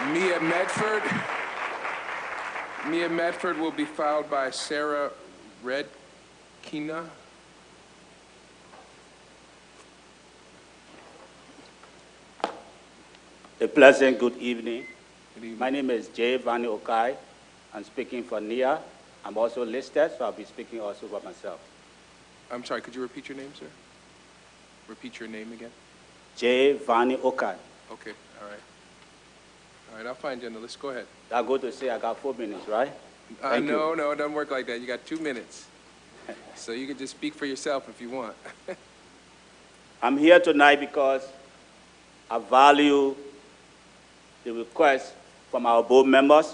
Mia Medford. Mia Medford will be followed by Sarah Redkina. A pleasant good evening. Good evening. My name is Jay Vani Okai. I'm speaking for NIA. I'm also listed, so I'll be speaking also for myself. I'm sorry, could you repeat your name, sir? Repeat your name again? Jay Vani Okai. Okay, all right. All right, I'll find you on the list. Go ahead. I go to say I got 4 minutes, right? Thank no, you. no, it doesn't work like that. You got 2 minutes. So you can just speak for yourself if you want. I'm here tonight because I value the request from our board members,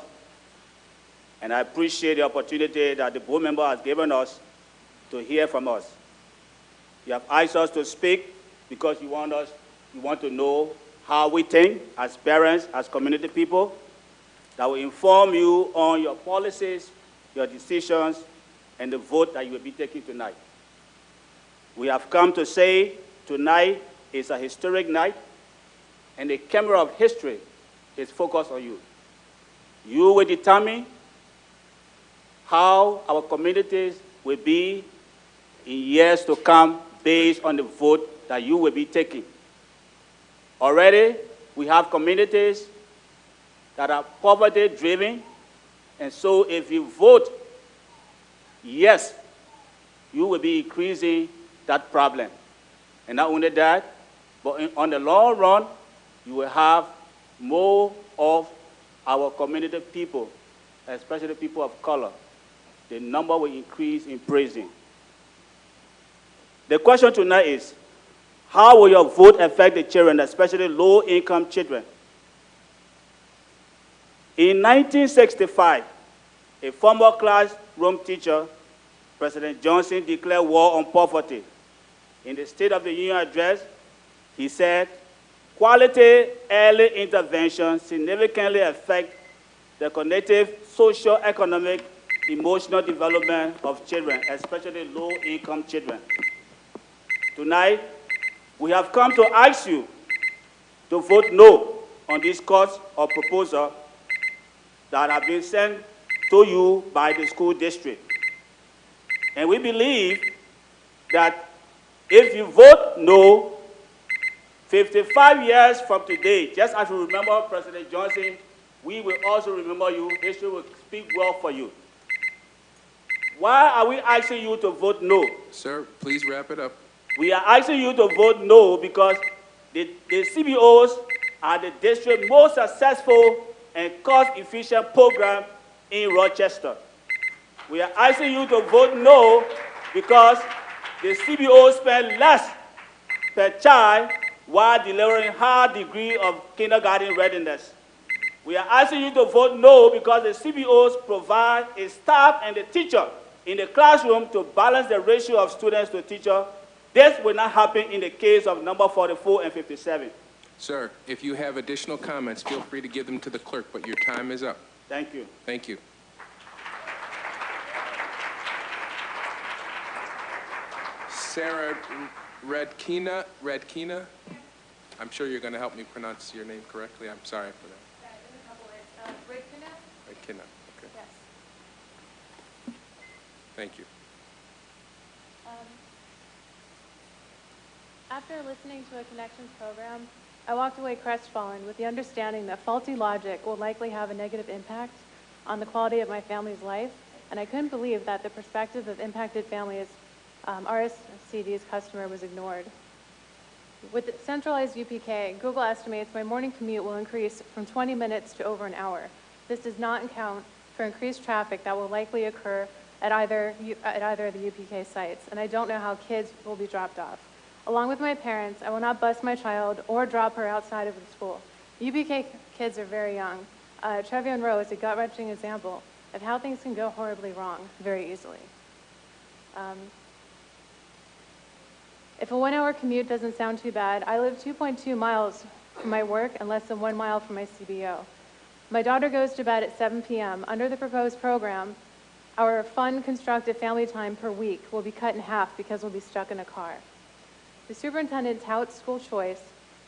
and I appreciate the opportunity that the board member has given us to hear from us. You have asked us to speak because you want to know how we think as parents, as community people, that will inform you on your policies, your decisions, and the vote that you will be taking tonight. We have come to say tonight is a historic night, and the camera of history is focused on you. You will determine how our communities will be in years to come based on the vote that you will be taking. Already, we have communities that are poverty-driven, and so if you vote yes, you will be increasing that problem. And not only that, but on the long run, you will have more of our community people, especially people of color. The number will increase in prison. The question tonight is, how will your vote affect the children, especially low-income children? In 1965, a former classroom teacher, President Johnson, declared war on poverty. In the State of the Union address, he said, quality early intervention significantly affects the cognitive, social, economic, emotional development of children, especially low-income children. Tonight, we have come to ask you to vote no on this course or proposal that have been sent to you by the school district. And we believe that if you vote no, 55 years from today, just as we remember President Johnson, we will also remember you. History will speak well for you. Why are we asking you to vote no? Sir, please wrap it up. We are asking you to vote no because the CBOs are the district's most successful and cost-efficient program in Rochester. We are asking you to vote no because the CBOs spend less per child while delivering high degree of kindergarten readiness. We are asking you to vote no because the CBOs provide a staff and a teacher in the classroom to balance the ratio of students to teacher. This will not happen in the case of number 44 and 57. Sir, if you have additional comments, feel free to give them to the clerk, but your time is up. Thank you. Thank you. Sarah Redkina. I'm sure you're going to help me pronounce your name correctly. I'm sorry for that. Yeah, in a couple words. Redkina? Redkina, okay. Yes. Thank you. After listening to a Connections program, I walked away crestfallen with the understanding that faulty logic will likely have a negative impact on the quality of my family's life, and I couldn't believe that the perspective of impacted families, RSCD's customer, was ignored. With centralized UPK, Google estimates my morning commute will increase from 20 minutes to over an hour. This does not account for increased traffic that will likely occur at either of the UPK sites, and I don't know how kids will be dropped off. Along with my parents, I will not bus my child or drop her outside of the school. UPK kids are very young. Trevion Rowe is a gut-wrenching example of how things can go horribly wrong very easily. If a 1-hour commute doesn't sound too bad, I live 2.2 miles from my work and less than 1 mile from my CBO. My daughter goes to bed at 7 p.m. Under the proposed program, our fun, constructive family time per week will be cut in half because we'll be stuck in a car. The superintendent touts school choice.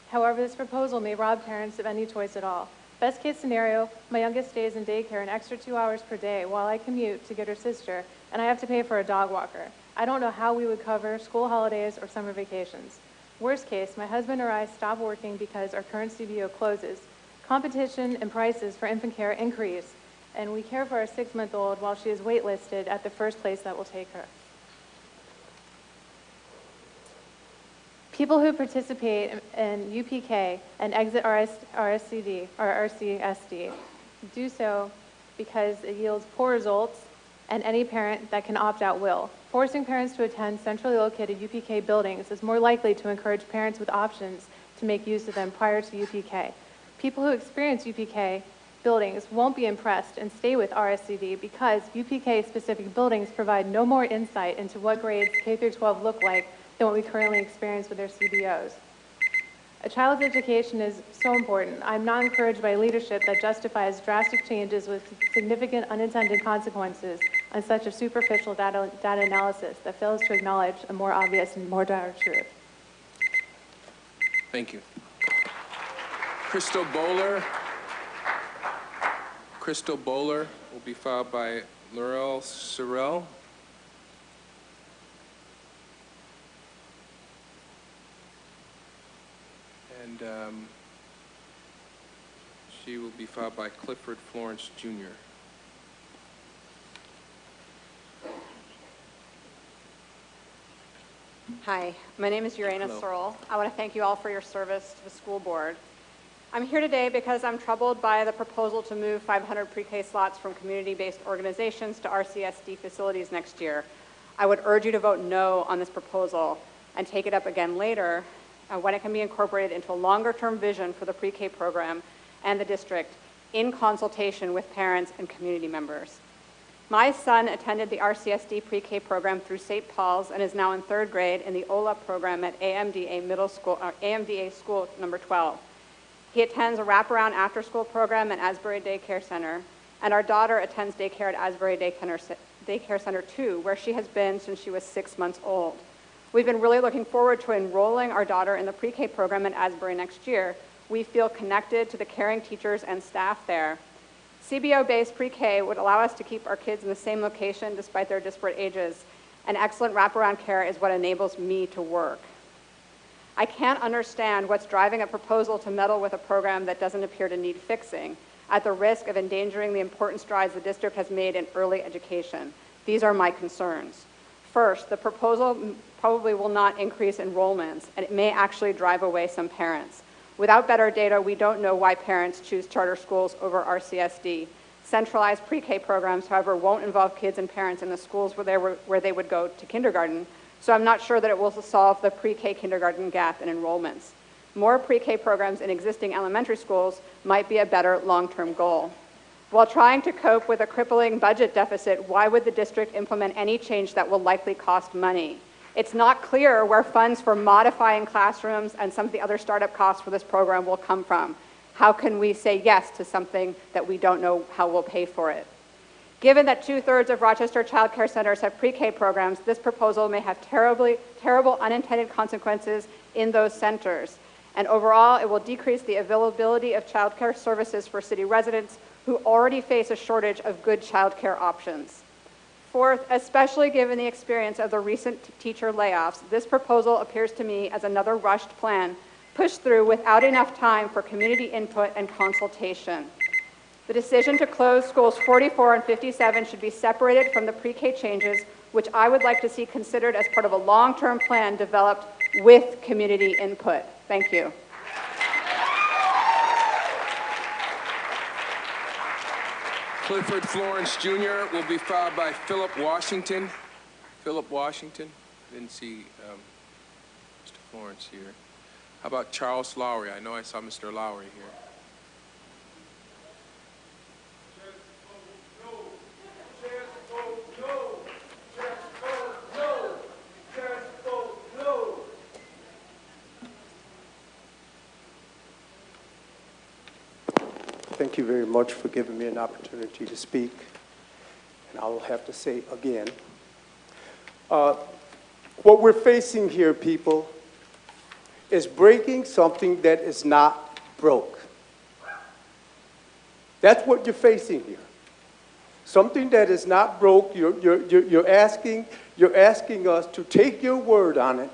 However, this proposal may rob parents of any choice at all. Best case scenario, my youngest stays in daycare an extra 2 hours per day while I commute to get her sister, and I have to pay for a dog walker. I don't know how we would cover school holidays or summer vacations. Worst case, my husband or I stop working because our current CBO closes. Competition and prices for infant care increase, and we care for our 6-month-old while she is waitlisted at the first place that will take her. People who participate in UPK and exit RSCD or RCSD do so because it yields poor results, and any parent that can opt out will. Forcing parents to attend centrally located UPK buildings is more likely to encourage parents with options to make use of them prior to UPK. People who experience UPK buildings won't be impressed and stay with RSCD because UPK-specific buildings provide no more insight into what grades K through 12 look like than what we currently experience with their CBOs. A child's education is so important. I'm not encouraged by leadership that justifies drastic changes with significant unintended consequences on such a superficial data analysis that fails to acknowledge a more obvious and more dire truth. Thank you. Crystal Bowler. Crystal Bowler will be filed by Laurel Sorrell. And she will be filed by Clifford Florence Jr. Hi, my name is Urena Hello. Searle. I want to thank you all for your service to the school board. I'm here today because I'm troubled by the proposal to move 500 pre-K slots from community-based organizations to RCSD facilities next year. I would urge you to vote no on this proposal and take it up again later when it can be incorporated into a longer-term vision for the pre-K program and the district in consultation with parents and community members. My son attended the RCSD pre-K program through St. Paul's and is now in 3rd grade in the OLA program at AMDA School number 12. He attends a wraparound after-school program at Asbury Daycare Center, and our daughter attends daycare at Asbury Daycare Center 2, where she has been since she was 6 months old. We've been really looking forward to enrolling our daughter in the pre-K program at Asbury next year. We feel connected to the caring teachers and staff there. CBO-based pre-K would allow us to keep our kids in the same location despite their disparate ages, and excellent wraparound care is what enables me to work. I can't understand what's driving a proposal to meddle with a program that doesn't appear to need fixing, at the risk of endangering the important strides the district has made in early education. These are my concerns. First, the proposal probably will not increase enrollments, and it may actually drive away some parents. Without better data, we don't know why parents choose charter schools over RCSD. Centralized pre-K programs, however, won't involve kids and parents in the schools where they would go to kindergarten, so I'm not sure that it will solve the pre-K kindergarten gap in enrollments. More pre-K programs in existing elementary schools might be a better long-term goal. While trying to cope with a crippling budget deficit, why would the district implement any change that will likely cost money? It's not clear where funds for modifying classrooms and some of the other startup costs for this program will come from. How can we say yes to something that we don't know how we'll pay for it? Given that 2/3 of Rochester child care centers have pre-K programs, this proposal may have terrible unintended consequences in those centers. And overall, it will decrease the availability of child care services for city residents who already face a shortage of good child care options. Fourth, especially given the experience of the recent teacher layoffs, this proposal appears to me as another rushed plan pushed through without enough time for community input and consultation. The decision to close schools 44 and 57 should be separated from the pre-K changes, which I would like to see considered as part of a long-term plan developed with community input. Thank you. Clifford Florence Jr. will be filed by Philip Washington. Philip Washington. Didn't see Mr. Florence here. How about Charles Lowry? I know I saw Mr. Lowry here. Thank you very much for giving me an opportunity to speak. And I will have to say again, what we're facing here, people, is breaking something that is not broke. That's what you're facing here. Something that is not broke. You're asking us to take your word on it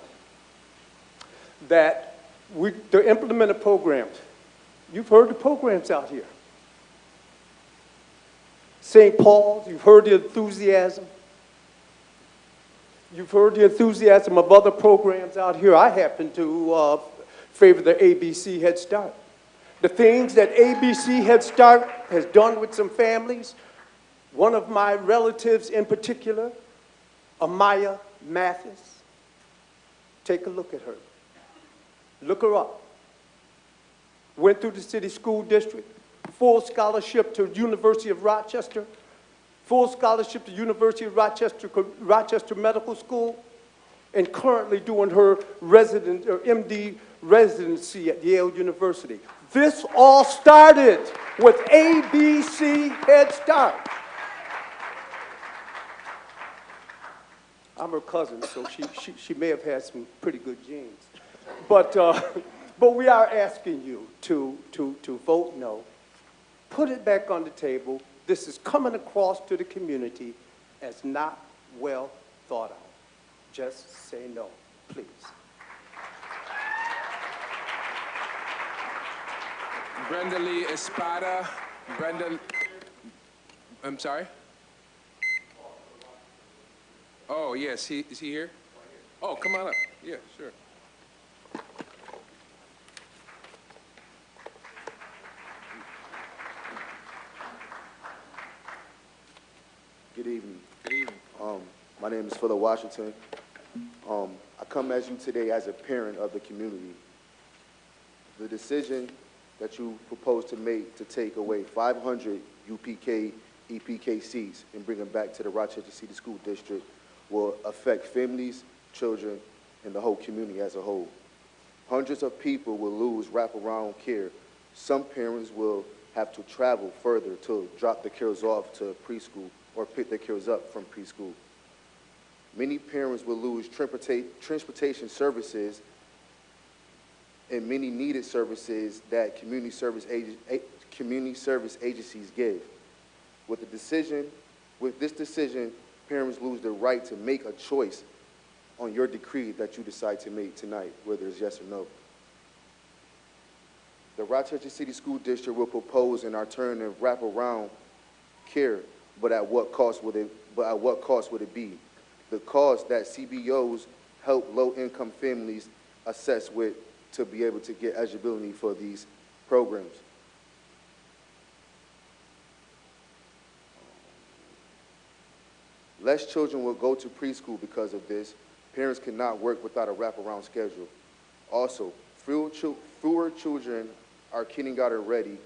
that to implement the programs. You've heard the programs out here. St. Paul's, you've heard the enthusiasm. You've heard the enthusiasm of other programs out here. I happen to favor the ABC Head Start. The things that ABC Head Start has done with some families, one of my relatives in particular, Amaya Mathis, take a look at her. Look her up. Went through the city school district, full scholarship to University of Rochester, full scholarship to University of Rochester Medical School, and currently doing her MD residency at Yale University. This all started with ABC Head Start. I'm her cousin, so she may have had some pretty good genes. But we are asking you to vote no. Put it back on the table. This is coming across to the community as not well thought out. Just say no, please. Brenda Lee Espada. I'm sorry? Oh, yes, is he here? Oh, come on up. Yeah, sure. Good evening. Good evening. My name is Philip Washington. I come as you today as a parent of the community. The decision that you propose to make to take away 500 UPK EPK seats and bring them back to the Rochester City School District will affect families, children, and the whole community as a whole. Hundreds of people will lose wraparound care. Some parents will have to travel further to drop the kids off to preschool or pick their kids up from preschool. Many parents will lose transportation services and many needed services that community service agencies give. With this decision, parents lose the right to make a choice on your decree that you decide to make tonight, whether it's yes or no. The Rochester City School District will propose an alternative wraparound care, but at what cost would it be? The cost that CBOs help low-income families assess with to be able to get eligibility for these programs. Less children will go to preschool because of this. Parents cannot work without a wraparound schedule. Also, fewer children are kindergarten ready,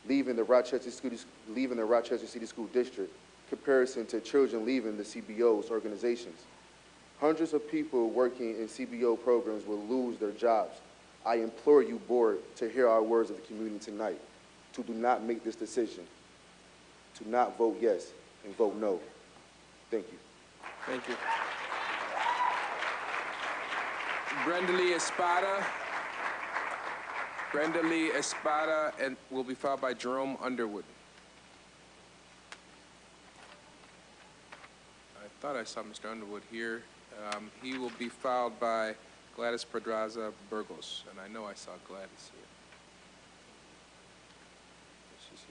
leaving the Rochester City School District, comparison to children leaving the CBO's organizations. Hundreds of people working in CBO programs will lose their jobs. I implore you, board, to hear our words of the community tonight, to do not make this decision, to not vote yes and vote no. Thank you. Thank you. Brenda Lee Espada. Brenda Lee Espada, and will be followed by Jerome Underwood. I thought I saw Mr. Underwood here. He will be followed by Gladys Pedraza Burgos, and I know I saw Gladys here. She's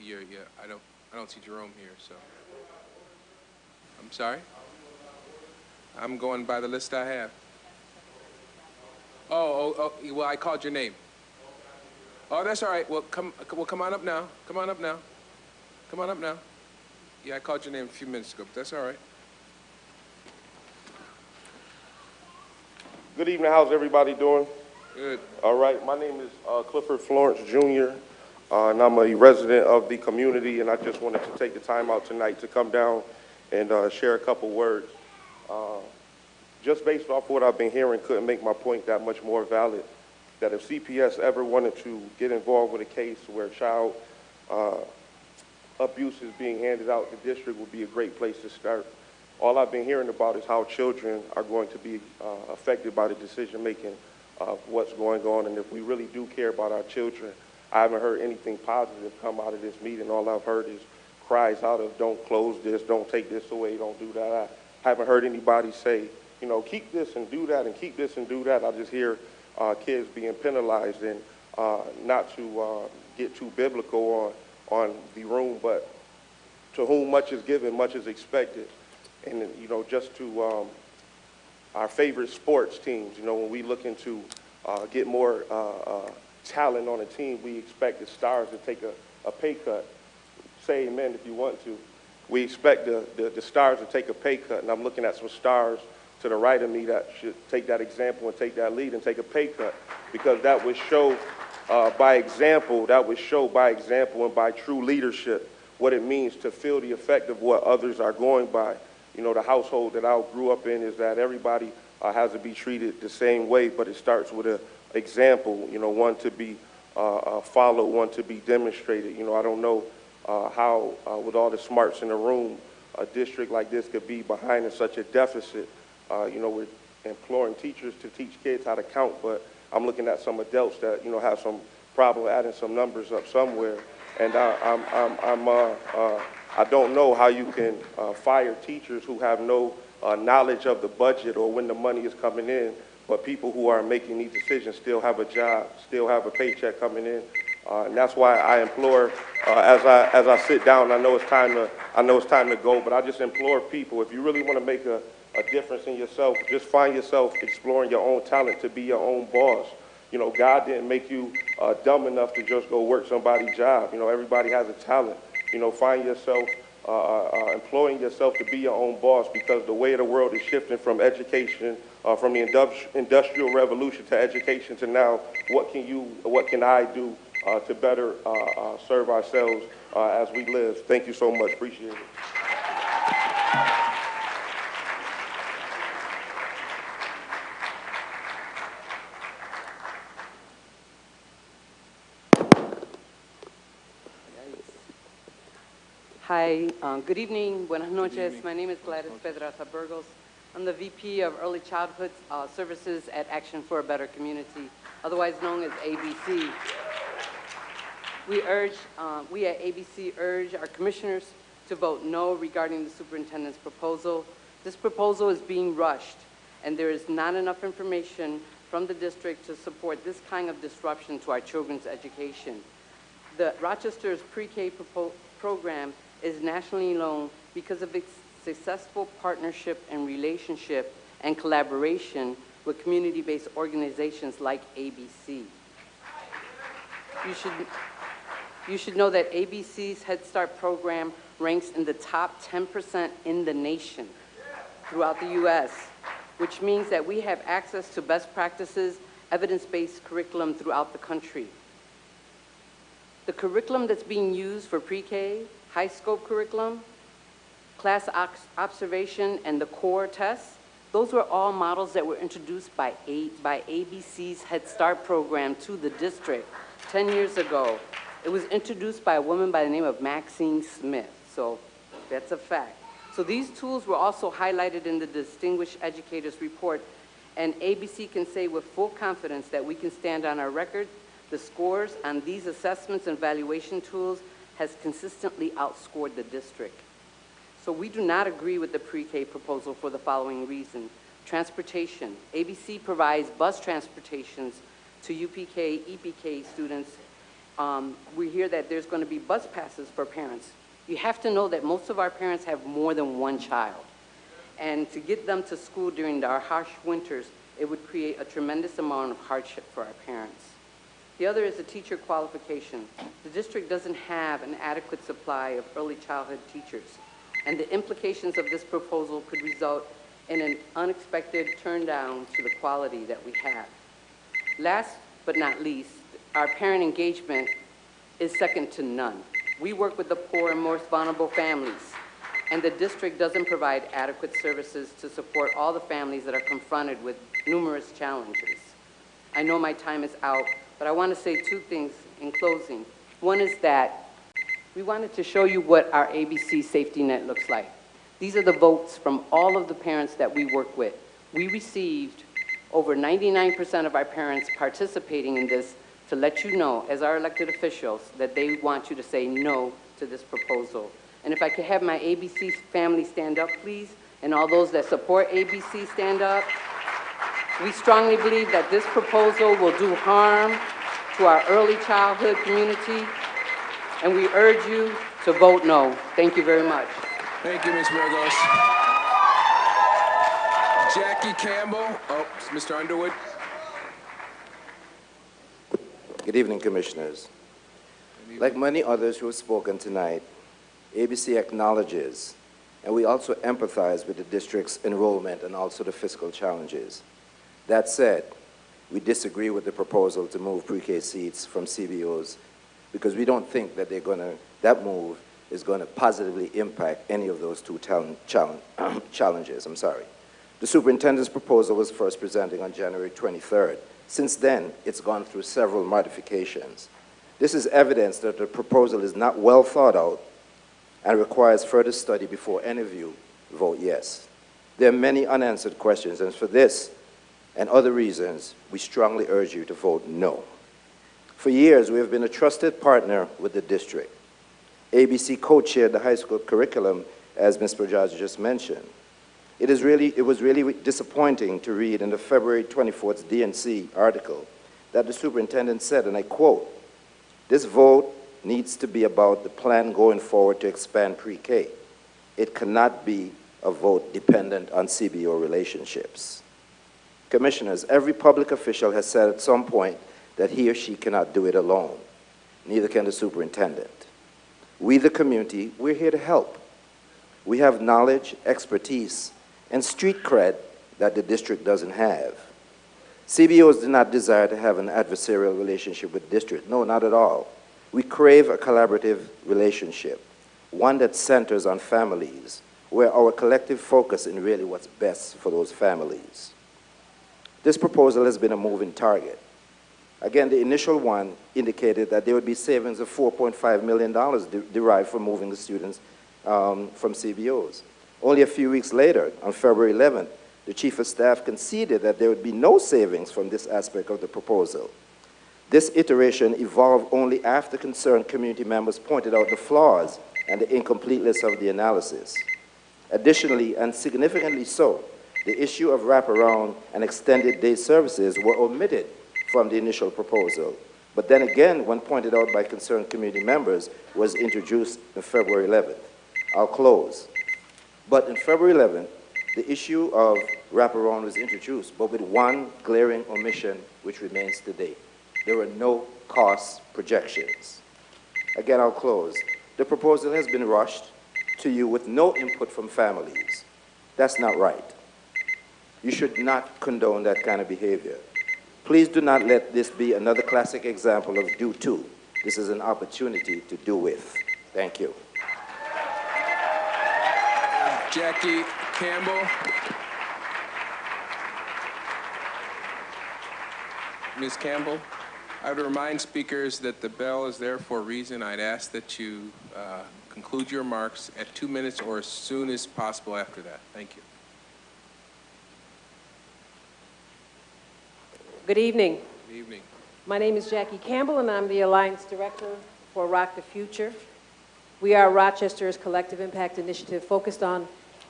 here. Yeah, I don't see Jerome here, so. I'm sorry? I'm going by the list I have. Oh, well, I called your name. Oh, that's all right. Well, come on up now. Come on up now. Come on up now. Yeah, I called your name a few minutes ago, but that's all right. Good evening. How's everybody doing? Good. All right. My name is Clifford Florence Jr., and I'm a resident of the community, and I just wanted to take the time out tonight to come down and share a couple words. Just based off what I've been hearing, couldn't make my point that much more valid, that if CPS ever wanted to get involved with a case where child abuse is being handed out, the district would be a great place to start. All I've been hearing about is how children are going to be affected by the decision-making of what's going on, and if we really do care about our children, I haven't heard anything positive come out of this meeting. All I've heard is cries out of don't close this, don't take this away, don't do that. I haven't heard anybody say, you know, keep this and do that and keep this and do that. I just hear kids being penalized, and not to get too biblical on the room, but to whom much is given, much is expected. And, you know, just to our favorite sports teams, you know, when we looking to get more talent on a team, we expect the stars to take a pay cut. Say amen if you want to. We expect the stars to take a pay cut, and I'm looking at some stars to the right of me that should take that example and take that lead and take a pay cut, because that would show by example, and by true leadership what it means to feel the effect of what others are going by. You know, the household that I grew up in is that everybody has to be treated the same way, but it starts with an example, you know, one to be followed, one to be demonstrated. You know, I don't know how, with all the smarts in the room, a district like this could be behind in such a deficit. You know, we're imploring teachers to teach kids how to count, but I'm looking at some adults that, you know, have some problem adding some numbers up somewhere. And I don't know how you can fire teachers who have no knowledge of the budget or when the money is coming in, but people who are making these decisions still have a job, still have a paycheck coming in. And that's why I implore, as I sit down, I know it's time to go, but I just implore people, if you really want to make a difference in yourself, just find yourself exploring your own talent to be your own boss. You know, God didn't make you dumb enough to just go work somebody's job. You know, everybody has a talent. You know, find yourself employing yourself to be your own boss, because the way of the world is shifting from education, from the industrial revolution to education to now, what can I do to better serve ourselves as we live? Thank you so much. Appreciate it. Hi, good evening, buenas noches. My name is Gladys Pedraza Burgos. I'm the VP of Early Childhood Services at Action for a Better Community, otherwise known as ABC. We at ABC urge our commissioners to vote no regarding the superintendent's proposal. This proposal is being rushed, and there is not enough information from the district to support this kind of disruption to our children's education. The Rochester's pre-K program is nationally known because of its successful partnership and relationship and collaboration with community-based organizations like ABC. You should know that ABC's Head Start program ranks in the top 10% in the nation throughout the U.S., which means that we have access to best practices, evidence-based curriculum throughout the country. The curriculum that's being used for pre-K, high scope curriculum, class observation, and the core tests, those were all models that were introduced by ABC's Head Start program to the district 10 years ago. It was introduced by a woman by the name of Maxine Smith, so that's a fact. So these tools were also highlighted in the Distinguished Educators Report, and ABC can say with full confidence that we can stand on our record. The scores on these assessments and evaluation tools has consistently outscored the district. So we do not agree with the pre-K proposal for the following reason. Transportation. ABC provides bus transportations to UPK, EPK students. We hear that there's going to be bus passes for parents. You have to know that most of our parents have more than one child. And to get them to school during our harsh winters, it would create a tremendous amount of hardship for our parents. The other is the teacher qualification. The district doesn't have an adequate supply of early childhood teachers, and the implications of this proposal could result in an unexpected turn down to the quality that we have. Last but not least, our parent engagement is second to none. We work with the poor and most vulnerable families, and the district doesn't provide adequate services to support all the families that are confronted with numerous challenges. I know my time is out, but I want to say two things in closing. One is that we wanted to show you what our ABC safety net looks like. These are the votes from all of the parents that we work with. We received over 99% of our parents participating in this to let you know, as our elected officials, that they want you to say no to this proposal. And if I could have my ABC family stand up, please, and all those that support ABC stand up. We strongly believe that this proposal will do harm to our early childhood community, and we urge you to vote no. Thank you very much. Thank you, Ms. Burgos. Jackie Campbell. Oh, Mr. Underwood. Good evening, Commissioners. Like many others who have spoken tonight, ABC acknowledges, and we also empathize with the district's enrollment and also the fiscal challenges. That said, we disagree with the proposal to move pre-K seats from CBOs because we don't think that that move is going to positively impact any of those two challenges. The superintendent's proposal was first presented on January 23rd. Since then, it's gone through several modifications. This is evidence that the proposal is not well thought out and requires further study before any of you vote yes. There are many unanswered questions, and for this and other reasons, we strongly urge you to vote no. For years, we have been a trusted partner with the district. ABC co-chaired the high school curriculum, as Ms. Burgos just mentioned. It was really disappointing to read in the February 24th DNC article that the superintendent said, and I quote, "This vote needs to be about the plan going forward to expand pre-K. It cannot be a vote dependent on CBO relationships." Commissioners, every public official has said at some point that he or she cannot do it alone. Neither can the superintendent. We, the community, we're here to help. We have knowledge, expertise, and street cred that the district doesn't have. CBOs do not desire to have an adversarial relationship with district. No, not at all. We crave a collaborative relationship, one that centers on families, where our collective focus is really what's best for those families. This proposal has been a moving target. Again, the initial one indicated that there would be savings of $4.5 million derived from moving the students from CBOs. Only a few weeks later, on February 11th, the Chief of Staff conceded that there would be no savings from this aspect of the proposal. This iteration evolved only after concerned community members pointed out the flaws and the incompleteness of the analysis. Additionally, and significantly so, the issue of wraparound and extended day services were omitted from the initial proposal. But then again, when pointed out by concerned community members, was introduced on February 11th. I'll close. But on February 11th, the issue of wraparound was introduced, but with one glaring omission, which remains today. There were no cost projections. Again, I'll close. The proposal has been rushed to you with no input from families. That's not right. You should not condone that kind of behavior. Please do not let this be another classic example of do to. This is an opportunity to do with. Thank you. Jackie Campbell. Ms. Campbell, I would remind speakers that the bell is there for a reason. I'd ask that you conclude your remarks at 2 minutes or as soon as possible after that. Thank you. Good evening. Good evening. My name is Jackie Campbell, and I'm the Alliance Director for Rock the Future. We are Rochester's collective impact initiative focused on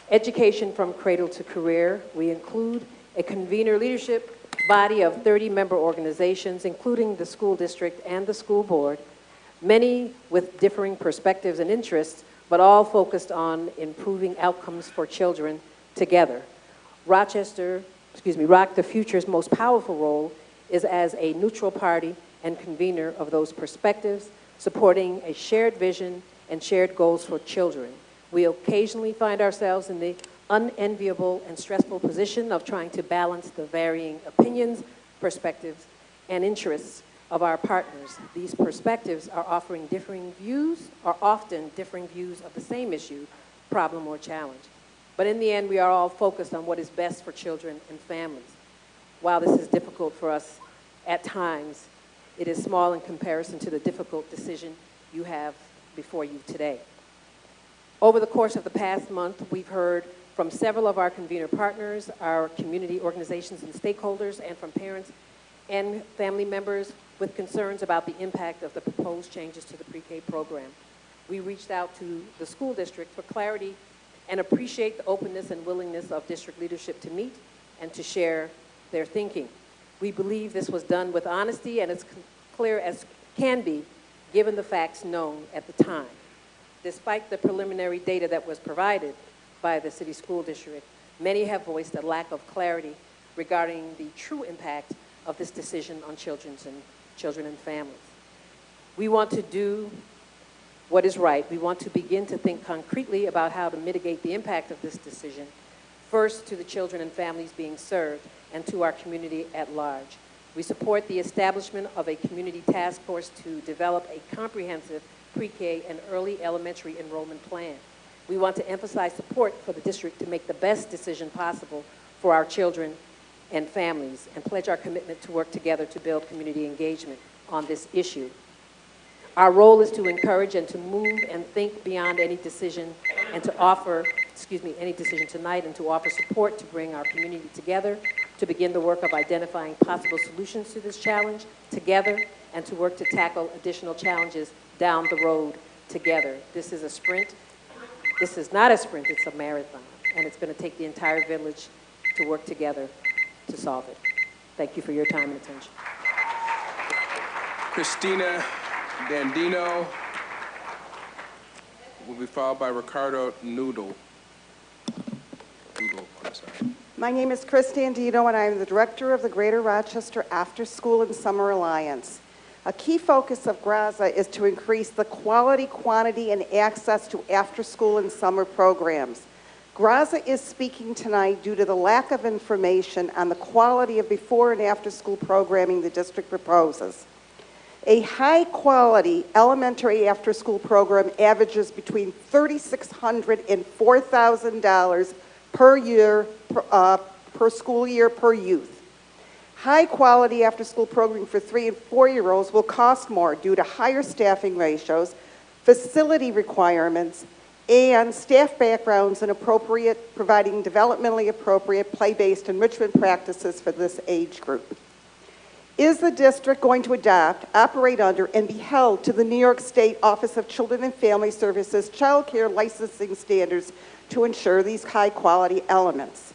education from cradle to career. We include a convener leadership body of 30 member organizations, including the school district and the school board, many with differing perspectives and interests, but all focused on improving outcomes for children together. Rock the Future's most powerful role is as a neutral party and convener of those perspectives, supporting a shared vision and shared goals for children. We occasionally find ourselves in the unenviable and stressful position of trying to balance the varying opinions, perspectives, and interests of our partners. These perspectives are often differing views of the same issue, problem, or challenge. But in the end, we are all focused on what is best for children and families. While this is difficult for us at times, it is small in comparison to the difficult decision you have before you today. Over the course of the past month, we've heard from several of our convener partners, our community organizations and stakeholders, and from parents and family members with concerns about the impact of the proposed changes to the pre-K program. We reached out to the school district for clarity and appreciate the openness and willingness of district leadership to meet and to share their thinking. We believe this was done with honesty and as clear as can be, given the facts known at the time. Despite the preliminary data that was provided by the city school district, many have voiced a lack of clarity regarding the true impact of this decision on children and families. We want to do what is right. We want to begin to think concretely about how to mitigate the impact of this decision, first to the children and families being served and to our community at large. We support the establishment of a community task force to develop a comprehensive pre-K and early elementary enrollment plan. We want to emphasize support for the district to make the best decision possible for our children and families and pledge our commitment to work together to build community engagement on this issue. Our role is to encourage and to move and think beyond any decision and to offer, any decision tonight, and to offer support to bring our community together, to begin the work of identifying possible solutions to this challenge together, and to work to tackle additional challenges down the road together. This is a sprint. This is not a sprint, it's a marathon, and it's going to take the entire village to work together to solve it. Thank you for your time and attention. Christina Dandino will be followed by Ricardo Noodle. I'm sorry. My name is Chris Dandino, and I am the director of the Greater Rochester After School and Summer Alliance. A key focus of GRAZA is to increase the quality, quantity, and access to after-school and summer programs. GRAZA is speaking tonight due to the lack of information on the quality of before and after-school programming the district proposes. A high-quality elementary after-school program averages between $3,600 and $4,000 per year, per school year, per youth. High-quality after-school programming for 3- and 4-year-olds will cost more due to higher staffing ratios, facility requirements, and staff backgrounds and providing developmentally appropriate play-based enrichment practices for this age group. Is the district going to adopt, operate under, and be held to the New York State Office of Children and Family Services child care licensing standards to ensure these high-quality elements?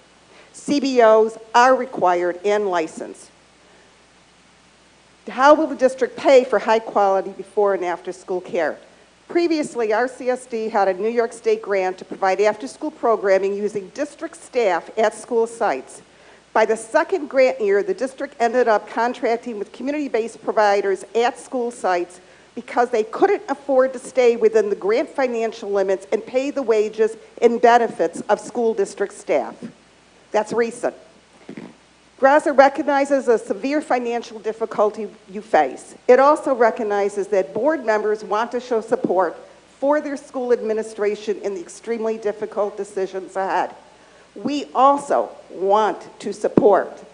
CBOs are required and licensed. How will the district pay for high-quality before and after-school care? Previously, RCSD had a New York State grant to provide after-school programming using district staff at school sites. By the second grant year, the district ended up contracting with community-based providers at school sites because they couldn't afford to stay within the grant financial limits and pay the wages and benefits of school district staff. That's recent. GRAZA recognizes a severe financial difficulty you face. It also recognizes that board members want to show support for their school administration in the extremely difficult decisions ahead. We also want to support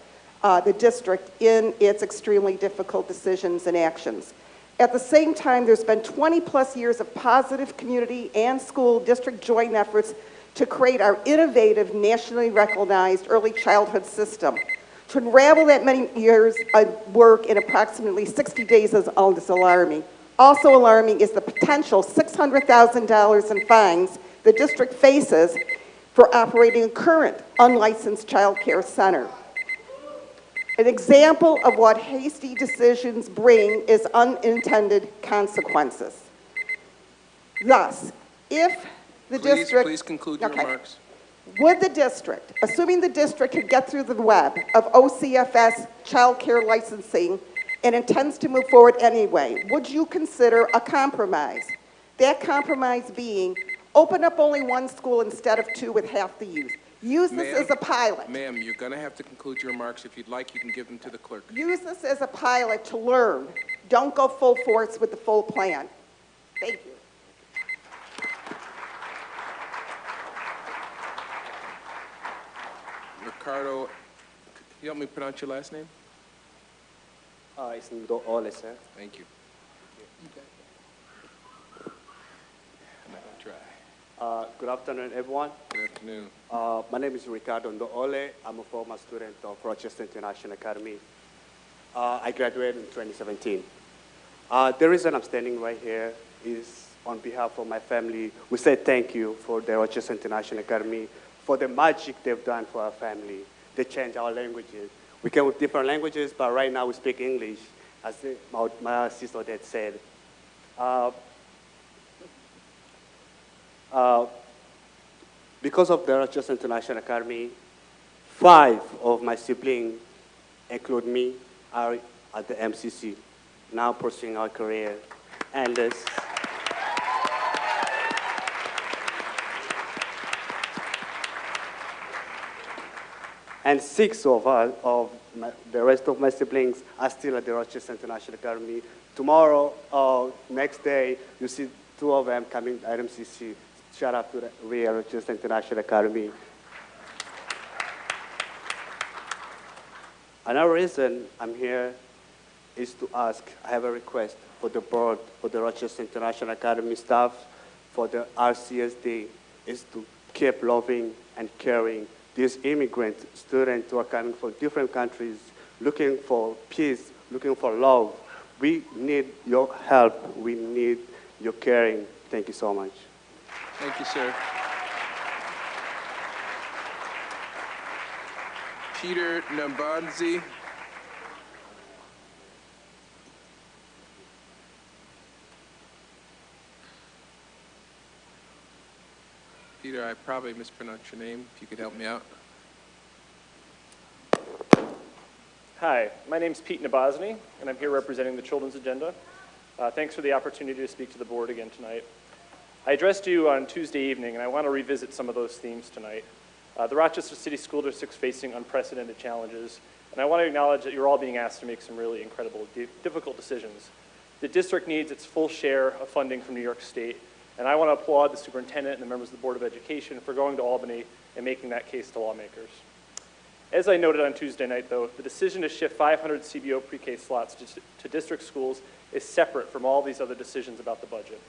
the district in its extremely difficult decisions and actions. At the same time, there's been 20+ years of positive community and school district joint efforts to create our innovative, nationally recognized early childhood system. To unravel that many years of work in approximately 60 days is alarming. Also alarming is the potential $600,000 in fines the district faces for operating a current unlicensed child care center. An example of what hasty decisions bring is unintended consequences. Thus, if the district... Please conclude your remarks. Would the district, assuming the district could get through the web of OCFS child care licensing and intends to move forward anyway, would you consider a compromise? That compromise being open up only one school instead of 2 with half the youth. Use this as a pilot. Ma'am, you're going to have to conclude your remarks. If you'd like, you can give them to the clerk. Use this as a pilot to learn. Don't go full force with the full plan. Thank you. Ricardo, can you help me pronounce your last name? It's Ndoole, sir. Thank you. I'm not going to try. Good afternoon, everyone. Good afternoon. My name is Ricardo Ndoole. I'm a former student of Rochester International Academy. I graduated in 2017. The reason I'm standing right here is on behalf of my family. We say thank you for the Rochester International Academy, for the magic they've done for our family. They changed our languages. We came with different languages, but right now we speak English, as my sister dad said. Because of the Rochester International Academy, 5 of my siblings, include me, are at the MCC, now pursuing our career. And 6 of us, the rest of my siblings, are still at the Rochester International Academy. Tomorrow, next day, you see 2 of them coming at MCC. Shout out to the real Rochester International Academy. Another reason I'm here is to ask, I have a request for the board, for the Rochester International Academy staff, for the RCSD, is to keep loving and caring these immigrant students who are coming from different countries, looking for peace, looking for love. We need your help. We need your caring. Thank you so much. Thank you, sir. Peter Nambadzi. Peter, I probably mispronounced your name. If you could help me out. Hi, my name's Pete Nabozny, and I'm here representing the Children's Agenda. Thanks for the opportunity to speak to the board again tonight. I addressed you on Tuesday evening, and I want to revisit some of those themes tonight. The Rochester City School District's facing unprecedented challenges, and I want to acknowledge that you're all being asked to make some really incredible, difficult decisions. The district needs its full share of funding from New York State, and I want to applaud the superintendent and the members of the Board of Education for going to Albany and making that case to lawmakers. As I noted on Tuesday night, though, the decision to shift 500 CBO pre-K slots to district schools is separate from all these other decisions about the budget.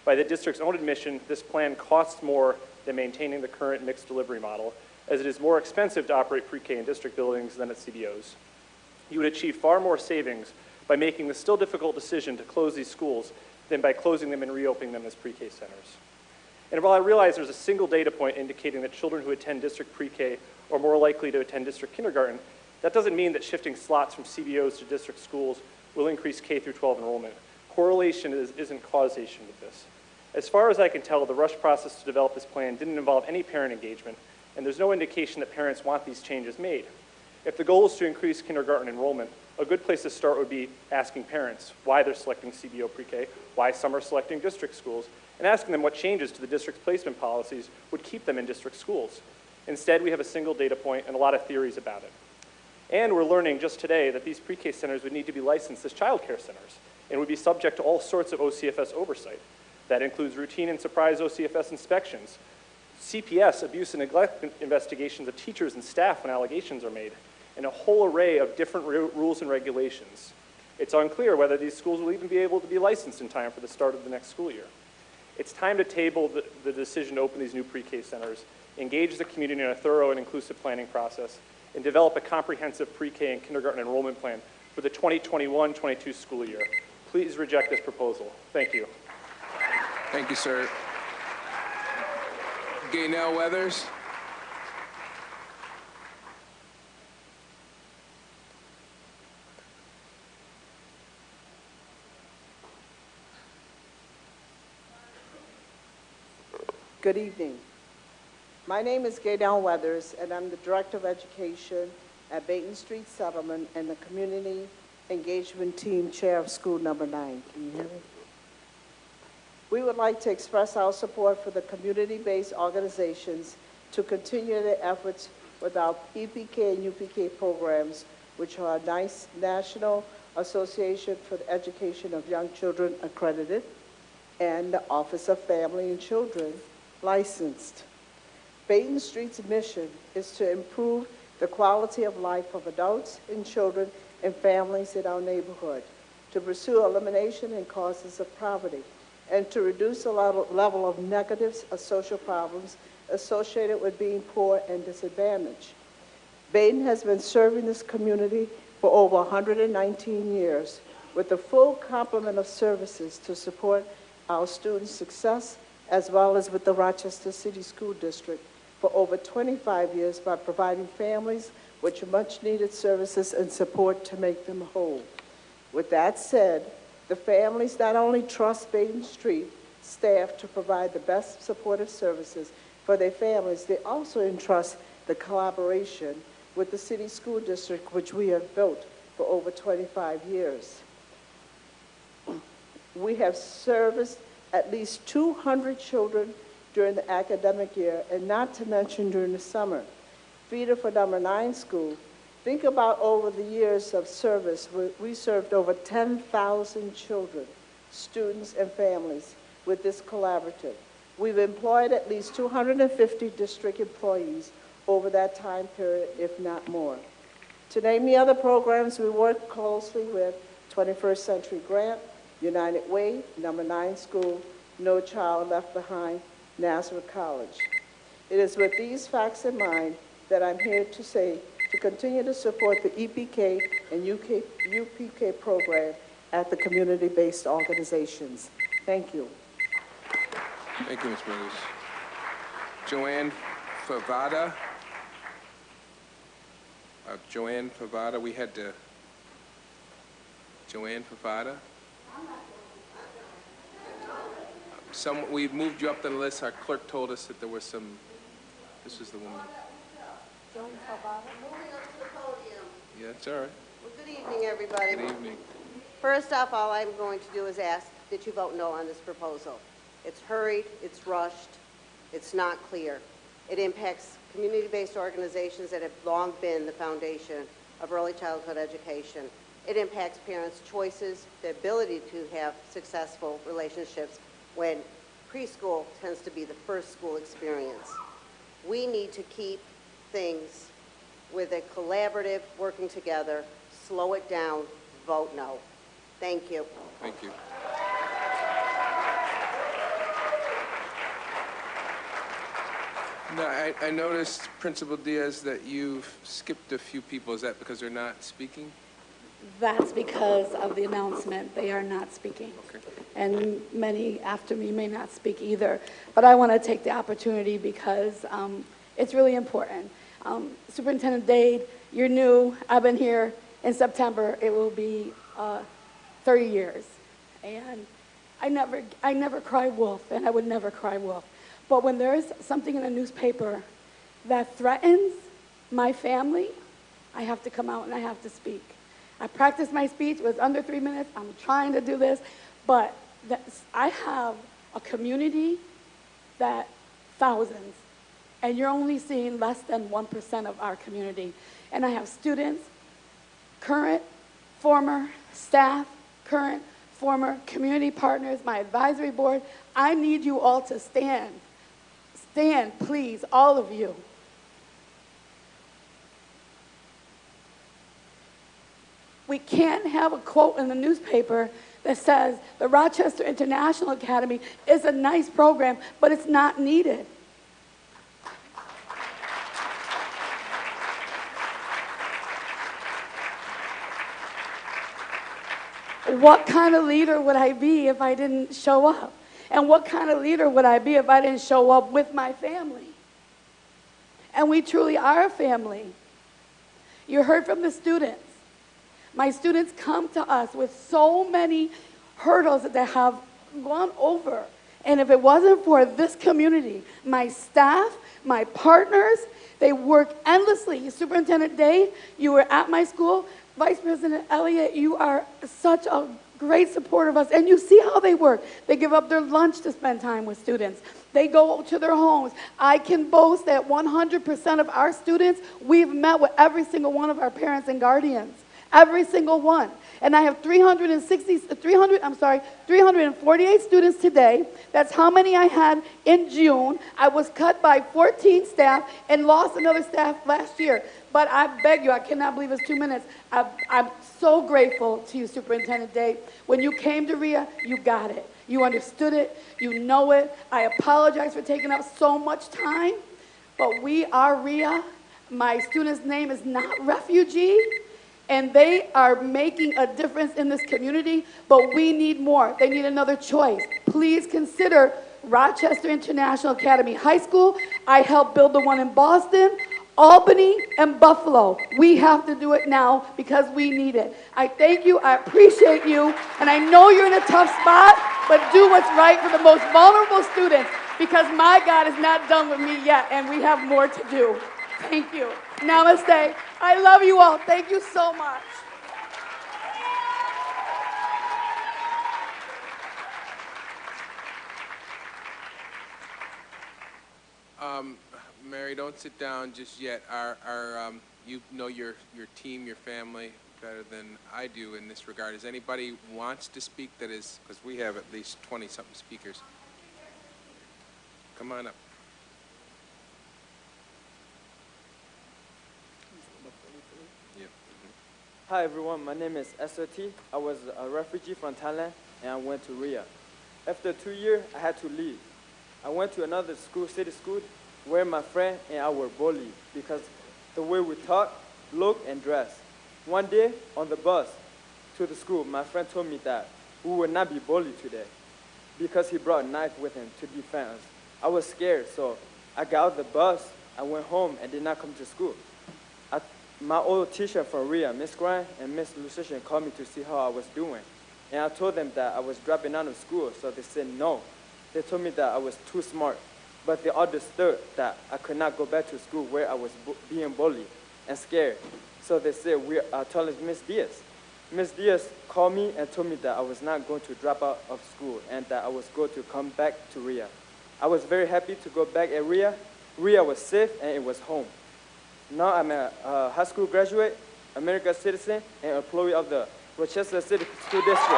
By the district's own admission, this plan costs more than maintaining the current mixed delivery model, as it is more expensive to operate pre-K in district buildings than at CBOs. You would achieve far more savings by making the still difficult decision to close these schools than by closing them and reopening them as pre-K centers. And while I realize there's a single data point indicating that children who attend district pre-K are more likely to attend district kindergarten, that doesn't mean that shifting slots from CBOs to district schools will increase K through 12 enrollment. Correlation isn't causation with this. As far as I can tell, the rush process to develop this plan didn't involve any parent engagement, and there's no indication that parents want these changes made. If the goal is to increase kindergarten enrollment, a good place to start would be asking parents why they're selecting CBO pre-K, why some are selecting district schools, and asking them what changes to the district's placement policies would keep them in district schools. Instead, we have a single data point and a lot of theories about it. And we're learning just today that these pre-K centers would need to be licensed as child care centers and would be subject to all sorts of OCFS oversight. That includes routine and surprise OCFS inspections, CPS, abuse and neglect investigations of teachers and staff when allegations are made, and a whole array of different rules and regulations. It's unclear whether these schools will even be able to be licensed in time for the start of the next school year. It's time to table the decision to open these new pre-K centers, engage the community in a thorough and inclusive planning process, and develop a comprehensive pre-K and kindergarten enrollment plan for the 2021-22 school year. Please reject this proposal. Thank you. Thank you, sir. Gaynell Weathers. Good evening. My name is Gaydell Weathers, and I'm the Director of Education at Baton Street Settlement and the Community Engagement Team Chair of School Number 9. Can you hear me? We would like to express our support for the community-based organizations to continue their efforts with our EPK and UPK programs, which are a National Association for the Education of Young Children accredited and the Office of Family and Children licensed. Baton Street's mission is to improve the quality of life of adults and children and families in our neighborhood, to pursue elimination in causes of poverty, and to reduce the level of negative social problems associated with being poor and disadvantaged. Baton has been serving this community for over 119 years, with a full complement of services to support our students' success, as well as with the Rochester City School District for over 25 years by providing families with much-needed services and support to make them whole. With that said, the families not only trust Baden Street staff to provide the best supportive services for their families, they also entrust the collaboration with the City School District, which we have built for over 25 years. We have serviced at least 200 children during the academic year, and not to mention during the summer. Feeder for number 9 school, think about over the years of service, we served over 10,000 children, students, and families with this collaborative. We've employed at least 250 district employees over that time period, if not more. To name the other programs we work closely with, 21st Century Grant, United Way, number 9 school, No Child Left Behind, Nazareth College. It is with these facts in mind that I'm here to say to continue to support the EPK and UPK program at the community-based organizations. Thank you. Thank you, Ms. Brothers. Joanne Favada. Joanne Favada, we had to. Joanne Favada. We moved you up the list. Our clerk told us that there was some. This was the woman. Moving up to the podium. Yeah, it's all right. Well, good evening, everybody. Good evening. First off, all I'm going to do is ask that you vote no on this proposal. It's hurried, it's rushed, it's not clear. It impacts community-based organizations that have long been the foundation of early childhood education. It impacts parents' choices, the ability to have successful relationships when preschool tends to be the first school experience. We need to keep things with a collaborative working together, slow it down, vote no. Thank you. Thank you. No, I noticed, Principal Diaz, that you've skipped a few people. Is that because they're not speaking? That's because of the announcement. They are not speaking. Okay. And many after me may not speak either. But I want to take the opportunity because it's really important. Superintendent Dade, you're new. I've been here in September. It will be 30 years. And I never cry wolf, and I would never cry wolf. But when there's something in a newspaper that threatens my family, I have to come out and I have to speak. I practiced my speech. It was under 3 minutes. I'm trying to do this. But I have a community that thousands, and you're only seeing less than 1% of our community. And I have students, current, former, staff, current, former, community partners, my advisory board. I need you all to stand. Stand, please, all of you. We can't have a quote in the newspaper that says the Rochester International Academy is a nice program, but it's not needed. What kind of leader would I be if I didn't show up? And what kind of leader would I be if I didn't show up with my family? And we truly are a family. You heard from the students. My students come to us with so many hurdles that they have gone over. And if it wasn't for this community, my staff, my partners, they work endlessly. Superintendent Day, you were at my school. Vice President Elliott, you are such a great supporter of us, and you see how they work. They give up their lunch to spend time with students. They go to their homes. I can boast that 100% of our students, we've met with every single one of our parents and guardians. Every single one. And I have 348 students today. That's how many I had in June. I was cut by 14 staff and lost another staff last year. But I beg you, I cannot believe it's 2 minutes. I'm so grateful to you, Superintendent Day. When you came to RIA, you got it. You understood it. You know it. I apologize for taking up so much time, but we are RIA. My student's name is not refugee. and they are making a difference in this community, but we need more. They need another choice. Please consider Rochester International Academy High School. I helped build the one in Boston, Albany, and Buffalo. We have to do it now because we need it. I thank you, I appreciate you, and I know you're in a tough spot, but do what's right for the most vulnerable students, because my God is not done with me yet, and we have more to do. Thank you. Namaste. I love you all. Thank you so much. Mary, don't sit down just yet. You know your team, your family better than I do in this regard. Is anybody wants to speak that is, because we have at least 20-something speakers. Come on up. Yeah. Hi everyone, my name is SOT. I was a refugee from Thailand and I went to Ria. After 2 years, I had to leave. I went to another school, city school, where my friend and I were bullied because the way we talk, look, and dress. One day on the bus to the school, my friend told me that we would not be bullied today because he brought a knife with him to defend us. I was scared, so I got out the bus, I went home, and did not come to school. My old teacher from Ria, Miss Grind and Miss Lucian, called me to see how I was doing. And I told them that I was dropping out of school, so they said no. They told me that I was too smart, but they understood that I could not go back to school where I was being bullied and scared. So they said, we are telling Miss Diaz. Miss Diaz called me and told me that I was not going to drop out of school and that I was going to come back to Ria. I was very happy to go back at Ria. Ria was safe and it was home. Now I'm a high school graduate, American citizen, and employee of the Rochester City School District.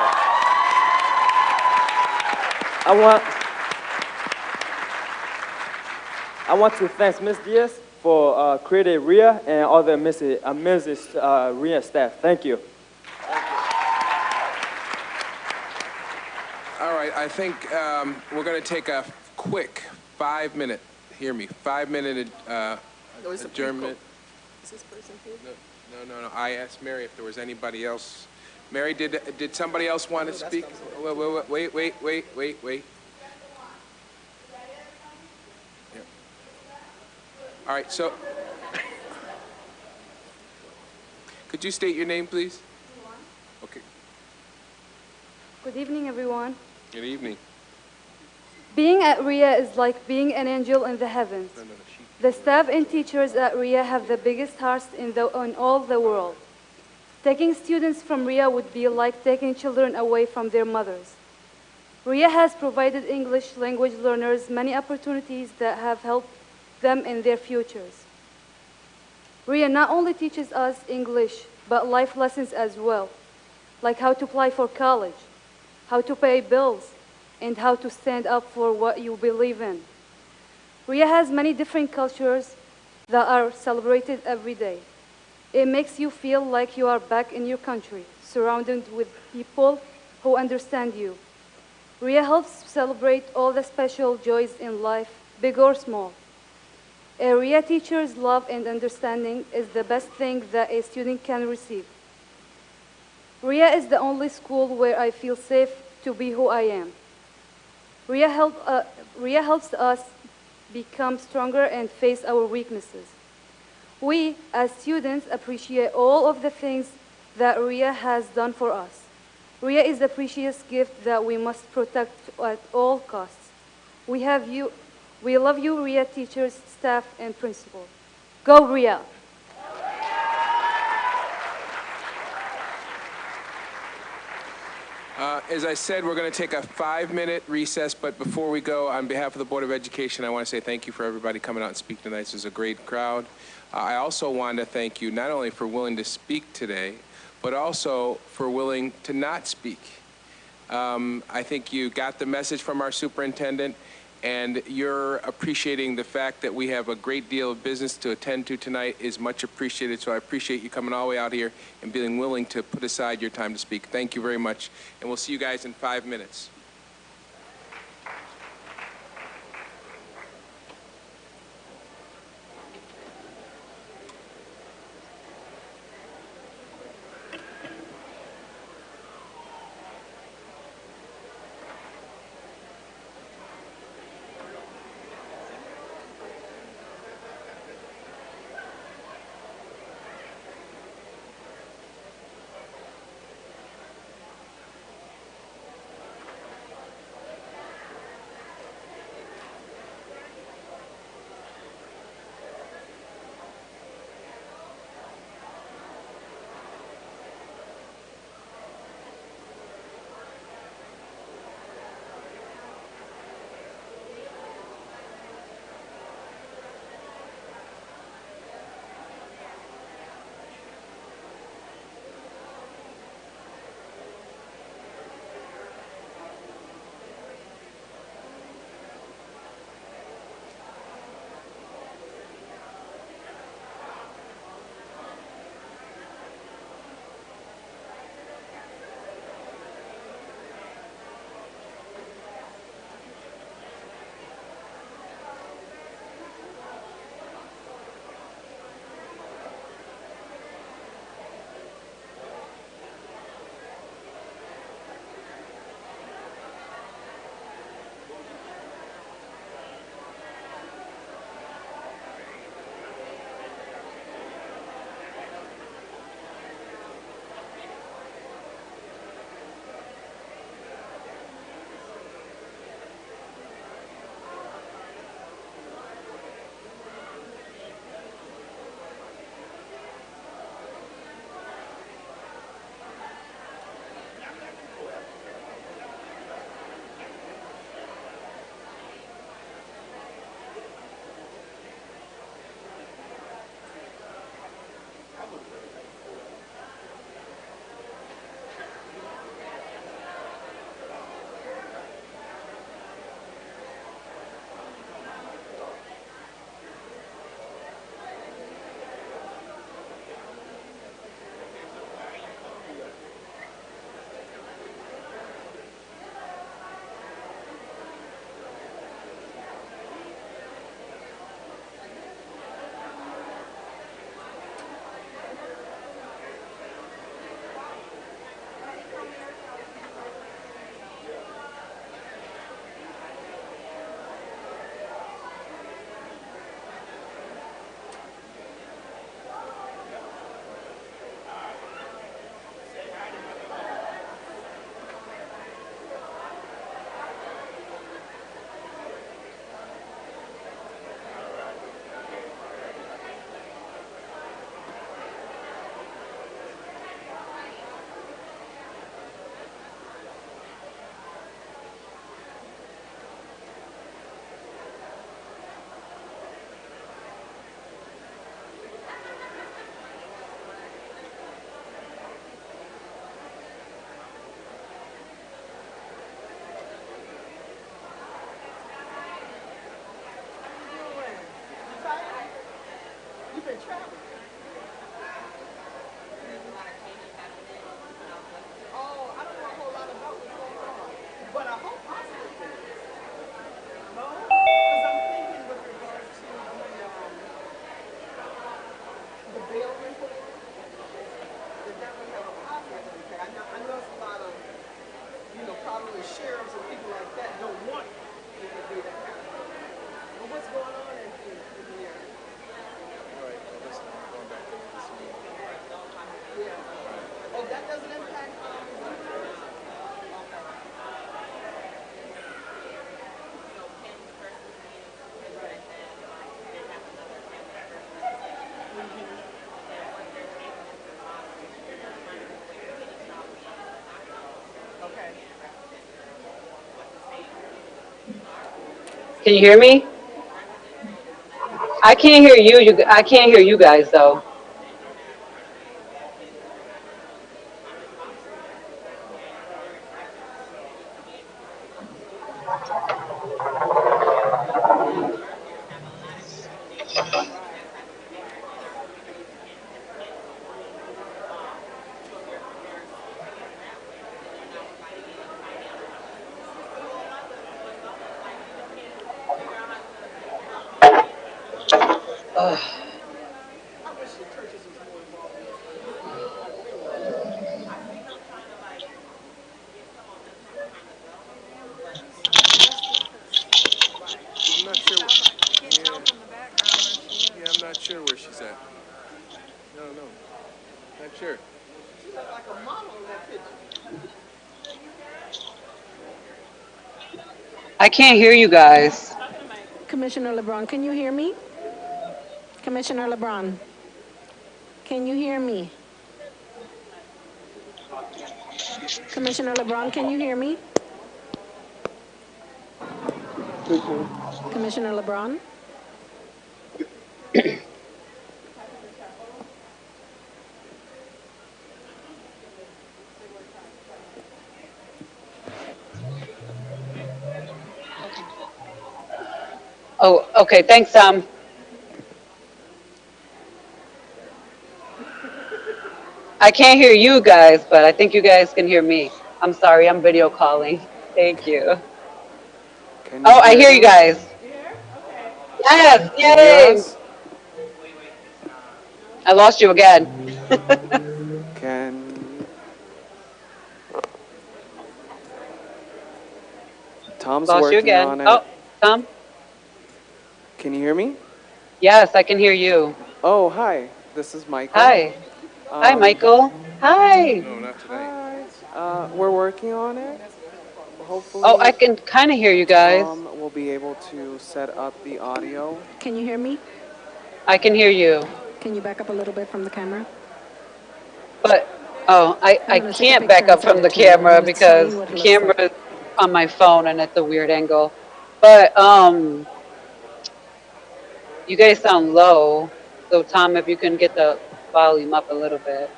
I want to thank Ms. Diaz for creating RIA and all the amazing RIA staff. Thank you. All right, I think we're going to take a quick 5-minute, hear me, 5-minute adjournment. Is this person here? No. I asked Mary if there was anybody else. Mary, did somebody else want to speak? Wait. Yeah. All right, so could you state your name, please? Okay. Good evening, everyone. Good evening. Being at RIA is like being an angel in the heavens. The staff and teachers at RIA have the biggest hearts in all the world. Taking students from RIA would be like taking children away from their mothers. RIA has provided English language learners many opportunities that have helped them in their futures. RIA not only teaches us English, but life lessons as well, like how to apply for college, how to pay bills, and how to stand up for what you believe in. RIA has many different cultures that are celebrated every day. It makes you feel like you are back in your country, surrounded with people who understand you. RIA helps celebrate all the special joys in life, big or small. A RIA teacher's love and understanding is the best thing that a student can receive. RIA is the only school where I feel safe to be who I am. RIA helps us become stronger and face our weaknesses. We, as students, appreciate all of the things that RIA has done for us. RIA is a precious gift that we must protect at all costs. We love you, RIA teachers, staff, and principal. Go RIA! As I said, we're going to take a 5-minute recess, but before we go, on behalf of the Board of Education, I want to say thank you for everybody coming out and speaking tonight. This is a great crowd. I also want to thank you not only for willing to speak today, but also for willing to not speak. I think you got the message from our superintendent, and you're appreciating the fact that we have a great deal of business to attend to tonight is much appreciated. So I appreciate you coming all the way out here and being willing to put aside your time to speak. Thank you very much, and we'll see you guys in 5 minutes. Can you hear me? I can't hear you. I can't hear you guys though. Ugh. I'm not sure. Yeah, I'm not sure where she's at. No, no, not sure. I can't hear you guys. Commissioner LeBron, can you hear me? Commissioner LeBron, can you hear me? Commissioner LeBron, can you hear me? Commissioner LeBron? Oh, okay. Thanks, Tom. I can't hear you guys, but I think you guys can hear me. I'm sorry. I'm video calling. Thank you. Can you Oh, I hear hear you us? guys. Yes. Can you hear Yay. us? I lost you again. Can Tom's Lost you working again. on it. Oh, Tom. Can you hear me? Yes, I can hear you. Oh, hi. This is Michael. Hi. Hi, Michael. Hi. No, not tonight. We're working on it. Oh, I Hopefully, can kind of hear you guys. Tom will be able to set up the audio. Can you hear me? I can hear you. Can you back up a little bit from the camera? But, oh, I'm I going to take a can't picture back and up send from it the to you. I'm camera going to tell because you what the it looks like. camera is on my phone and it's a weird angle. But, you guys sound low. So, Tom, if you can get the volume up a little bit.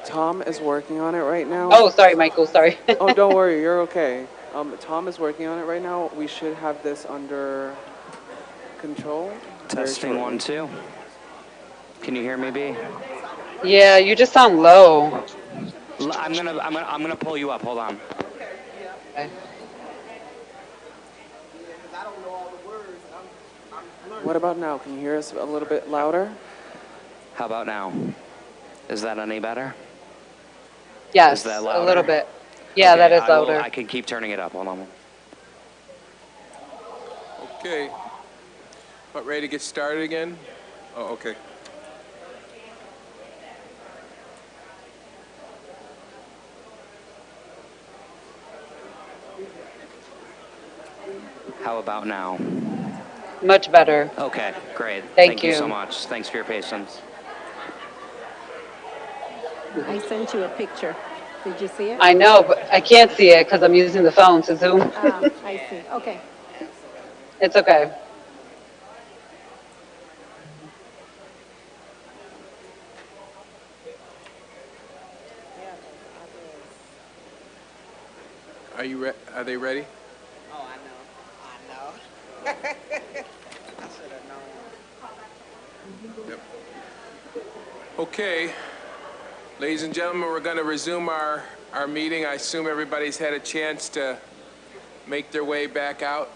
Tom is working on it right now. Oh, sorry, Michael. Sorry. Oh, don't worry. You're okay. Tom is working on it right now. We should have this under control. Testing 1, 2. Can you hear me, B? Yeah, you just sound low. I'm gonna pull you up. Hold on. Okay. What about now? Can you hear us a little bit louder? How about now? Is that any better? Yes, Is that a louder? little bit. Yeah, Okay, that is louder. I can keep turning it up. Hold on. Okay. About ready to get started again? Oh, okay. How about now? Much better. Okay, great. Thank you so you. much. Thanks for your patience. I sent you a picture. Did you see it? I know, but I can't see it because I'm using the phone to Zoom. I see. Okay. It's okay. Are they ready? Oh, I know. I should have known. Yep. Okay. Ladies and gentlemen, we're going to resume our meeting. I assume everybody's had a chance to make their way back out.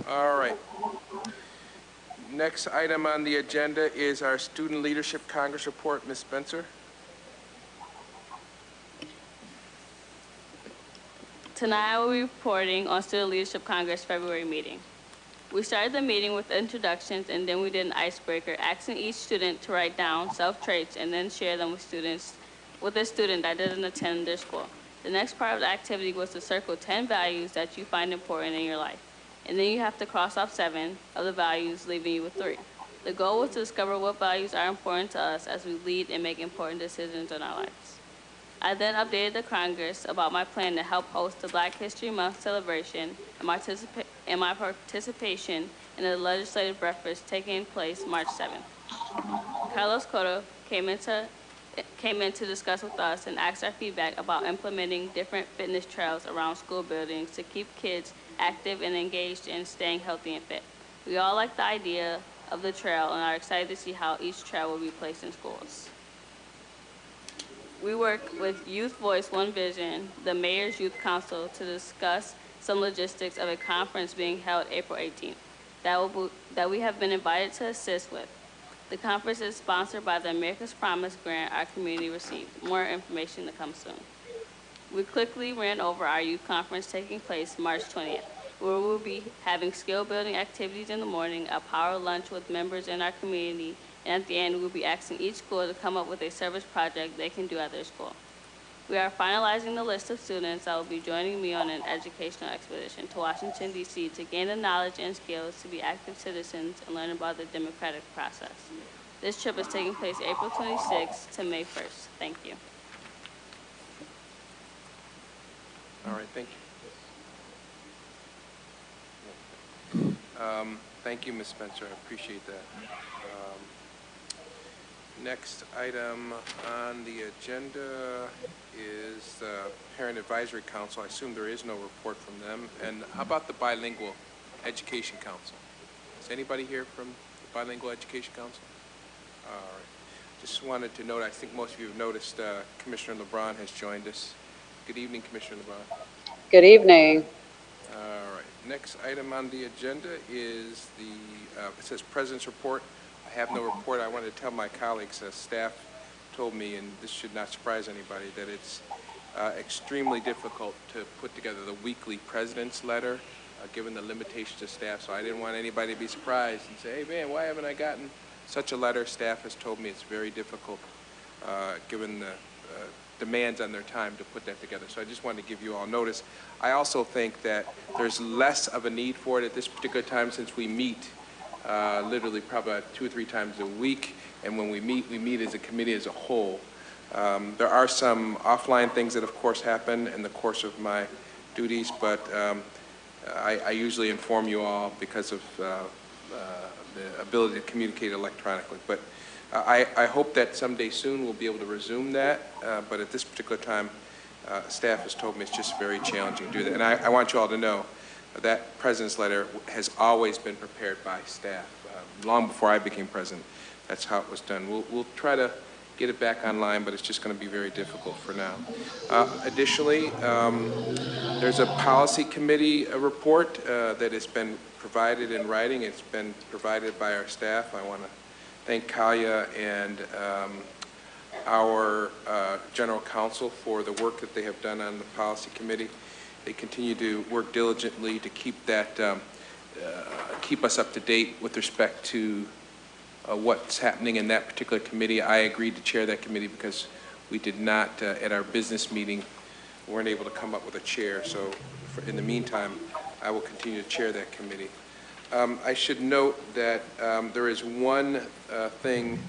All right. Next item on the agenda is our Student Leadership Congress report. Ms. Spencer. Tonight I will be reporting on Student Leadership Congress February meeting. We started the meeting with introductions, and then we did an icebreaker, asking each student to write down self-traits and then share them with a student that didn't attend their school. The next part of the activity was to circle 10 values that you find important in your life. And then you have to cross off 7 of the values, leaving you with 3. The goal was to discover what values are important to us as we lead and make important decisions in our lives. I then updated the Congress about my plan to help host the Black History Month celebration and my participation in the legislative breakfast taking place March 7th. Carlos Cotto came in to discuss with us and ask our feedback about implementing different fitness trails around school buildings to keep kids active and engaged in staying healthy and fit. We all like the idea of the trail and are excited to see how each trail will be placed in schools. We work with Youth Voice One Vision, the Mayor's Youth Council, to discuss some logistics of a conference being held April 18th that we have been invited to assist with. The conference is sponsored by the America's Promise grant our community received. More information to come soon. We quickly ran over our youth conference taking place March 20th, where we'll be having skill-building activities in the morning, a power lunch with members in our community, and at the end, we'll be asking each school to come up with a service project they can do at their school. We are finalizing the list of students that will be joining me on an educational expedition to Washington, D.C. to gain the knowledge and skills to be active citizens and learn about the democratic process. This trip is taking place April 26th to May 1st. Thank you. All right, thank you. Thank you, Ms. Spencer. I appreciate that. Next item on the agenda is the Parent Advisory Council. I assume there is no report from them. And how about the Bilingual Education Council? Is anybody here from the Bilingual Education Council? All right. Just wanted to note, I think most of you have noticed Commissioner LeBron has joined us. Good evening, Commissioner LeBron. Good evening. All right. Next item on the agenda is the, it says President's Report. I have no report. I wanted to tell my colleagues, staff told me, and this should not surprise anybody, that it's extremely difficult to put together the weekly President's Letter, given the limitations of staff. So I didn't want anybody to be surprised and say, hey man, why haven't I gotten such a letter? Staff has told me it's very difficult, given the demands on their time to put that together. So I just wanted to give you all notice. I also think that there's less of a need for it at this particular time since we meet literally probably 2 or 3 times a week, and when we meet as a committee as a whole. There are some offline things that of course happen in the course of my duties, but I usually inform you all because of the ability to communicate electronically. But I hope that someday soon we'll be able to resume that, but at this particular time, staff has told me it's just very challenging to do that. And I want you all to know that President's Letter has always been prepared by staff. Long before I became president, that's how it was done. We'll try to get it back online, but it's just going to be very difficult for now. Additionally, there's a policy committee report that has been provided in writing. It's been provided by our staff. I want to thank Kalia and our general counsel for the work that they have done on the policy committee. They continue to work diligently to keep that, keep us up to date with respect to what's happening in that particular committee. I agreed to chair that committee because we did not, at our business meeting, weren't able to come up with a chair. So in the meantime, I will continue to chair that committee. I should note that there is one thing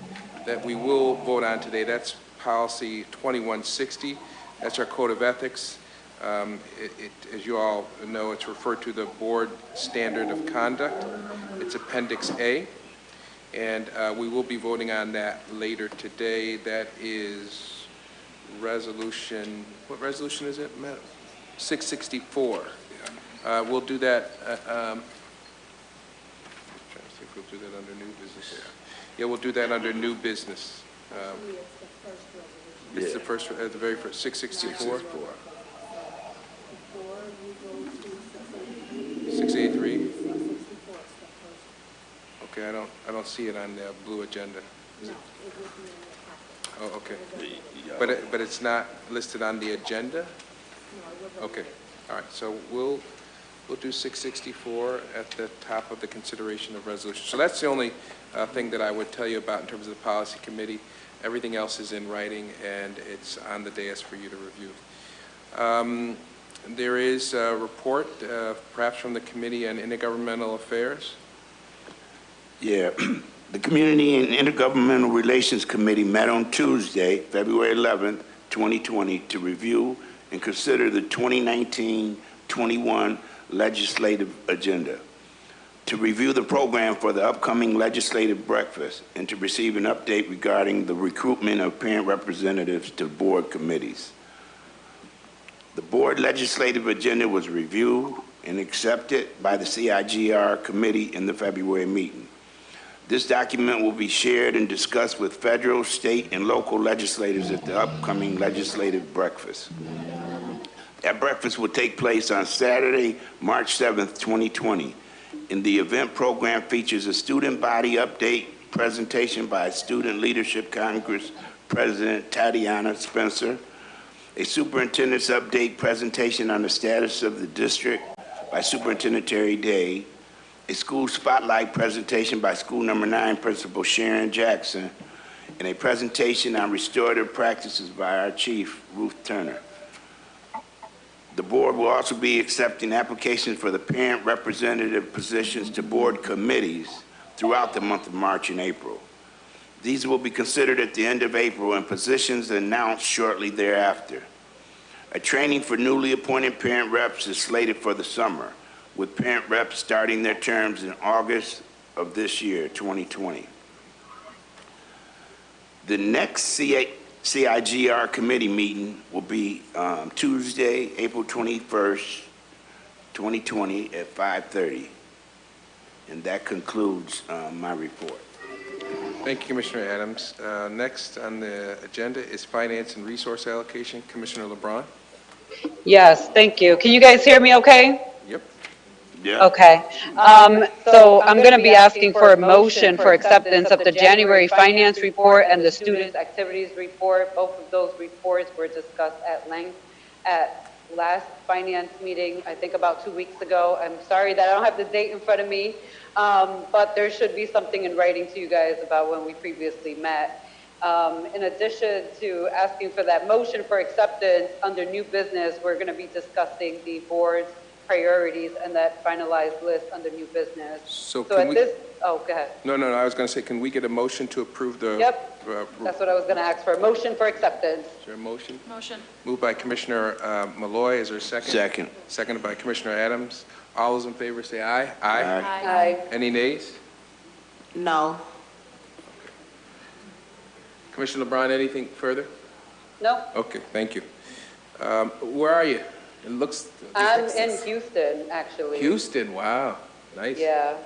that we will vote on today. That's policy 2160. That's our code of ethics. As you all know, it's referred to the board standard of conduct. It's Appendix A. And we will be voting on that later today. That is resolution, what resolution is it, Madam? 664. We'll do that, trying to see if we'll do that under new business. Yeah, we'll do that under new business. It's the first, the very first, 664. 683. Okay, I don't see it on the blue agenda. Is it? Oh, okay. But it's not listed on the agenda? Okay, all right, so we'll do 664 at the top of the consideration of resolution. So that's the only thing that I would tell you about in terms of the policy committee. Everything else is in writing and it's on the dais for you to review. There is a report, perhaps from the Committee on Intergovernmental Affairs. Yeah, the Community and Intergovernmental Relations Committee met on Tuesday, February 11th, 2020, to review and consider the 2019-21 legislative agenda, to review the program for the upcoming legislative breakfast, and to receive an update regarding the recruitment of parent representatives to board committees. The board legislative agenda was reviewed and accepted by the CIGR committee in the February meeting. This document will be shared and discussed with federal, state, and local legislators at the upcoming legislative breakfast. That breakfast will take place on Saturday, March 7th, 2020. And the event program features a student body update presentation by Student Leadership Congress President Tatiana Spencer, a superintendent's update presentation on the status of the district by Superintendent Terry Day, a school spotlight presentation by school number 9 Principal Sharon Jackson, and a presentation on restorative practices by our chief, Ruth Turner. The board will also be accepting applications for the parent representative positions to board committees throughout the month of March and April. These will be considered at the end of April and positions announced shortly thereafter. A training for newly appointed parent reps is slated for the summer, with parent reps starting their terms in August of this year, 2020. The next CIGR committee meeting will be Tuesday, April 21st, 2020 at 5:30. And that concludes my report. Thank you, Commissioner Adams. Next on the agenda is Finance and Resource Allocation. Commissioner LeBron. Yes, thank you. Can you guys hear me okay? Yep. Yeah. Okay. So I'm going to be asking for a motion for acceptance of the January finance report and the student activities report. Both of those reports were discussed at length at last finance meeting, I think about 2 weeks ago. I'm sorry that I don't have the date in front of me, but there should be something in writing to you guys about when we previously met. In addition to asking for that motion for acceptance under new business, we're going to be discussing the board's priorities and that finalized list under new business. So at this, oh, go ahead. No, I was going to say, can we get a motion to approve the? Yep, that's what I was going to ask for, a motion for acceptance. Is there a motion? Motion. Moved by Commissioner Malloy. Is there a second? Second. Seconded by Commissioner Adams. All those in favor say aye. Aye. Aye. Any nays? No. Commissioner LeBron, anything further? No. Okay, thank you. Where are you? It looks. I'm in Houston, actually. Houston, wow, nice. Yeah.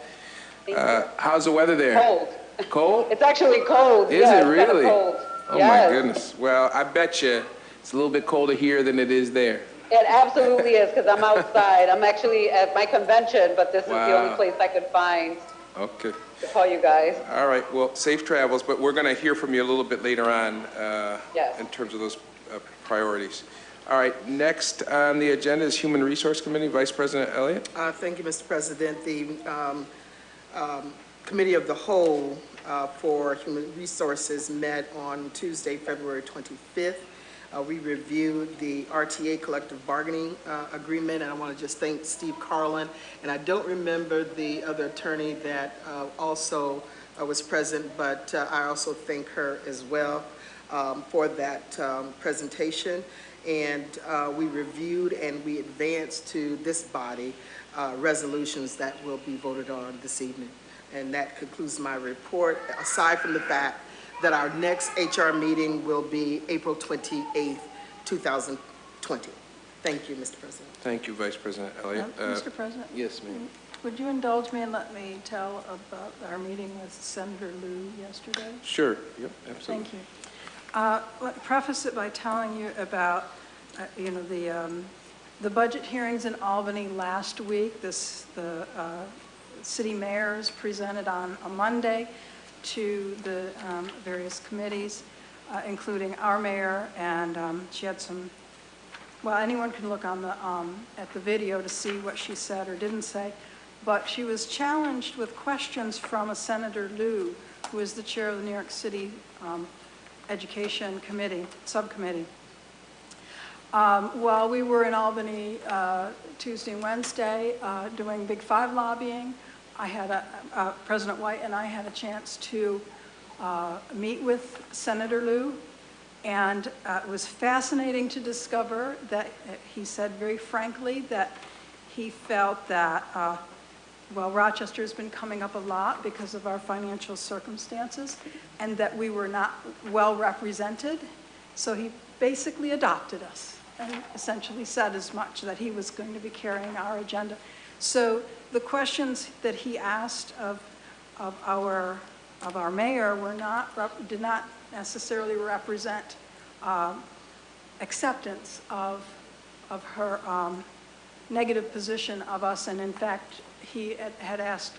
How's the weather there? Cold. Cold? It's actually cold. Is yeah, it it's kinda really? cold. Oh Yes. my goodness. Well, I bet you it's a little bit colder here than it is there. It absolutely is, because I'm outside. I'm actually at my convention, but this is the Wow. only place I could find Okay. to call you guys. All right. Well, safe travels, but we're going to hear from you a little bit later on Yes. in terms of those priorities. All right. Next on the agenda is Human Resource Committee. Vice President Elliott. Thank you, Mr. President. The Committee of the Whole for Human Resources met on Tuesday, February 25th. We reviewed the RTA collective bargaining agreement, and I want to just thank Steve Carlin. And I don't remember the other attorney that also was present, but I also thank her as well for that presentation. And we reviewed and we advanced to this body resolutions that will be voted on this evening. And that concludes my report, aside from the fact that our next HR meeting will be April 28th, 2020. Thank you, Mr. President. Thank you, Vice President Elliott. Mr. President? Yes, ma'am. Would you indulge me and let me tell about our meeting with Senator Liu yesterday? Sure. Yep, absolutely. Thank you. Let me preface it by telling you about, the budget hearings in Albany last week. The city mayors presented on a Monday to the various committees, including our mayor, and she had some. Well, anyone can look on the at the video to see what she said or didn't say, but she was challenged with questions from a Senator Liu, who is the chair of the New York City Education Committee, Subcommittee. While we were in Albany Tuesday and Wednesday doing Big Five lobbying, I had President White and I had a chance to meet with Senator Liu, and it was fascinating to discover that he said very frankly that he felt that, well, Rochester has been coming up a lot because of our financial circumstances, and that we were not well represented. So he basically adopted us and essentially said as much, that he was going to be carrying our agenda. So the questions that he asked of our mayor did not necessarily represent acceptance of her negative position of us, and in fact, he had asked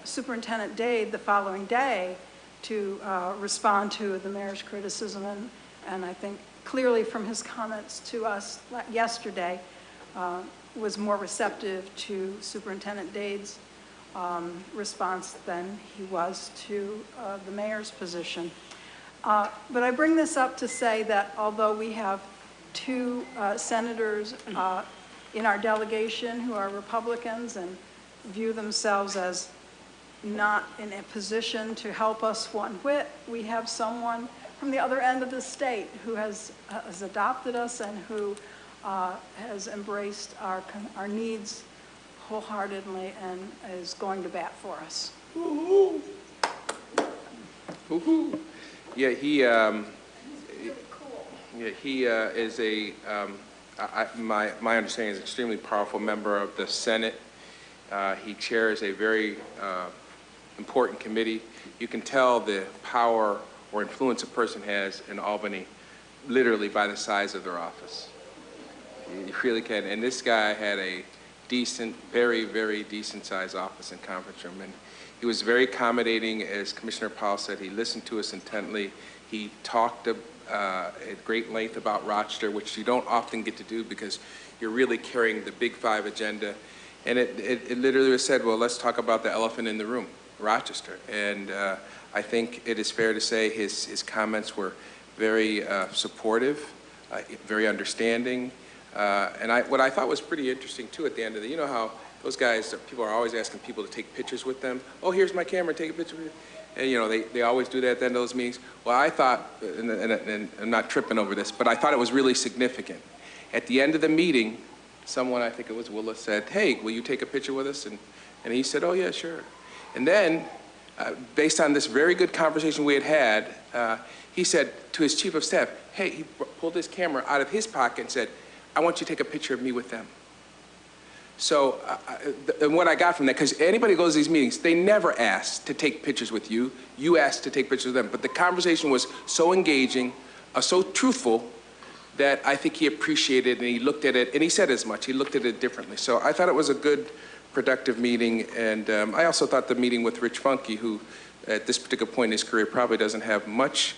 Superintendent Dade the following day to respond to the mayor's criticism, and I think clearly from his comments to us yesterday, was more receptive to Superintendent Dade's response than he was to the mayor's position. But I bring this up to say that although we have two senators in our delegation who are Republicans and view themselves as not in a position to help us one whit, we have someone from the other end of the state who has adopted us and who has embraced our needs wholeheartedly and is going to bat for us. Woo-hoo. Woo-hoo. Yeah, he is a, my understanding is extremely powerful member of the Senate. He chairs a very important committee. You can tell the power or influence a person has in Albany literally by the size of their office. You really can. And this guy had a decent, very, very decent sized office and conference room. And he was very accommodating, as Commissioner Powell said. He listened to us intently. He talked at great length about Rochester, which you don't often get to do because you're really carrying the Big Five agenda. And it literally was said, well, let's talk about the elephant in the room, Rochester. And I think it is fair to say his comments were very supportive, very understanding. And what I thought was pretty interesting, too, at the end of the, you know how those guys, people are always asking people to take pictures with them. Oh, here's my camera, take a picture with you. And, you know, they always do that at the end of those meetings. Well, I thought, and I'm not tripping over this, but I thought it was really significant. At the end of the meeting, someone, I think it was Willis, said, hey, will you take a picture with us? And he said, oh, yeah, sure. And then, based on this very good conversation we had, he said to his chief of staff, hey, he pulled his camera out of his pocket and said, I want you to take a picture of me with them. So, and what I got from that, because anybody who goes to these meetings, they never ask to take pictures with you. You ask to take pictures with them. But the conversation was so engaging, so truthful, that I think he appreciated, and he looked at it, and he said as much. He looked at it differently. So I thought it was a good, productive meeting. And I also thought the meeting with Rich Funke, who at this particular point in his career probably doesn't have much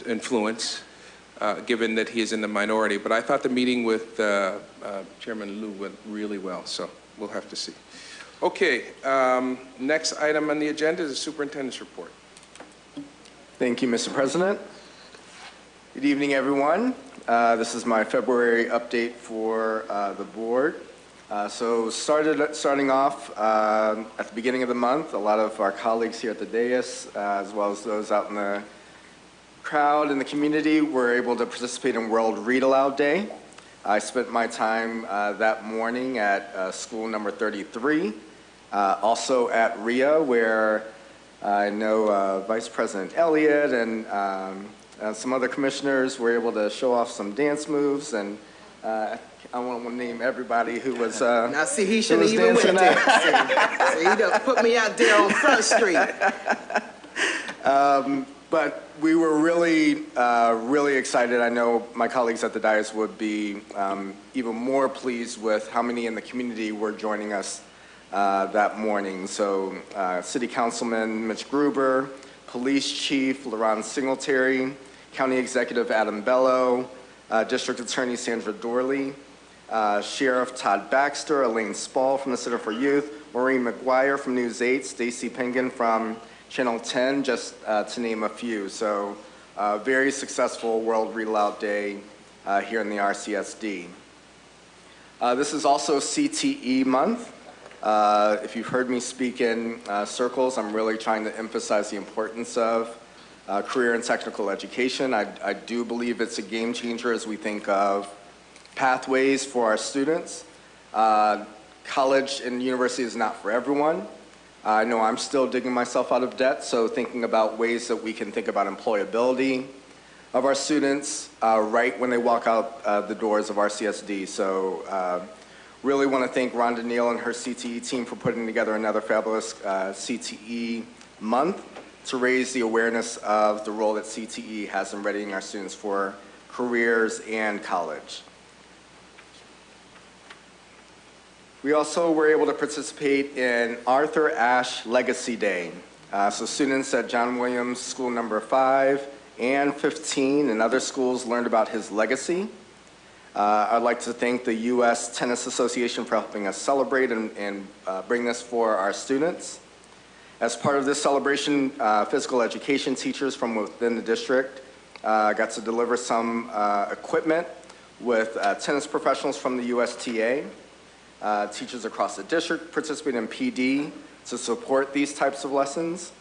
influence, given that he is in the minority. But I thought the meeting with Chairman Liu went really well, so we'll have to see. Okay, next item on the agenda is the superintendent's report. Thank you, Mr. President. Good evening, everyone. This is my February update for the board. So starting off at the beginning of the month, a lot of our colleagues here at the dais, as well as those out in the crowd in the community, were able to participate in World Read Aloud Day. I spent my time that morning at school number 33, also at RIA, where I know Vice President Elliott and some other commissioners were able to show off some dance moves, and I won't name everybody who was Now, see, he shouldn't even went there. See, he done put me out there on Front Street. But we were really, really excited. I know my colleagues at the dais would be even more pleased with how many in the community were joining us that morning. So City Councilman Mitch Gruber, Police Chief LaRon Singletary, County Executive Adam Bello, District Attorney Sandra Dorley, Sheriff Todd Baxter, Elaine Spall from the Center for Youth, Maureen McGuire from News 8, Stacy Pengen from Channel 10, just to name a few. So very successful World Read Aloud Day here in the RCSD. This is also CTE month. If you've heard me speak in circles, I'm really trying to emphasize the importance of career and technical education. I do believe it's a game changer as we think of pathways for our students. College and university is not for everyone. I know I'm still digging myself out of debt, so thinking about ways that we can think about employability of our students right when they walk out the doors of RCSD. So really want to thank Rhonda Neal and her CTE team for putting together another fabulous CTE month to raise the awareness of the role that CTE has in readying our students for careers and college. We also were able to participate in Arthur Ashe Legacy Day. So students at John Williams School number 5 and 15 and other schools learned about his legacy. I'd like to thank the U.S. Tennis Association for helping us celebrate and bring this for our students. As part of this celebration, physical education teachers from within the district got to deliver some equipment with tennis professionals from the USTA. Teachers across the district participated in PD to support these types of lessons.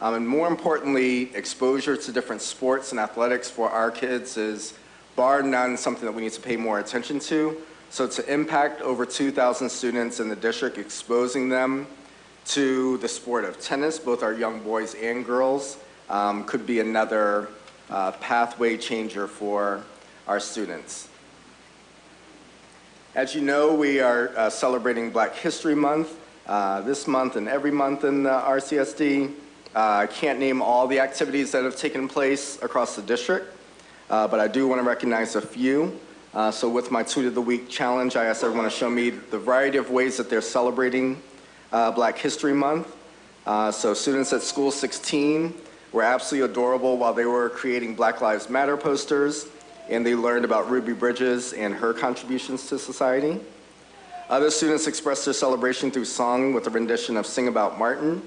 And more importantly, exposure to different sports and athletics for our kids is bar none something that we need to pay more attention to. So to impact over 2,000 students in the district, exposing them to the sport of tennis, both our young boys and girls, could be another pathway changer for our students. As you know, we are celebrating Black History Month this month and every month in the RCSD. I can't name all the activities that have taken place across the district, but I do want to recognize a few. So with my Tweet of the Week challenge, I asked everyone to show me the variety of ways that they're celebrating Black History Month. So students at School 16 were absolutely adorable while they were creating Black Lives Matter posters, and they learned about Ruby Bridges and her contributions to society. Other students expressed their celebration through song with a rendition of Sing About Martin.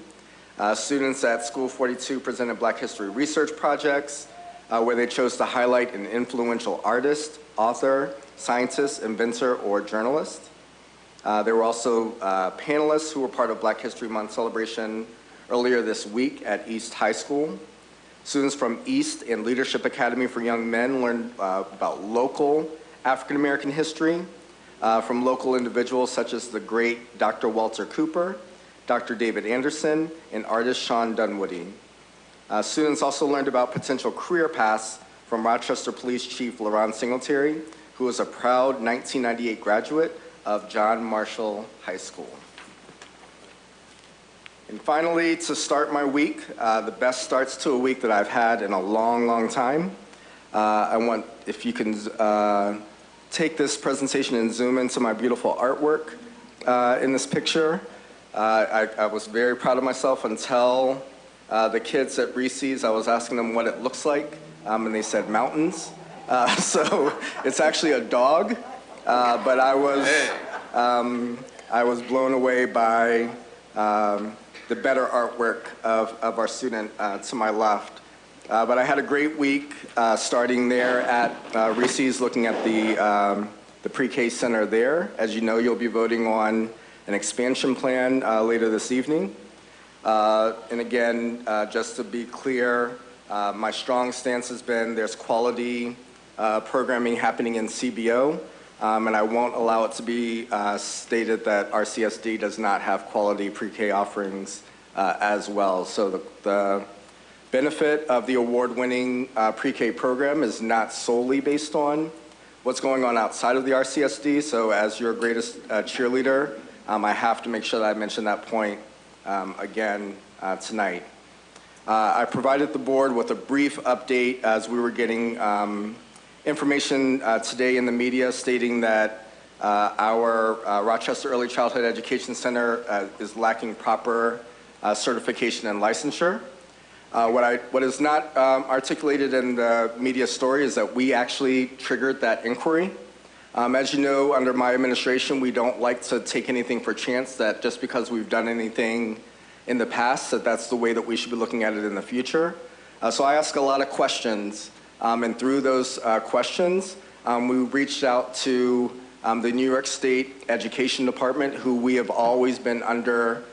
Students at School 42 presented Black History research projects where they chose to highlight an influential artist, author, scientist, inventor, or journalist. There were also panelists who were part of Black History Month celebration earlier this week at East High School. Students from East and Leadership Academy for Young Men learned about local African American history from local individuals such as the great Dr. Walter Cooper, Dr. David Anderson, and artist Sean Dunwoody. Students also learned about potential career paths from Rochester Police Chief LaRon Singletary, who is a proud 1998 graduate of John Marshall High School. And finally, to start my week, the best starts to a week that I've had in a long, long time. I want, if you can take this presentation and zoom into my beautiful artwork in this picture. I was very proud of myself until the kids at Reese's, I was asking them what it looks like, and they said mountains. So it's actually a dog, but I was blown away by the better artwork of our student to my left. But I had a great week starting there at Reese's, looking at the pre-K center there. As you know, you'll be voting on an expansion plan later this evening. And again, just to be clear, my strong stance has been there's quality programming happening in CBO. and I won't allow it to be stated that RCSD does not have quality pre-K offerings as well. So the benefit of the award-winning pre-K program is not solely based on what's going on outside of the RCSD. So as your greatest cheerleader, I have to make sure that I mention that point again tonight. I provided the board with a brief update as we were getting information today in the media stating that our Rochester Early Childhood Education Center is lacking proper certification and licensure. What is not articulated in the media story is that we actually triggered that inquiry. As you know, under my administration, we don't like to take anything for chance that just because we've done anything in the past, that's the way that we should be looking at it in the future. So I ask a lot of questions, and through those questions, we reached out to the New York State Education Department, who we have always been under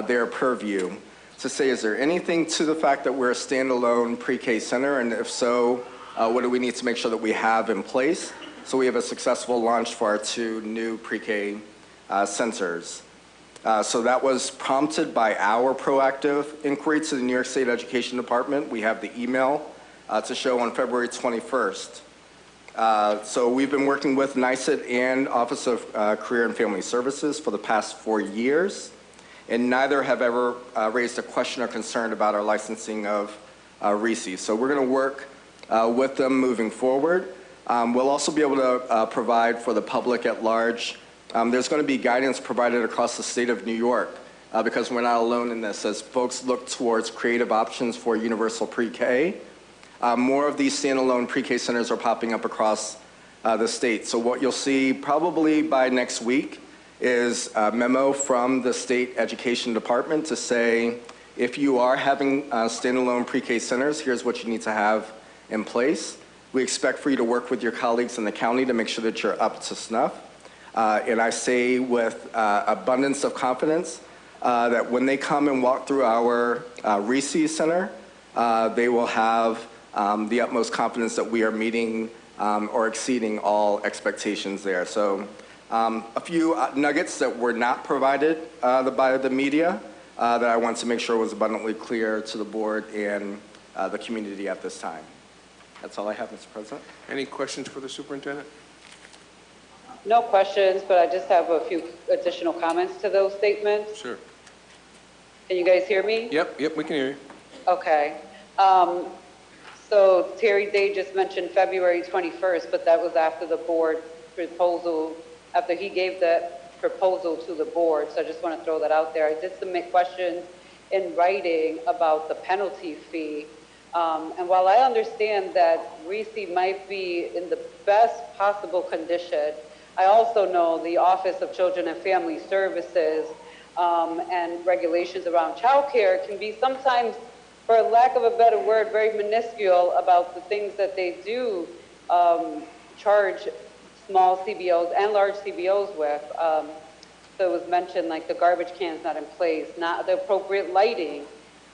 their purview, to say, is there anything to the fact that we're a standalone pre-K center, and if so, what do we need to make sure that we have in place so we have a successful launch for our 2 new pre-K centers. So that was prompted by our proactive inquiry to the New York State Education Department. We have the email to show on February 21st. So we've been working with NYSET and Office of Career and Family Services for the past 4 years, and neither have ever raised a question or concern about our licensing of RECE. So we're going to work with them moving forward. We'll also be able to provide for the public at large. There's going to be guidance provided across the state of New York because we're not alone in this. As folks look towards creative options for universal pre-K, more of these standalone pre-K centers are popping up across the state. So what you'll see probably by next week is a memo from the state education department to say, if you are having standalone pre-K centers, here's what you need to have in place. We expect for you to work with your colleagues in the county to make sure that you're up to snuff. And I say with abundance of confidence that when they come and walk through our RECE Center, they will have the utmost confidence that we are meeting or exceeding all expectations there. So a few nuggets that were not provided by the media that I want to make sure was abundantly clear to the board and the community at this time. That's all I have, Mr. President. Any questions for the superintendent? No questions, but I just have a few additional comments to those statements. Sure. Can you guys hear me? Yep, we can hear you. Okay. So Terry Day just mentioned February 21st, but that was after the board proposal, after he gave that proposal to the board. So I just want to throw that out there. I did submit questions in writing about the penalty fee. And while I understand that RECE might be in the best possible condition, I also know the Office of Children and Family Services and regulations around childcare can be sometimes, for lack of a better word, very minuscule about the things that they do charge small CBOs and large CBOs with. So it was mentioned like the garbage can's not in place, not the appropriate lighting.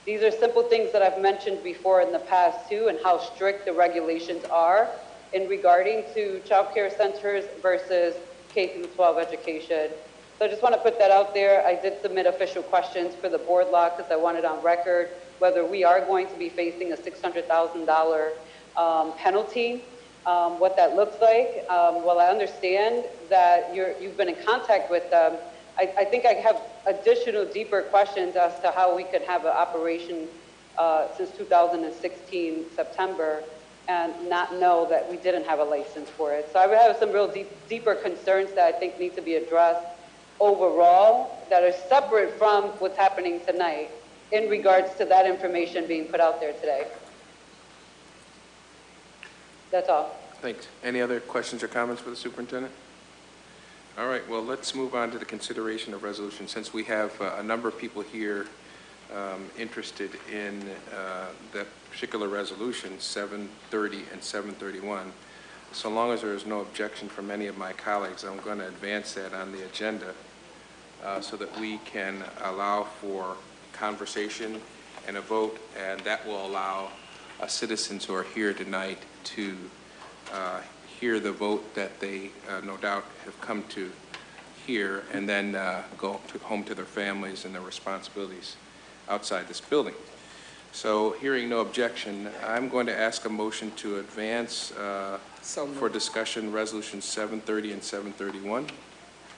These are simple things that I've mentioned before in the past too, and how strict the regulations are in regarding to child care centers versus K through 12 education. So I just want to put that out there. I did submit official questions for the board lock because I wanted on record whether we are going to be facing a $600,000 penalty, what that looks like. Well, I understand that you've been in contact with them. I think I have additional deeper questions as to how we could have an operation since 2016 September and not know that we didn't have a license for it. So I would have some real deeper concerns that I think need to be addressed overall that are separate from what's happening tonight in regards to that information being put out there today. That's all. Thanks. Any other questions or comments for the superintendent? All right, well, let's move on to the consideration of resolution. Since we have a number of people here interested in that particular resolution, 730 and 731, so long as there is no objection from any of my colleagues, I'm going to advance that on the agenda so that we can allow for conversation and a vote, and that will allow citizens who are here tonight to hear the vote that they no doubt have come to hear, and then go home to their families and their responsibilities outside this building. So hearing no objection, I'm going to ask a motion to advance for discussion Resolutions 730 and 731.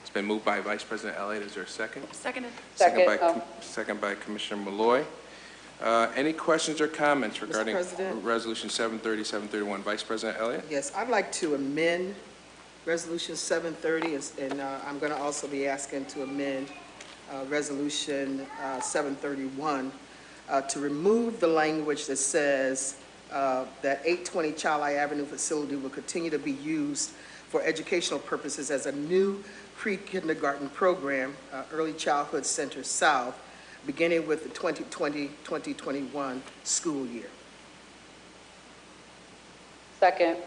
It's been moved by Vice President Elliott. Is there a second? Second. Second by Commissioner Malloy. Any questions or comments regarding Resolution 730, 731? Vice President Elliott? Yes, I'd like to amend Resolution 730, and I'm going to also be asking to amend Resolution 731 to remove the language that says that 820 Chili Avenue facility will continue to be used for educational purposes as a new pre-kindergarten program, Early Childhood Center South, beginning with the 2020-2021 school year. Second.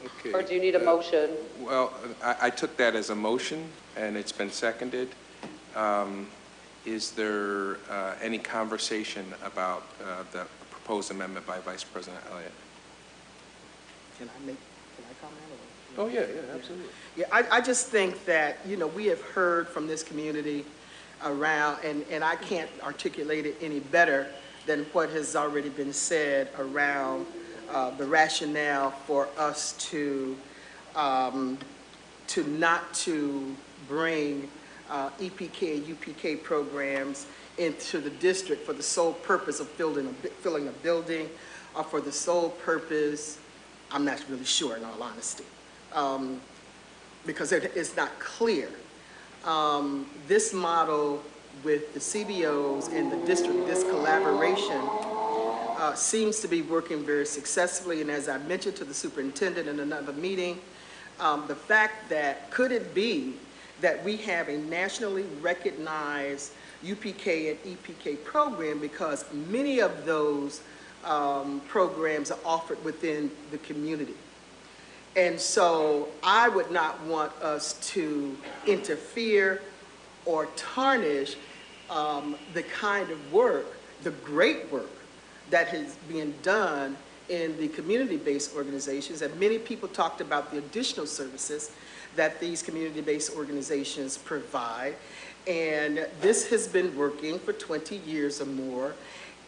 Okay. Or do you need a motion? Well, I took that as a motion, and it's been seconded. Is there any conversation about the proposed amendment by Vice President Elliott? Can I comment? Oh, yeah, absolutely. Yeah, I just think that, you know, we have heard from this community around, and I can't articulate it any better than what has already been said around the rationale for us to not to bring EPK and UPK programs into the district for the sole purpose of filling a building, or for the sole purpose, I'm not really sure in all honesty, because it's not clear. This model with the CBOs and the district, this collaboration seems to be working very successfully, and as I mentioned to the superintendent in another meeting, the fact that could it be that we have a nationally recognized UPK and EPK program, because many of those programs are offered within the community. And so I would not want us to interfere or tarnish the kind of work, the great work that is being done in the community-based organizations. And many people talked about the additional services that these community-based organizations provide. And this has been working for 20 years or more.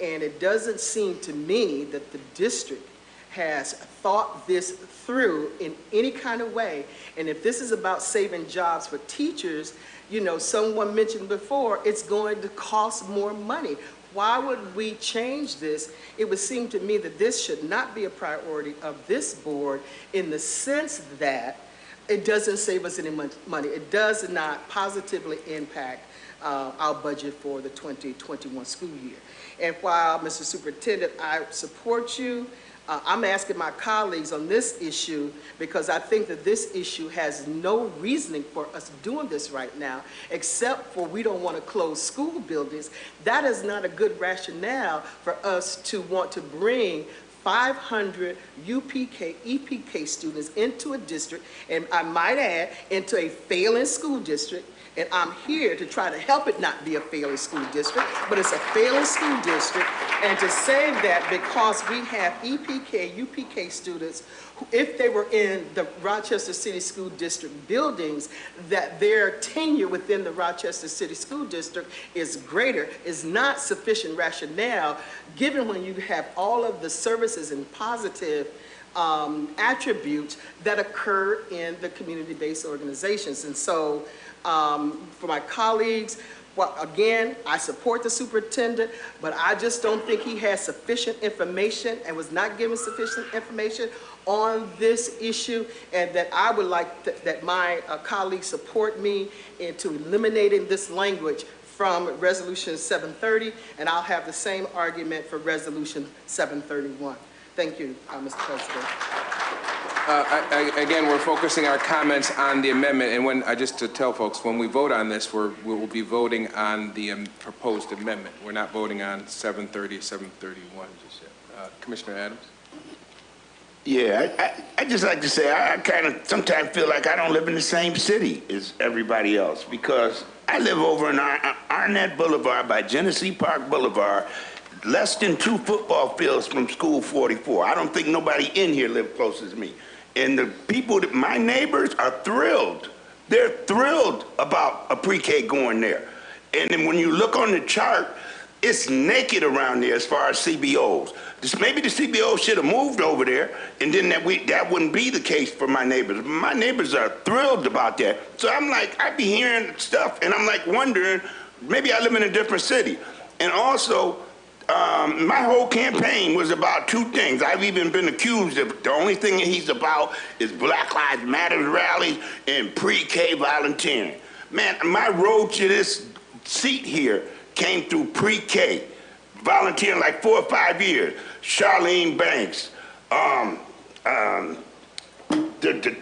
And it doesn't seem to me that the district has thought this through in any kind of way. And if this is about saving jobs for teachers, you know, someone mentioned before, it's going to cost more money. Why would we change this? It would seem to me that this should not be a priority of this board, in the sense that it doesn't save us any money. It does not positively impact our budget for the 2021 school year. And while, Mr. Superintendent, I support you, I'm asking my colleagues on this issue, because I think that this issue has no reasoning for us doing this right now, except for we don't want to close school buildings. That is not a good rationale for us to want to bring 500 UPK, EPK students into a district, and I might add, into a failing school district. And I'm here to try to help it not be a failing school district, but it's a failing school district. And to say that because we have EPK, UPK students, who, if they were in the Rochester City School District buildings, that their tenure within the Rochester City School District is greater, is not sufficient rationale, given when you have all of the services and positive attributes that occur in the community-based organizations. And so, for my colleagues, well, again, I support the superintendent, but I just don't think he has sufficient information and was not given sufficient information on this issue, and that I would like that my colleagues support me into eliminating this language from Resolution 730, and I'll have the same argument for Resolution 731. Thank you, Mr. President. Again, we're focusing our comments on the amendment, and when just to tell folks, when we vote on this, we will be voting on the proposed amendment. We're not voting on 730, 731 just yet. Commissioner Adams? Yeah, I just like to say I kind of sometimes feel like I don't live in the same city as everybody else, because I live over in Arnett Boulevard by Genesee Park Boulevard. less than 2 football fields from School 44. I don't think nobody in here lives close as me. And the people, my neighbors are thrilled. They're thrilled about a pre-K going there. And then when you look on the chart, it's naked around there as far as CBOs. Maybe the CBO should have moved over there, and then that wouldn't be the case for my neighbors. My neighbors are thrilled about that. So I'm like, I be hearing stuff, and I'm like wondering, maybe I live in a different city. And also, my whole campaign was about 2 things. I've even been accused of the only thing he's about is Black Lives Matter rallies and pre-K volunteering. Man, my road to this seat here came through pre-K, volunteering like 4 or 5 years. Charlene Banks, the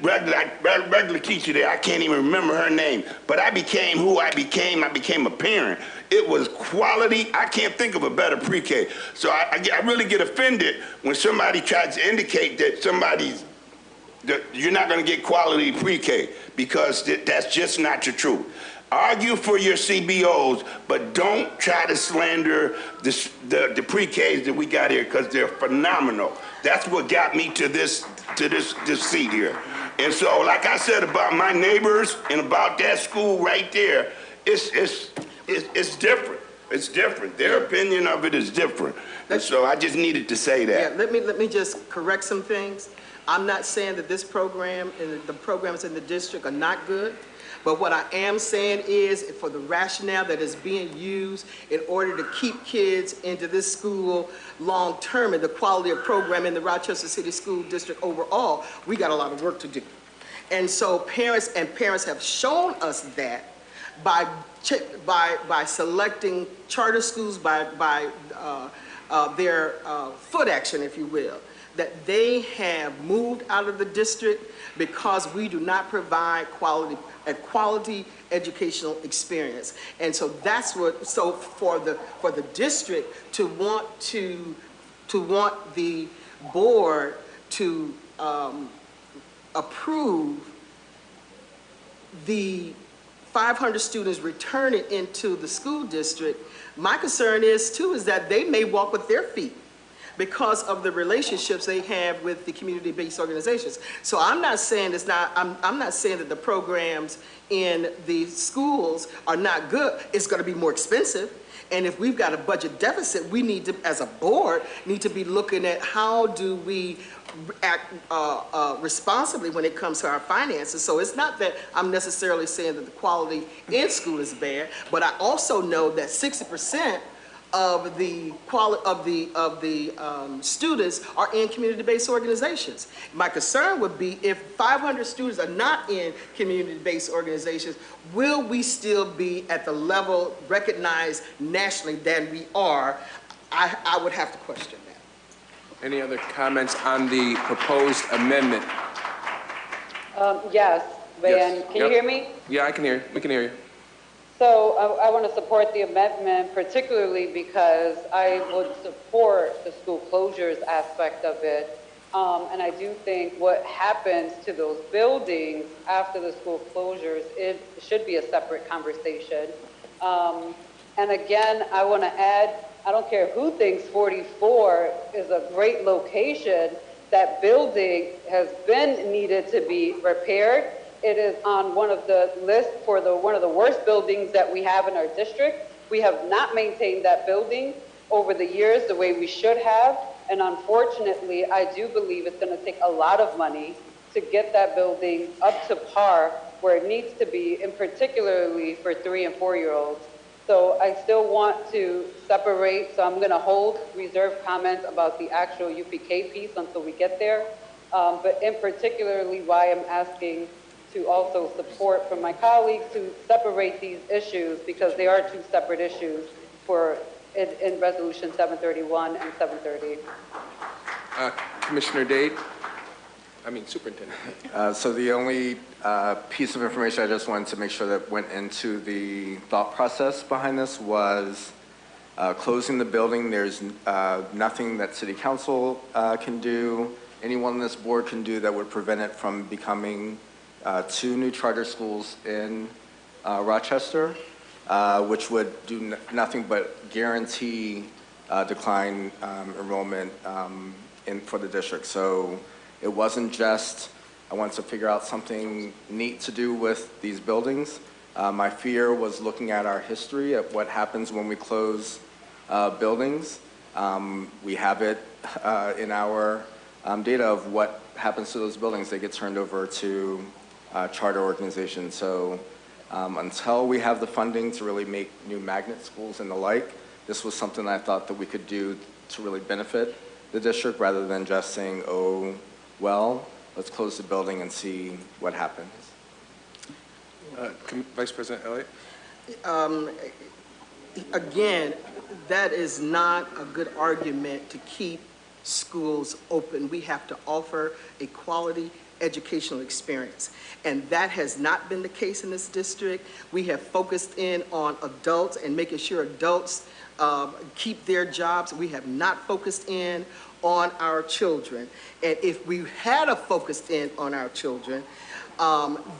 regular teacher there, I can't even remember her name, but I became who I became a parent. It was quality. I can't think of a better pre-K. So I really get offended when somebody tries to indicate that you're not going to get quality pre-K, because that's just not the truth. Argue for your CBOs, but don't try to slander the pre-Ks that we got here, because they're phenomenal. That's what got me to this seat here. And so, like I said about my neighbors and about that school right there, it's different. It's different. Their opinion of it is different. And so I just needed to say that. Yeah, let me just correct some things. I'm not saying that this program and the programs in the district are not good. But what I am saying is, for the rationale that is being used in order to keep kids into this school long-term and the quality of program in the Rochester City School District overall, we got a lot of work to do. And so parents have shown us that by selecting charter schools by their foot action, if you will, that they have moved out of the district because we do not provide a quality educational experience. And so that's what, so for the district to want the board to approve the 500 students returning into the school district, my concern is that they may walk with their feet because of the relationships they have with the community-based organizations. So I'm not saying I'm not saying that the programs in the schools are not good. It's going to be more expensive. And if we've got a budget deficit, we need to, as a board, need to be looking at how do we act responsibly when it comes to our finances. So it's not that I'm necessarily saying that the quality in school is bad, but I also know that 60% of the students are in community-based organizations. My concern would be if 500 students are not in community-based organizations, will we still be at the level recognized nationally that we are? I would have to question that. Any other comments on the proposed amendment? Yes, Van, Yes. can you hear me? Yeah, I can hear. We can hear you. So I want to support the amendment, particularly because I would support the school closures aspect of it. And I do think what happens to those buildings after the school closures, it should be a separate conversation. And again, I want to add, I don't care who thinks 44 is a great location, that building has been needed to be repaired. It is on one of the lists for one of the worst buildings that we have in our district. We have not maintained that building over the years the way we should have. And unfortunately, I do believe it's going to take a lot of money to get that building up to par where it needs to be, and particularly for 3- and 4-year-olds. So I still want to separate, so I'm going to hold reserve comments about the actual UPK piece until we get there. But in particularly why I'm asking to also support from my colleagues to separate these issues, because they are 2 separate issues in Resolution 731 and 730. Commissioner Dade? Superintendent. So the only piece of information I just wanted to make sure that went into the thought process behind this was closing the building. There's nothing that City Council can do, anyone on this board can do that would prevent it from becoming 2 new charter schools in Rochester, which would do nothing but guarantee decline enrollment for the district. So it wasn't just, I wanted to figure out something neat to do with these buildings. My fear was looking at our history, at what happens when we close buildings. We have it in our data of what happens to those buildings. They get turned over to charter organizations. So until we have the funding to really make new magnet schools and the like, this was something I thought that we could do to really benefit the district rather than just saying, oh, well, let's close the building and see what happens. Vice President Elliott? Again, that is not a good argument to keep schools open. We have to offer a quality educational experience. And that has not been the case in this district. We have focused in on adults and making sure adults keep their jobs. We have not focused in on our children. And if we had a focused in on our children,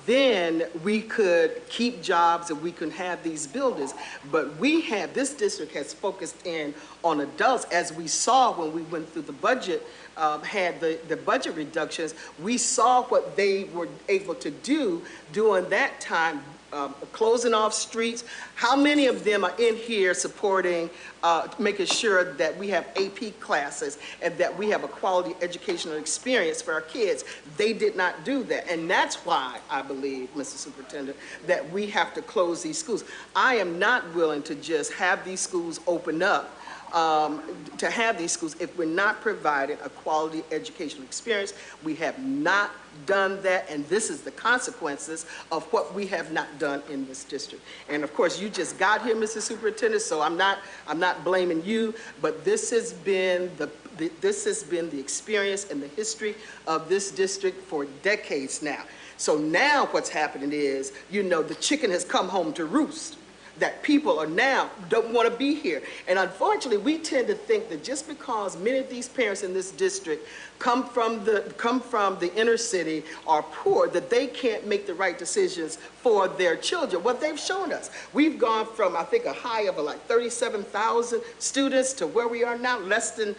then we could keep jobs and we can have these buildings. But this district has focused in on adults. As we saw when we went through the budget, had the budget reductions, we saw what they were able to do during that time, closing off streets. How many of them are in here supporting, making sure that we have AP classes and that we have a quality educational experience for our kids? They did not do that. And that's why I believe, Mr. Superintendent, that we have to close these schools. I am not willing to just have these schools open up to have these schools if we're not providing a quality educational experience. We have not done that, and this is the consequences of what we have not done in this district. And of course, you just got here, Mr. Superintendent, so I'm not blaming you, but this has been the experience and the history of this district for decades now. So now what's happening is, the chicken has come home to roost, that people are now don't want to be here. And unfortunately, we tend to think that just because many of these parents in this district come from the inner city, are poor, that they can't make the right decisions for their children. What they've shown us, we've gone from, I think, a high of like 37,000 students to where we are now, less than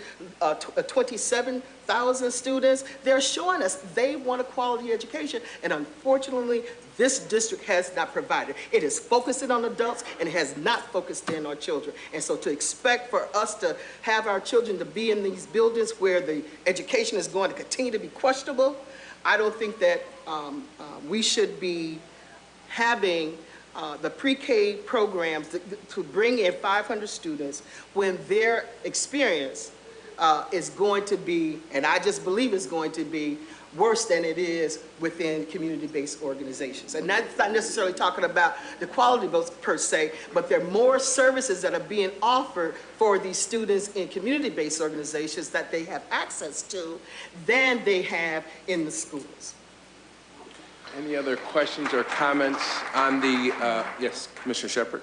27,000 students. They're showing us they want a quality education, and unfortunately, this district has not provided. It is focusing on adults and it has not focused in on children. And so to expect for us to have our children to be in these buildings where the education is going to continue to be questionable, I don't think that we should be having the pre-K programs to bring in 500 students when their experience is going to be, and I just believe it's going to be, worse than it is within community-based organizations. And that's not necessarily talking about the quality votes per se, but there are more services that are being offered for these students in community-based organizations that they have access to than they have in the schools. Any other questions or comments on the, yes, Commissioner Shepard?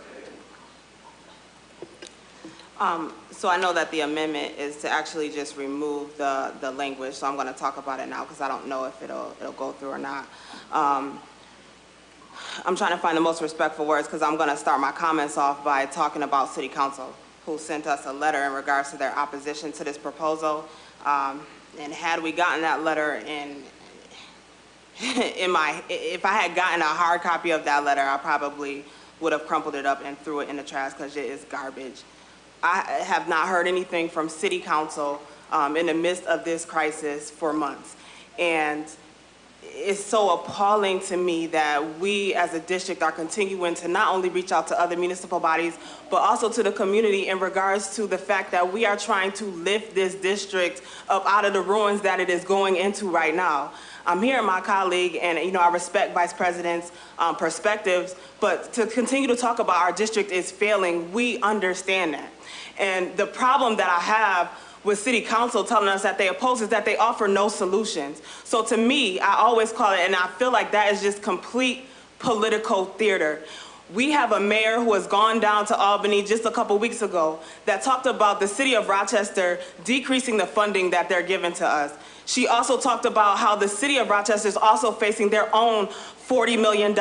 So I know that the amendment is to actually just remove the language, so I'm going to talk about it now because I don't know if it'll go through or not. I'm trying to find the most respectful words because I'm going to start my comments off by talking about City Council, who sent us a letter in regards to their opposition to this proposal. And had we gotten that letter if I had gotten a hard copy of that letter, I probably would have crumpled it up and threw it in the trash because it is garbage. I have not heard anything from City Council in the midst of this crisis for months. And it's so appalling to me that we as a district are continuing to not only reach out to other municipal bodies, but also to the community in regards to the fact that we are trying to lift this district up out of the ruins that it is going into right now. I'm hearing my colleague, and I respect Vice President's perspectives, but to continue to talk about our district is failing, we understand that. And the problem that I have with City Council telling us that they oppose is that they offer no solutions. So to me, I always call it, and I feel like that is just complete political theater. We have a mayor who has gone down to Albany just a couple weeks ago that talked about the city of Rochester decreasing the funding that they're giving to us. She also talked about how the city of Rochester is also facing their own $40 million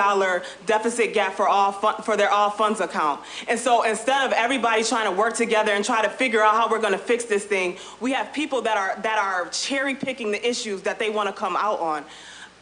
deficit gap for their all funds account. And so instead of everybody trying to work together and try to figure out how we're going to fix this thing, we have people that are cherry picking the issues that they want to come out on.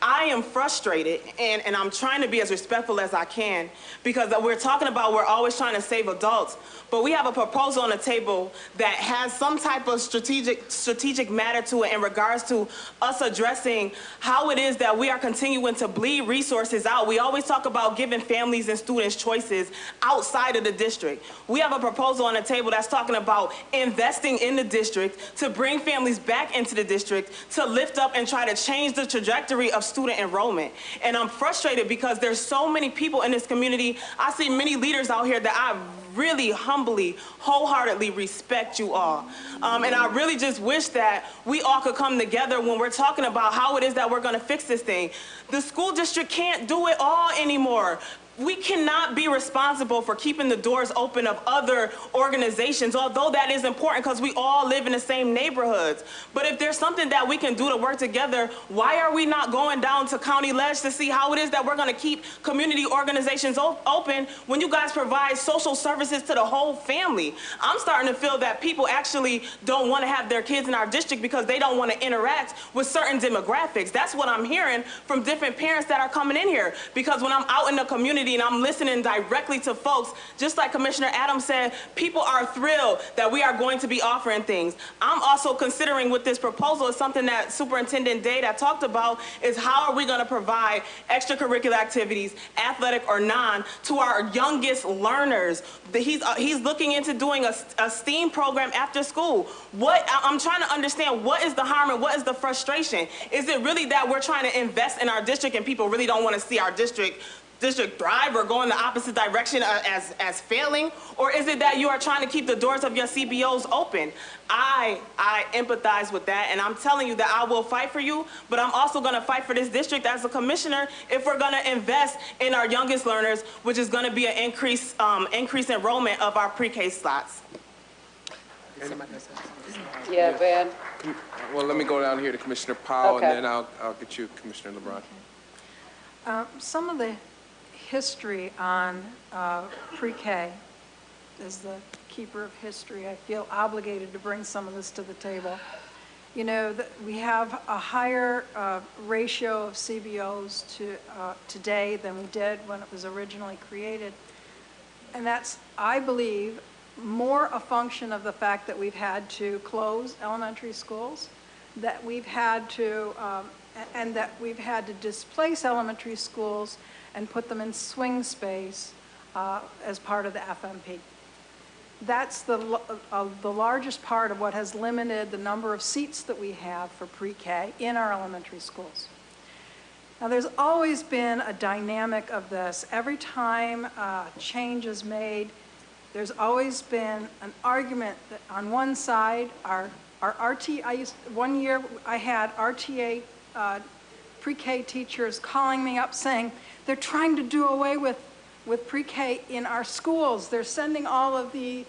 I am frustrated, and I'm trying to be as respectful as I can, because we're talking about we're always trying to save adults, but we have a proposal on the table that has some type of strategic matter to it in regards to us addressing how it is that we are continuing to bleed resources out. We always talk about giving families and students choices outside of the district. We have a proposal on the table that's talking about investing in the district to bring families back into the district to lift up and try to change the trajectory of student enrollment. And I'm frustrated because there's so many people in this community. I see many leaders out here that I really humbly, wholeheartedly respect you all. And I really just wish that we all could come together when we're talking about how it is that we're going to fix this thing. The school district can't do it all anymore. We cannot be responsible for keeping the doors open of other organizations, although that is important because we all live in the same neighborhoods. But if there's something that we can do to work together, why are we not going down to county ledge to see how it is that we're going to keep community organizations open when you guys provide social services to the whole family? I'm starting to feel that people actually don't want to have their kids in our district because they don't want to interact with certain demographics. That's what I'm hearing from different parents that are coming in here, because when I'm out in the community and I'm listening directly to folks, just like Commissioner Adams said, people are thrilled that we are going to be offering things. I'm also considering with this proposal is something that Superintendent Day that talked about is how are we going to provide extracurricular activities, athletic or non, to our youngest learners. He's looking into doing a STEAM program after school. I'm trying to understand what is the harm and what is the frustration? Is it really that we're trying to invest in our district and people really don't want to see our district thrive or go in the opposite direction as failing? Or is it that you are trying to keep the doors of your CBOs open? I empathize with that, and I'm telling you that I will fight for you, but I'm also going to fight for this district as a commissioner if we're going to invest in our youngest learners, which is going to be an increased enrollment of our pre-K slots. Yeah, Van. Well, let me go down here to Commissioner Powell, Okay. and then I'll get you Commissioner LeBron. Some of the history on pre-K, as the keeper of history, I feel obligated to bring some of this to the table. You know, we have a higher ratio of CBOs today than we did when it was originally created. And that's, I believe, more a function of the fact that we've had to close elementary schools, that we've had to and that we've had to displace elementary schools and put them in swing space as part of the FMP. That's the largest part of what has limited the number of seats that we have for pre-K in our elementary schools. Now, there's always been a dynamic of this. Every time change is made, there's always been an argument that on one side, our RT, one year I had RTA pre-K teachers calling me up saying they're trying to do away with pre-K in our schools. They're sending all of the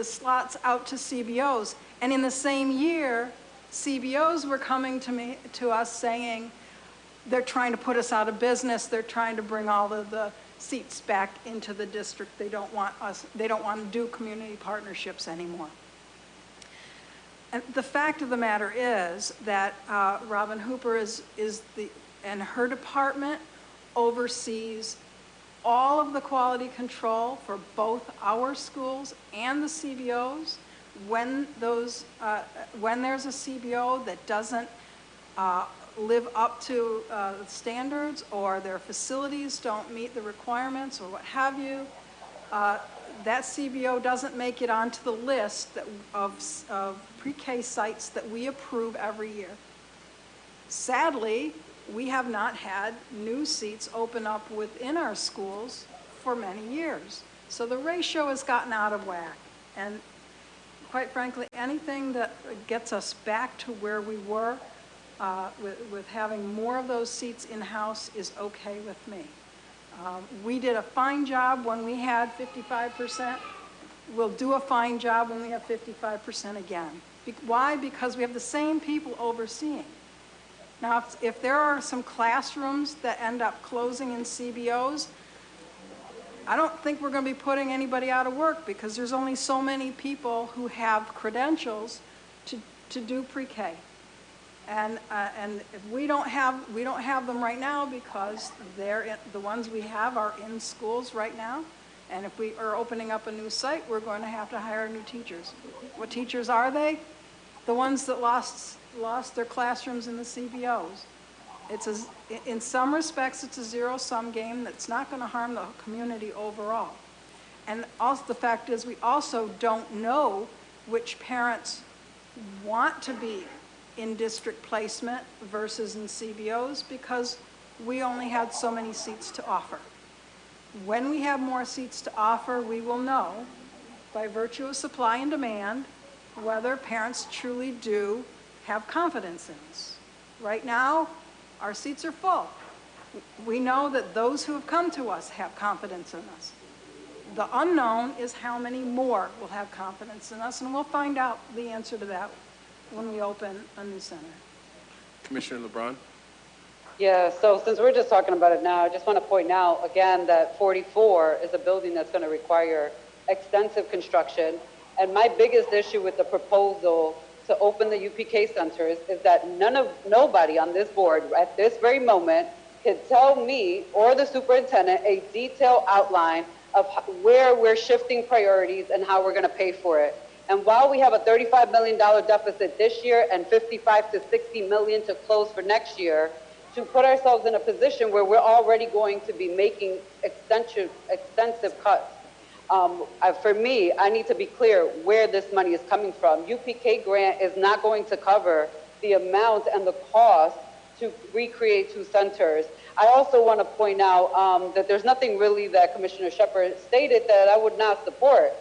slots out to CBOs. And in the same year, CBOs were coming to us saying they're trying to put us out of business. They're trying to bring all of the seats back into the district. They don't want to do community partnerships anymore. And the fact of the matter is that Robin Hooper and her department oversees all of the quality control for both our schools and the CBOs. When there's a CBO that doesn't live up to standards, or their facilities don't meet the requirements, or what have you, that CBO doesn't make it onto the list of pre-K sites that we approve every year. Sadly, we have not had new seats open up within our schools for many years. So the ratio has gotten out of whack. And quite frankly, anything that gets us back to where we were with having more of those seats in-house is okay with me. We did a fine job when we had 55% we'll do a fine job when we have 55% again. Why? Because we have the same people overseeing. Now, if there are some classrooms that end up closing in CBOs, I don't think we're going to be putting anybody out of work because there's only so many people who have credentials to do pre-K. And if we don't have them right now because the ones we have are in schools right now. And if we are opening up a new site, we're going to have to hire new teachers. What teachers are they? The ones that lost their classrooms in the CBOs. In some respects, it's a zero-sum game that's not going to harm the community overall. And also, the fact is, we also don't know which parents want to be in district placement versus in CBOs because we only had so many seats to offer. When we have more seats to offer, we will know, by virtue of supply and demand, whether parents truly do have confidence in us. Right now, our seats are full. We know that those who have come to us have confidence in us. The unknown is how many more will have confidence in us, and we'll find out the answer to that when we open a new center. Commissioner LeBron? Yeah, so since we're just talking about it now, I just want to point out again that 44 is a building that's going to require extensive construction. And my biggest issue with the proposal to open the UPK centers is that nobody on this board at this very moment can tell me or the superintendent a detailed outline of where we're shifting priorities and how we're going to pay for it. And while we have a $35 million deficit this year and 55 to 60 million to close for next year, to put ourselves in a position where we're already going to be making extensive cuts. For me, I need to be clear where this money is coming from. UPK grant is not going to cover the amount and the cost to recreate 2 centers. I also want to point out that there's nothing really that Commissioner Shepard stated that I would not support.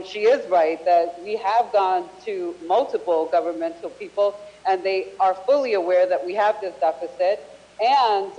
She is right that we have gone to multiple governmental people and they are fully aware that we have this deficit. And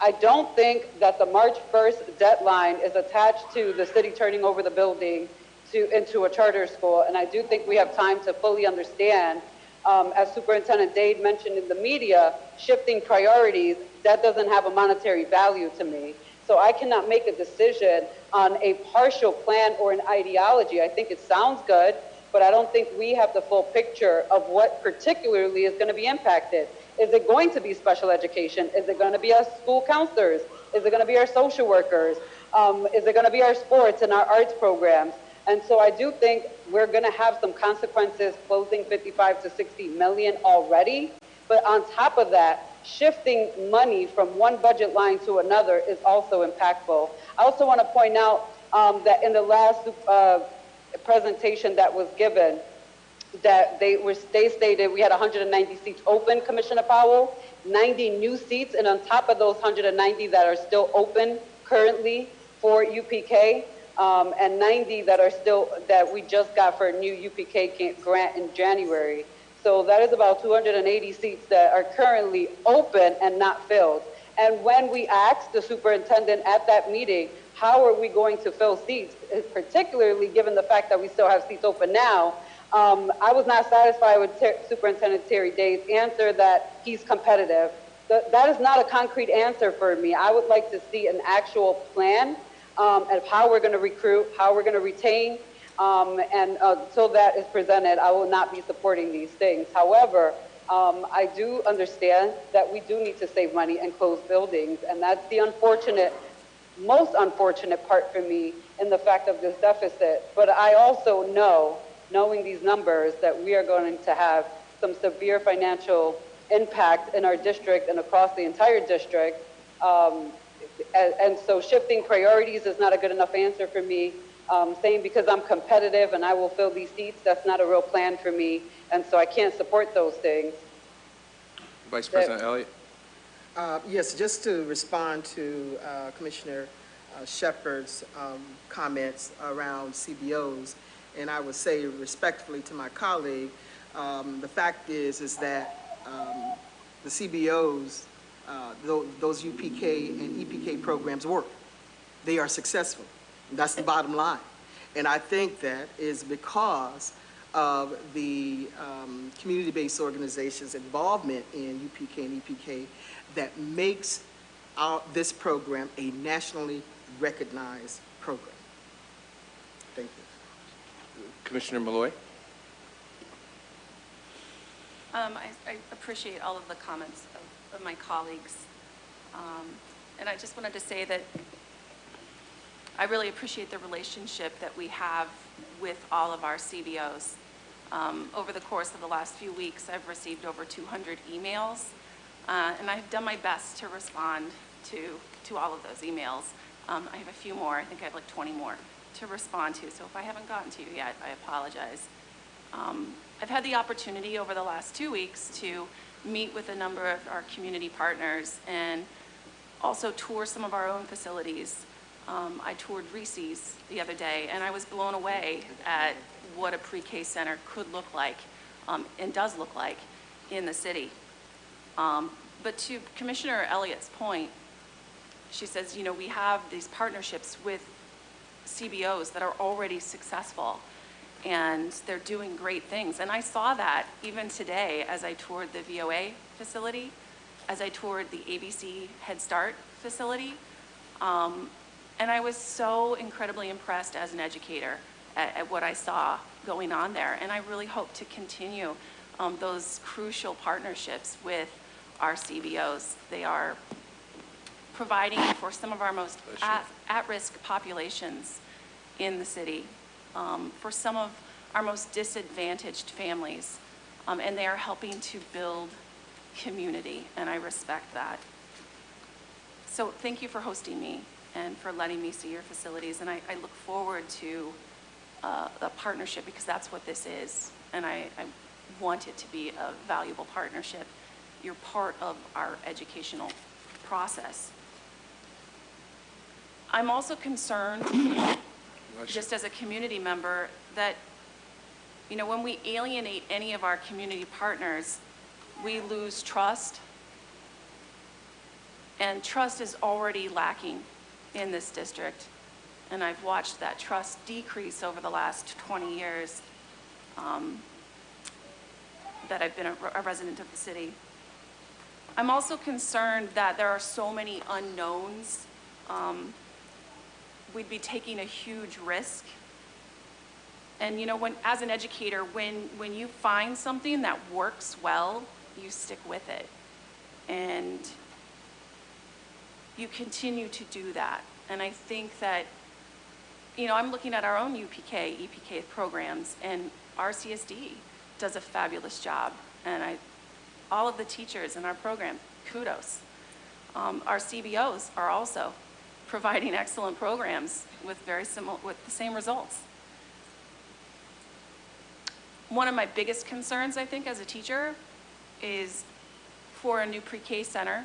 I don't think that the March 1st deadline is attached to the city turning over the building into a charter school. And I do think we have time to fully understand, as Superintendent Dade mentioned in the media, shifting priorities, that doesn't have a monetary value to me. So I cannot make a decision on a partial plan or an ideology. I think it sounds good, but I don't think we have the full picture of what particularly is going to be impacted. Is it going to be special education? Is it going to be our school counselors? Is it going to be our social workers? Is it going to be our sports and our arts programs? And so I do think we're going to have some consequences closing 55 to 60 million already. But on top of that, shifting money from one budget line to another is also impactful. I also want to point out that in the last presentation that was given, that they stated we had 190 seats open, Commissioner Powell, 90 new seats, and on top of those 190 that are still open currently for UPK, and 90 that we just got for a new UPK grant in January. So that is about 280 seats that are currently open and not filled. And when we asked the superintendent at that meeting, how are we going to fill seats, particularly given the fact that we still have seats open now, I was not satisfied with Superintendent Terry Day's answer that he's competitive. That is not a concrete answer for me. I would like to see an actual plan of how we're going to recruit, how we're going to retain, and until that is presented, I will not be supporting these things. However, I do understand that we do need to save money and close buildings, and that's the most unfortunate part for me in the fact of this deficit. But I also know, knowing these numbers, that we are going to have some severe financial impact in our district and across the entire district. And so shifting priorities is not a good enough answer for me. Saying because I'm competitive and I will fill these seats, that's not a real plan for me. And so I can't support those things. Vice President Elliott. Yes, just to respond to Commissioner Shepard's comments around CBOs, and I would say respectfully to my colleague, the fact is that the CBOs, those UPK and EPK programs work. They are successful. That's the bottom line. And I think that is because of the community-based organizations' involvement in UPK and EPK that makes this program a nationally recognized program. Thank you. Commissioner Malloy. I appreciate all of the comments of my colleagues. And I just wanted to say that I really appreciate the relationship that we have with all of our CBOs. Over the course of the last few weeks, I've received over 200 emails, and I've done my best to respond to all of those emails. I have a few more. I think I have like 20 more to respond to, so if I haven't gotten to you yet, I apologize. I've had the opportunity over the last 2 weeks to meet with a number of our community partners and also tour some of our own facilities. I toured Reese's the other day, and I was blown away at what a pre-K center could look like and does look like in the city. But to Commissioner Elliott's point, she says, you know, we have these partnerships with CBOs that are already successful, and they're doing great things. And I saw that even today as I toured the VOA facility, as I toured the ABC Head Start facility. And I was so incredibly impressed as an educator at what I saw going on there. And I really hope to continue those crucial partnerships with our CBOs. They are providing for some of our most at-risk populations in the city, for some of our most disadvantaged families, and they are helping to build community, and I respect that. So thank you for hosting me and for letting me see your facilities, and I look forward to the partnership, because that's what this is, and I want it to be a valuable partnership. You're part of our educational process. I'm also concerned, just as a community member, that, you know, when we alienate any of our community partners, we lose trust, and trust is already lacking in this district, and I've watched that trust decrease over the last 20 years that I've been a resident of the city. I'm also concerned that there are so many unknowns. We'd be taking a huge risk. And you know, as an educator, when you find something that works well, you stick with it. And you continue to do that. And I think that, you know, I'm looking at our own UPK, EPK programs, and our CSD does a fabulous job. And all of the teachers in our program, kudos. Our CBOs are also providing excellent programs with with the same results. One of my biggest concerns, I think, as a teacher is for a new pre-K center,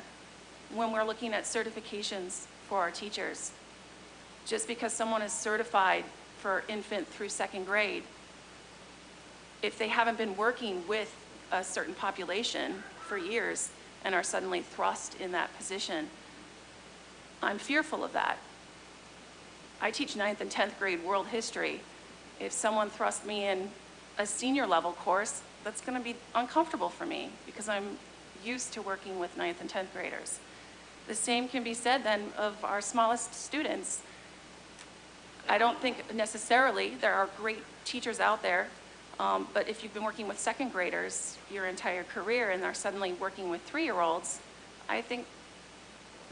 when we're looking at certifications for our teachers. Just because someone is certified for infant through 2nd grade, if they haven't been working with a certain population for years and are suddenly thrust in that position, I'm fearful of that. I teach 9th and 10th grade world history. If someone thrusts me in a senior level course, that's going to be uncomfortable for me because I'm used to working with 9th and 10th graders. The same can be said then of our smallest students. I don't think necessarily there are great teachers out there, but if you've been working with 2nd graders your entire career and are suddenly working with 3-year-olds, I think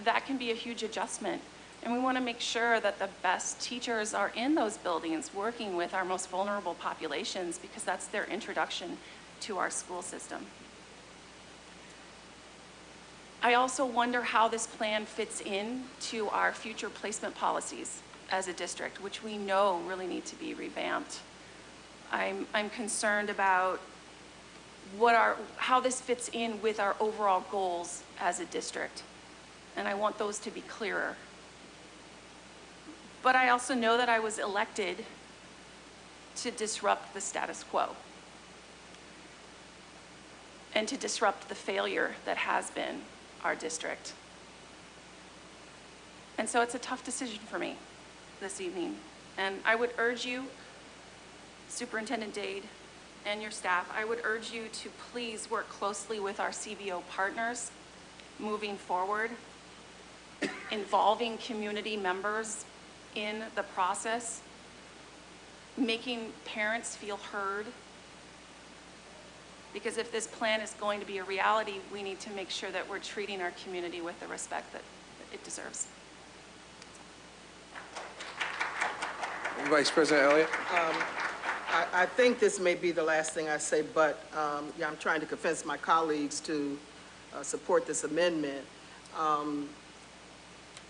that can be a huge adjustment. And we want to make sure that the best teachers are in those buildings working with our most vulnerable populations, because that's their introduction to our school system. I also wonder how this plan fits into our future placement policies as a district, which we know really need to be revamped. I'm concerned about how this fits in with our overall goals as a district, and I want those to be clearer. But I also know that I was elected to disrupt the status quo and to disrupt the failure that has been our district. And so it's a tough decision for me this evening. And I would urge you, Superintendent Dade, and your staff, I would urge you to please work closely with our CBO partners moving forward, involving community members in the process, making parents feel heard. Because if this plan is going to be a reality, we need to make sure that we're treating our community with the respect that it deserves. Vice President Elliott. I think this may be the last thing I say, but yeah, I'm trying to convince my colleagues to support this amendment.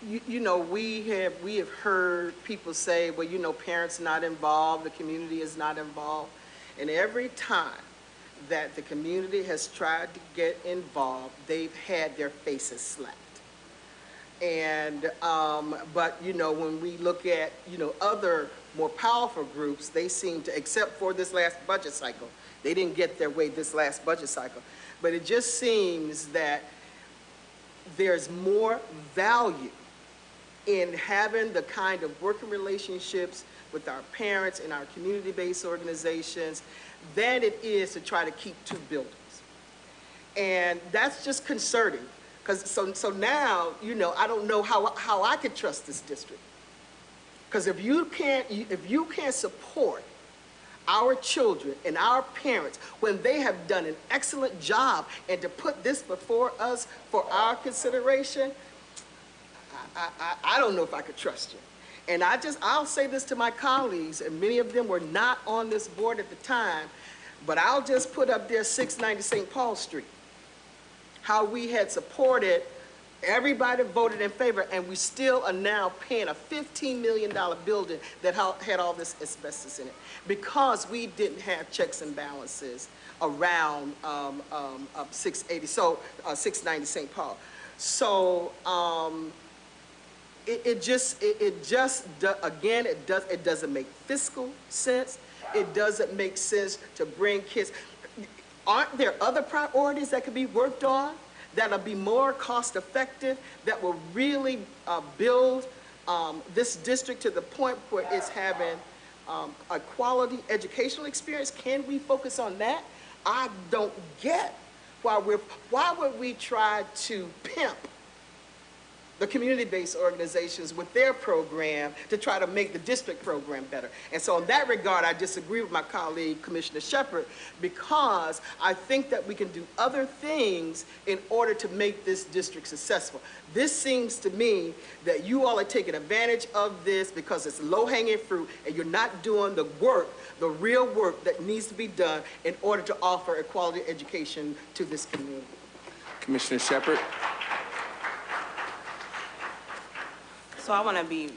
You know, we have heard people say, well, you know, parents not involved, the community is not involved. And every time that the community has tried to get involved, they've had their faces slapped. And, but, you know, when we look at, you know, other more powerful groups, they seem to, except for this last budget cycle, they didn't get their way this last budget cycle. But it just seems that there's more value in having the kind of working relationships with our parents and our community-based organizations than it is to try to keep two buildings. And that's just concerning. Because so now, you know, I don't know how I could trust this district. Because if you can't support our children and our parents when they have done an excellent job, and to put this before us for our consideration, I don't know if I could trust you. And I'll say this to my colleagues, and many of them were not on this board at the time, but I'll just put up there 690 St. Paul Street. How we had supported, everybody voted in favor, and we still are now paying a $15 million building that had all this asbestos in it because we didn't have checks and balances around 690 St. Paul. So it doesn't make fiscal sense. It doesn't make sense to bring kids. Aren't there other priorities that could be worked on that'll be more cost effective, that will really build this district to the point where it's having a quality educational experience? Can we focus on that? I don't get why would we try to pimp the community-based organizations with their program to try to make the district program better. And so in that regard, I disagree with my colleague, Commissioner Shepard, because I think that we can do other things in order to make this district successful. This seems to me that you all are taking advantage of this because it's low-hanging fruit and you're not doing the work, the real work that needs to be done in order to offer a quality education to this community. Commissioner Shepard. So I want to be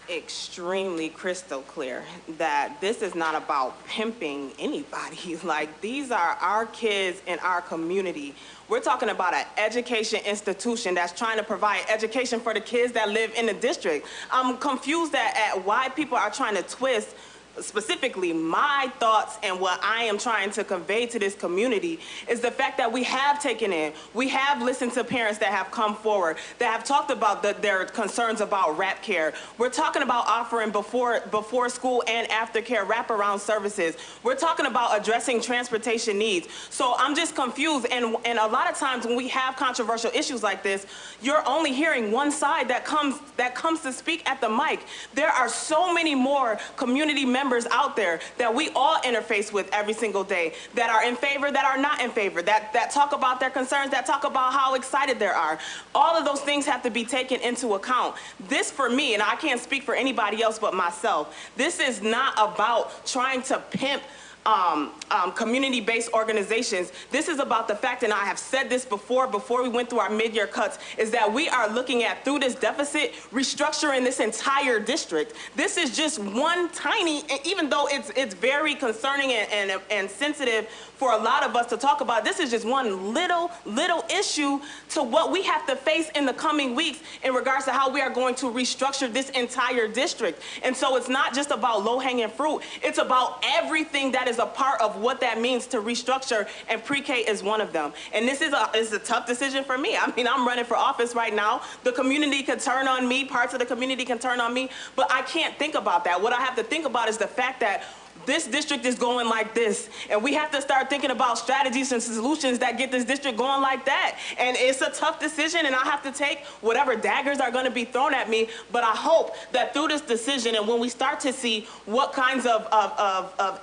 extremely crystal clear that this is not about pimping anybody. Like, these are our kids in our community. We're talking about an education institution that's trying to provide education for the kids that live in the district. I'm confused at why people are trying to twist specifically my thoughts, and what I am trying to convey to this community is the fact that we have taken in, we have listened to parents that have come forward, that have talked about their concerns about wrap care. We're talking about offering before school and after care wraparound services. We're talking about addressing transportation needs. So I'm just confused, and a lot of times when we have controversial issues like this, you're only hearing one side that comes to speak at the mic. There are so many more community members out there that we all interface with every single day, that are in favor, that are not in favor, that talk about their concerns, that talk about how excited they are. All of those things have to be taken into account. This, for me, and I can't speak for anybody else but myself, this is not about trying to pimp community-based organizations. This is about the fact, and I have said this before we went through our mid-year cuts, is that we are looking at, through this deficit, restructuring this entire district. This is just one tiny, even though it's very concerning and sensitive for a lot of us to talk about, this is just one little issue to what we have to face in the coming weeks in regards to how we are going to restructure this entire district. And so it's not just about low-hanging fruit, it's about everything that is is a part of what that means to restructure, and pre-K is one of them. And this is a tough decision for me. I mean, I'm running for office right now. The community can turn on me, parts of the community can turn on me, but I can't think about that. What I have to think about is the fact that this district is going like this, and we have to start thinking about strategies and solutions that get this district going like that. And it's a tough decision, and I have to take whatever daggers are going to be thrown at me, but I hope that through this decision, and when we start to see what kinds of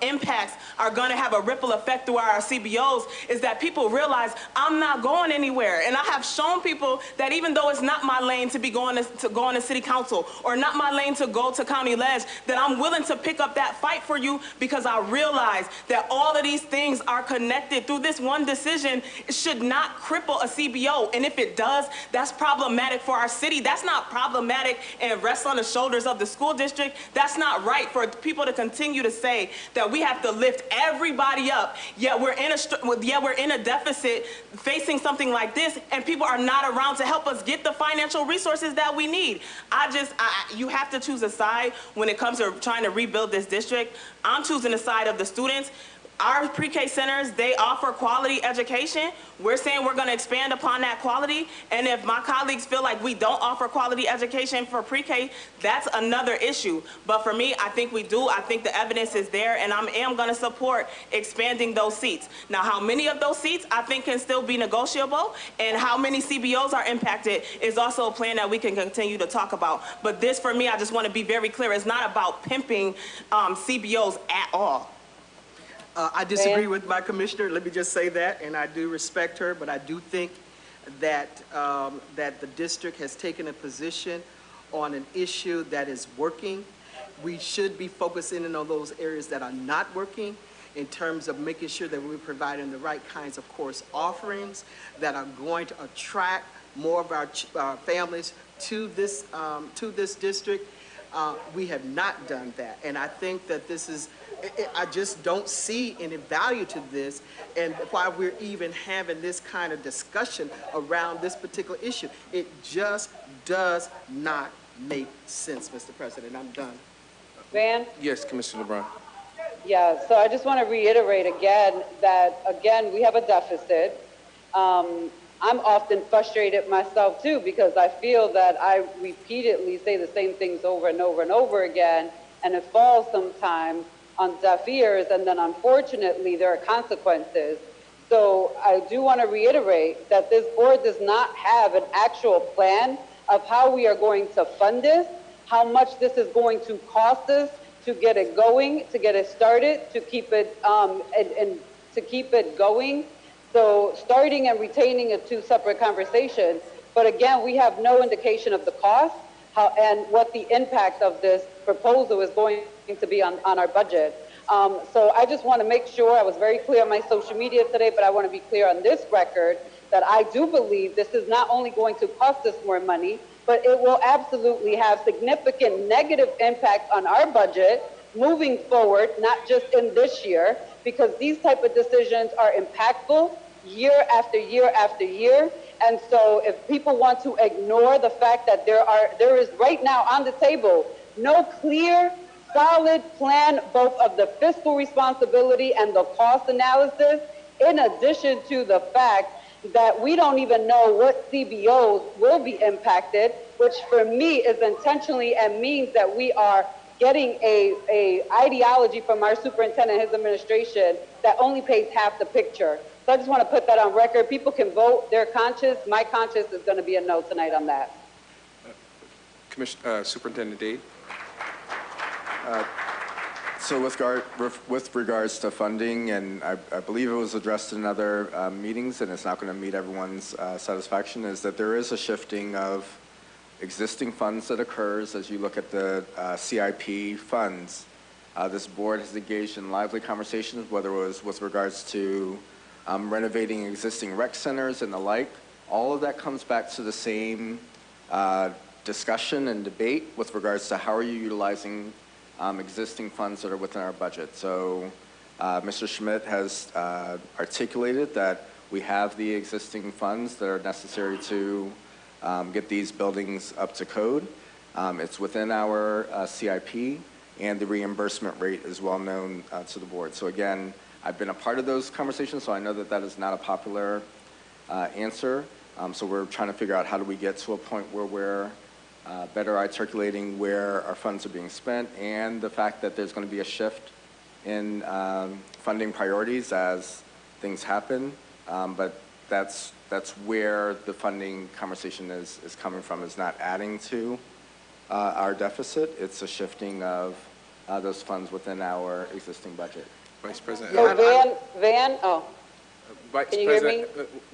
impacts are going to have a ripple effect through our CBOs, is that people realize I'm not going anywhere. And I have shown people that even though it's not my lane to be going to city council, or not my lane to go to county ledge, that I'm willing to pick up that fight for you, because I realize that all of these things are connected. Through this one decision, it should not cripple a CBO. And if it does, that's problematic for our city. That's not problematic and rests on the shoulders of the school district. That's not right for people to continue to say that we have to lift everybody up, yet we're in a deficit facing something like this, and people are not around to help us get the financial resources that we need. You have to choose a side when it comes to trying to rebuild this district. I'm choosing the side of the students. Our pre-K centers, they offer quality education. We're saying we're going to expand upon that quality. And if my colleagues feel like we don't offer quality education for pre-K, that's another issue. But for me, I think we do. I think the evidence is there, and I am going to support expanding those seats. Now, how many of those seats I think can still be negotiable, and how many CBOs are impacted is also a plan that we can continue to talk about. But this, for me, I just want to be very clear, it's not about pimping CBOs at all. I disagree with my commissioner. Let me just say that, and I do respect her, but I do think that that the district has taken a position on an issue that is working. We should be focusing in on those areas that are not working, in terms of making sure that we're providing the right kinds of course offerings that are going to attract more of our families to this district. We have not done that, and I think that this is, I just don't see any value to this, and why we're even having this kind of discussion around this particular issue. It just does not make sense, Mr. President. I'm done. Van? Yes, Commissioner LeBron. Yeah, so I just want to reiterate again that, again, we have a deficit. I'm often frustrated myself too, because I feel that I repeatedly say the same things over and over and over again, and it falls sometimes on deaf ears, and then unfortunately there are consequences. So I do want to reiterate that this board does not have an actual plan of how we are going to fund this, how much this is going to cost us to get it going, to get it started, to keep it and to keep it going. So starting and retaining are two separate conversations. But again, we have no indication of the cost and what the impact of this proposal is going to be on our budget. So I just want to make sure, I was very clear on my social media today, but I want to be clear on this record that I do believe this is not only going to cost us more money, but it will absolutely have significant negative impact on our budget moving forward, not just in this year, because these type of decisions are impactful year after year after year. And so if people want to ignore the fact that there is right now on the table no clear, solid plan, both of the fiscal responsibility and the cost analysis, in addition to the fact that we don't even know what CBOs will be impacted, which for me is intentionally and means that we are getting a ideology from our superintendent and his administration that only paints half the picture. So I just want to put that on record. People can vote their conscience. My conscience is going to be a no tonight on that. Superintendent Dade. So with regards to funding, and I believe it was addressed in other meetings, and it's not going to meet everyone's satisfaction, is that there is a shifting of existing funds that occurs as you look at the CIP funds. This board has engaged in lively conversations, whether it was with regards to renovating existing rec centers and the like. All of that comes back to the same discussion and debate with regards to how are you utilizing existing funds that are within our budget. So Mr. Schmidt has articulated that we have the existing funds that are necessary to get these buildings up to code. It's within our CIP, and the reimbursement rate is well known to the board. So again, I've been a part of those conversations, so I know that that is not a popular answer. So we're trying to figure out how do we get to a point where we're better articulating where our funds are being spent and the fact that there's going to be a shift in funding priorities as things happen. But that's where the funding conversation is coming from, is not adding to our deficit. It's a shifting of those funds within our existing budget. Vice President. So Vice can you hear me?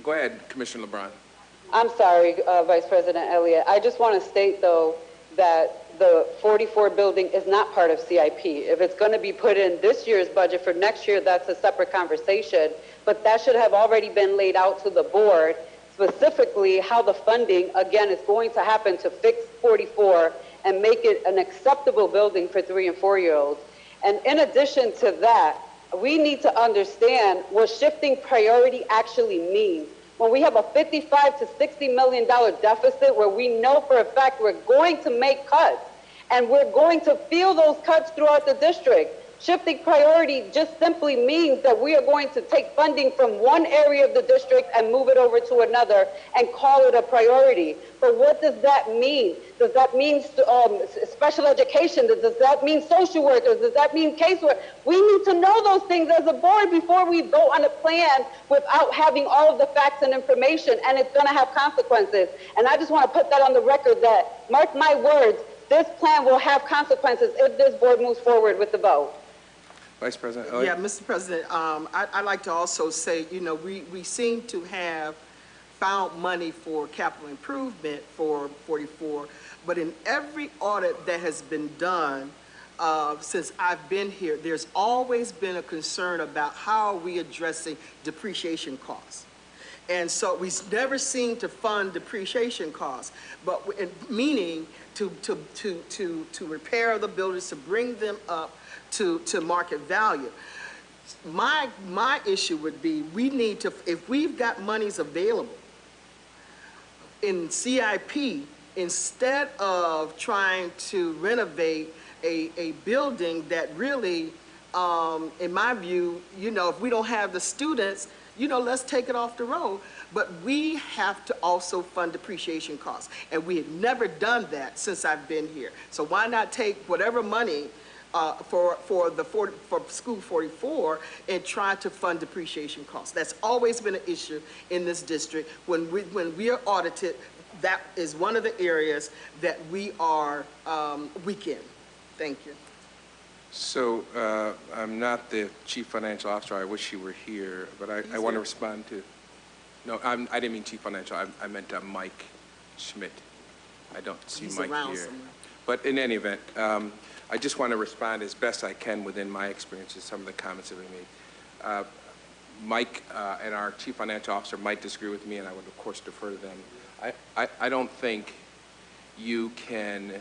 Go ahead, Commissioner LeBron. I'm sorry, Vice President Elliott. I just want to state, though, that the 44 building is not part of CIP. If it's going to be put in this year's budget for next year, that's a separate conversation. But that should have already been laid out to the board, specifically how the funding, again, is going to happen to fix 44 and make it an acceptable building for 3- and 4-year-olds. And in addition to that, we need to understand what shifting priority actually means. When we have a $55 to $60 million deficit where we know for a fact we're going to make cuts and we're going to feel those cuts throughout the district, shifting priority just simply means that we are going to take funding from one area of the district and move it over to another and call it a priority. But what does that mean? Does that mean special education? Does that mean social workers? Does that mean casework? We need to know those things as a board before we vote on a plan without having all of the facts and information, and it's going to have consequences. And I just want to put that on the record that, mark my words, this plan will have consequences if this board moves forward with the vote. Vice President Elliott? Yeah, Mr. President, I'd like to also say, you know, we seem to have found money for capital improvement for 44, but in every audit that has been done since I've been here, there's always been a concern about how are we addressing depreciation costs. And so we never seem to fund depreciation costs, but meaning to repair the buildings, to bring them up to market value. My issue would be, we need to, if we've got monies available in CIP, instead of trying to renovate a building that really, in my view, you know, if we don't have the students, you know, let's take it off the road. But we have to also fund depreciation costs. And we have never done that since I've been here. So why not take whatever money for School 44 and try to fund depreciation costs? That's always been an issue in this district. When we are audited, that is one of the areas that we are weak in. Thank you. So I'm not the Chief Financial Officer. I wish you were here, but I want to respond to. No, I didn't mean Chief Financial. I meant Mike Schmidt. I don't see He's Mike around here. somewhere. But in any event, I just want to respond as best I can within my experience to some of the comments that we made. Mike and our Chief Financial Officer might disagree with me, and I would, of course, defer to them. I don't think you can,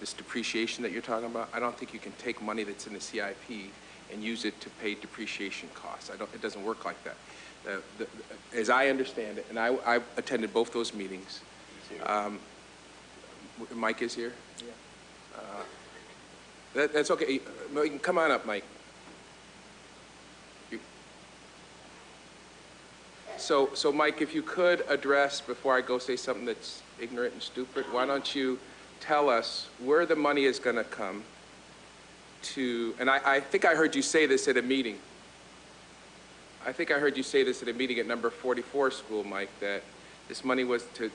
this depreciation that you're talking about, I don't think you can take money that's in the CIP and use it to pay depreciation costs. It doesn't work like that. As I understand it, and I attended both those meetings. Mike is here? Yeah. That's okay. You can come on up, Mike. So Mike, if you could address, before I go say something that's ignorant and stupid, why don't you tell us where the money is going to come to, and I think I heard you say this at a meeting. I think I heard you say this at a meeting at number 44 school, Mike, that this money was to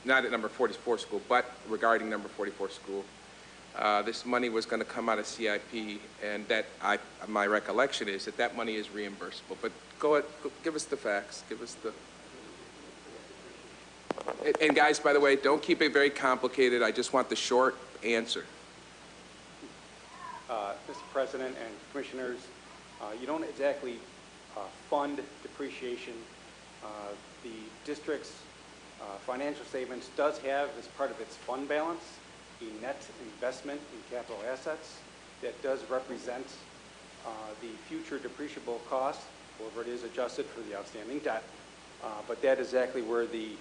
not at number 44 school, but regarding number 44 school, this money was going to come out of CIP, and that my recollection is that money is reimbursable. But go ahead, give us the facts, give us the. And guys, by the way, don't keep it very complicated. I just want the short answer. Mr. President and Commissioners, you don't exactly fund depreciation. The district's financial statements does have, as part of its fund balance, a net investment in capital assets that does represent the future depreciable cost, however it is adjusted for the outstanding debt. But that is exactly where the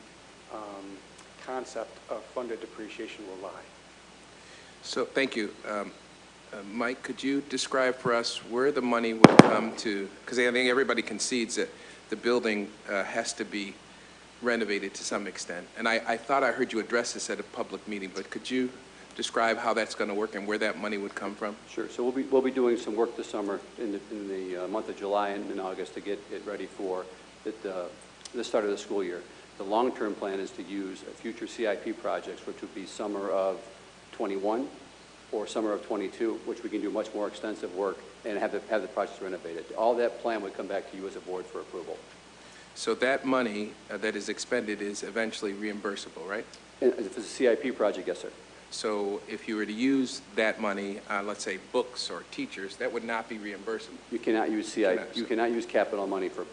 concept of funded depreciation will lie. So, thank you. Mike, could you describe for us where the money would come to, because I think everybody concedes that the building has to be renovated to some extent. And I thought I heard you address this at a public meeting, but could you describe how that's going to work and where that money would come from? Sure. So we'll be doing some work this summer in the month of July and in August to get it ready for the start of the school year. The long-term plan is to use future CIP projects, which would be summer of 21 or summer of 22, which we can do much more extensive work and have the projects renovated. All that plan would come back to you as a board for approval. So that money that is expended is eventually reimbursable, right? And if it's a CIP project, yes, sir. So if you were to use that money on, let's say, books or teachers, that would not be reimbursable. You cannot use CIP. You cannot use capital money for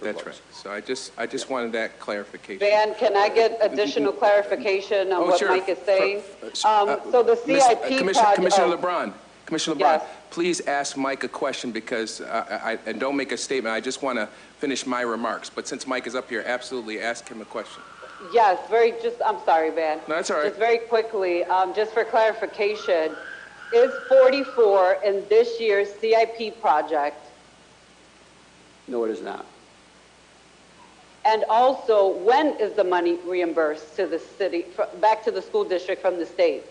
that's books. right. So I just wanted that clarification. Van, can I get additional clarification on what sure. Mike is saying? So the CIP project. Commissioner LeBron, Commissioner LeBron, Yes. please ask Mike a question because, and don't make a statement. I just want to finish my remarks. But since Mike is up here, absolutely ask him a question. Yes, I'm sorry, Van. No, that's all right. Just very quickly, just for clarification, is 44 in this year's CIP project? No, it is not. And also, when is the money reimbursed to the city, back to the school district from the state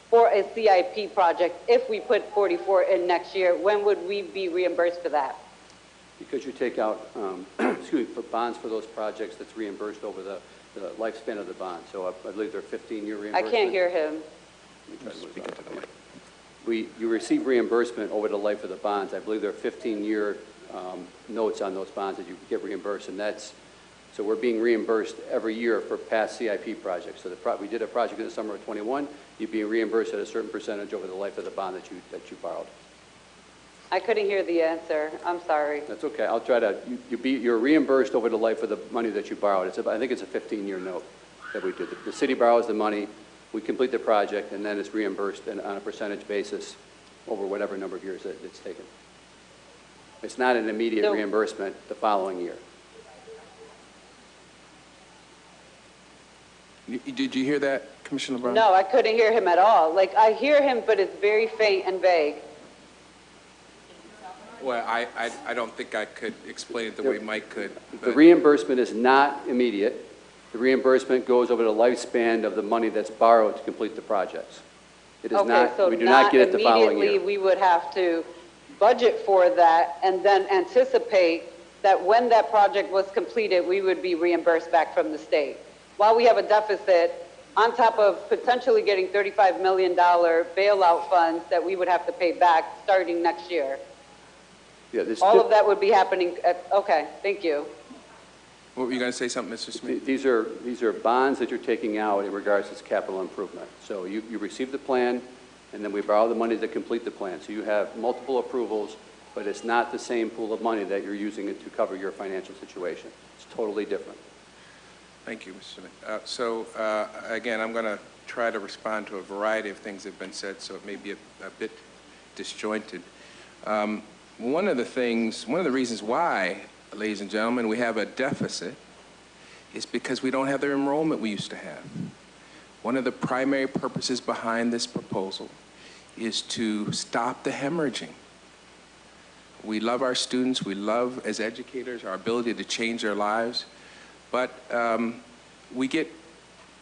for a CIP project? If we put 44 in next year, when would we be reimbursed for that? Because you take out, excuse me, for bonds for those projects, that's reimbursed over the lifespan of the bond. So I believe they're 15-year reimbursement. I can't hear him. You receive reimbursement over the life of the bonds. I believe there are 15-year notes on those bonds that you get reimbursed, and so we're being reimbursed every year for past CIP projects. So we did a project in the summer of 21. You'd be reimbursed at a certain percentage over the life of the bond that you borrowed. I couldn't hear the answer. I'm sorry. That's okay. I'll try to. You're reimbursed over the life of the money that you borrowed. I think it's a 15-year note that we did. The city borrows the money, we complete the project, and then it's reimbursed on a percentage basis over whatever number of years it's taken. It's not an immediate reimbursement the following year. Did you hear that, Commissioner LeBron? No, I couldn't hear him at all. Like, I hear him, but it's very faint and vague. Well, I don't think I could explain it the way Mike could. The reimbursement is not immediate. The reimbursement goes over the lifespan of the money that's borrowed to complete the projects. It is not, so we do not get it the following year. immediately we would have to budget for that and then anticipate that when that project was completed, we would be reimbursed back from the state. While we have a deficit, on top of potentially getting $35 million bailout funds that we would have to pay back starting next year. Yeah, all of that would be happening okay, thank you. What were you going to say something, Mr. Smith? These are bonds that you're taking out in regards to capital improvement. So you receive the plan, and then we borrow the money to complete the plan. So you have multiple approvals, but it's not the same pool of money that you're using it to cover your financial situation. It's totally different. Thank you, Mr. Smith. Again, I'm going to try to respond to a variety of things that have been said, so it may be a bit disjointed. One of the reasons why, ladies and gentlemen, we have a deficit is because we don't have the enrollment we used to have. One of the primary purposes behind this proposal is to stop the hemorrhaging. We love our students. We love, as educators, our ability to change their lives. But we get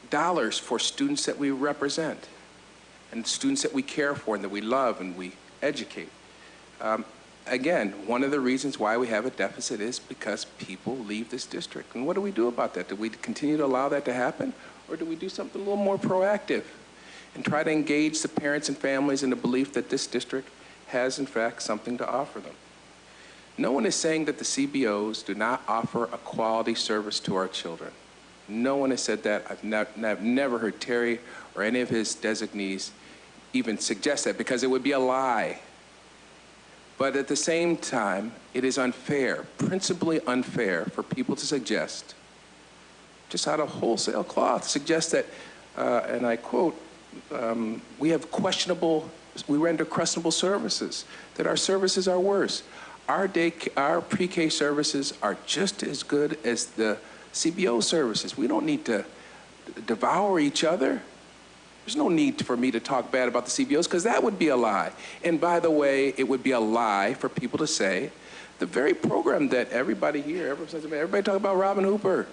dollars for students that we represent and students that we care for and that we love and we educate. Again, one of the reasons why we have a deficit is because people leave this district. And what do we do about that? Do we continue to allow that to happen? Or do we do something a little more proactive and try to engage the parents and families in the belief that this district has, in fact, something to offer them? No one is saying that the CBOs do not offer a quality service to our children. No one has said that. I've never heard Terry or any of his designees even suggest that, because it would be a lie. But at the same time, it is unfair, principally unfair, for people to suggest, just out of wholesale cloth, suggest that, and I quote, we render questionable services, that our services are worse. Our pre-K services are just as good as the CBO services. We don't need to devour each other. There's no need for me to talk bad about the CBOs because that would be a lie. And by the way, it would be a lie for people to say the very program that everybody here, everybody talk about Robin Hooper.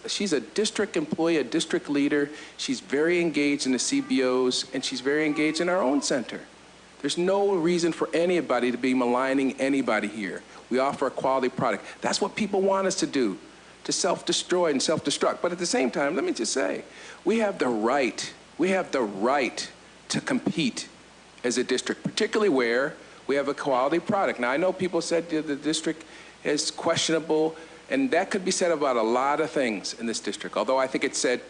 She's a district employee, a district leader. She's very engaged in the CBOs, and she's very engaged in our own center. There's no reason for anybody to be maligning anybody here. We offer a quality product. That's what people want us to do, to self-destroy and self-destruct. But at the same time, let me just say, we have the right to compete as a district, particularly where we have a quality product. Now, I know people said the district is questionable, and that could be said about a lot of things in this district, although I think it's said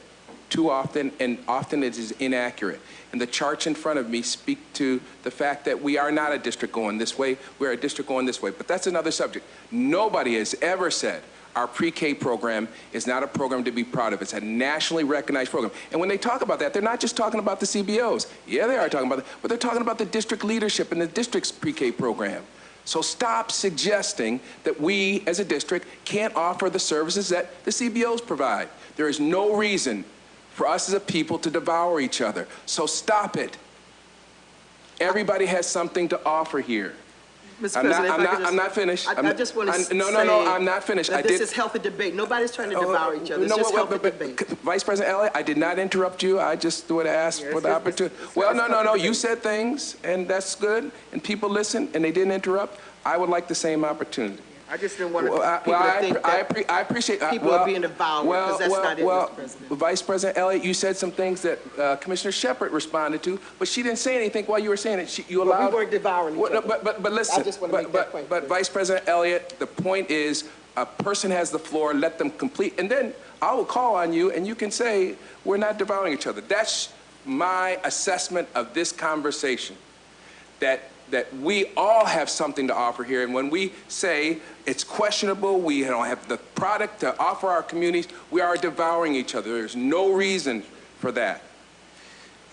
too often, and often it is inaccurate. And the charts in front of me speak to the fact that we are not a district going this way, we're a district going this way. But that's another subject. Nobody has ever said our pre-K program is not a program to be proud of. It's a nationally recognized program. And when they talk about that, they're not just talking about the CBOs. Yeah, they are talking about it, but they're talking about the district leadership and the district's pre-K program. So stop suggesting that we, as a district, can't offer the services that the CBOs provide. There is no reason for us as a people to devour each other. So stop it. Everybody has something to offer here. Mr. President, I'm not finished. I just want to say no, I'm not finished. This is healthy debate. Nobody's trying to devour each other. It's just healthy debate. Vice President Elliott, I did not interrupt you. I just would ask for the opportunity. Well, no. You said things, and that's good, and people listened, and they didn't interrupt. I would like the same opportunity. I just didn't want people to think that I appreciate people are being devoured, because that's not it, Mr. President. Vice President Elliott, you said some things that Commissioner Shepard responded to, but she didn't say anything while you were saying it. You allowed. We weren't devouring each other. But listen. I just want to make that point. But Vice President Elliott, the point is, a person has the floor, let them complete, and then I will call on you, and you can say we're not devouring each other. That's my assessment of this conversation. That we all have something to offer here, and when we say it's questionable, we don't have the product to offer our communities, we are devouring each other. There's no reason for that.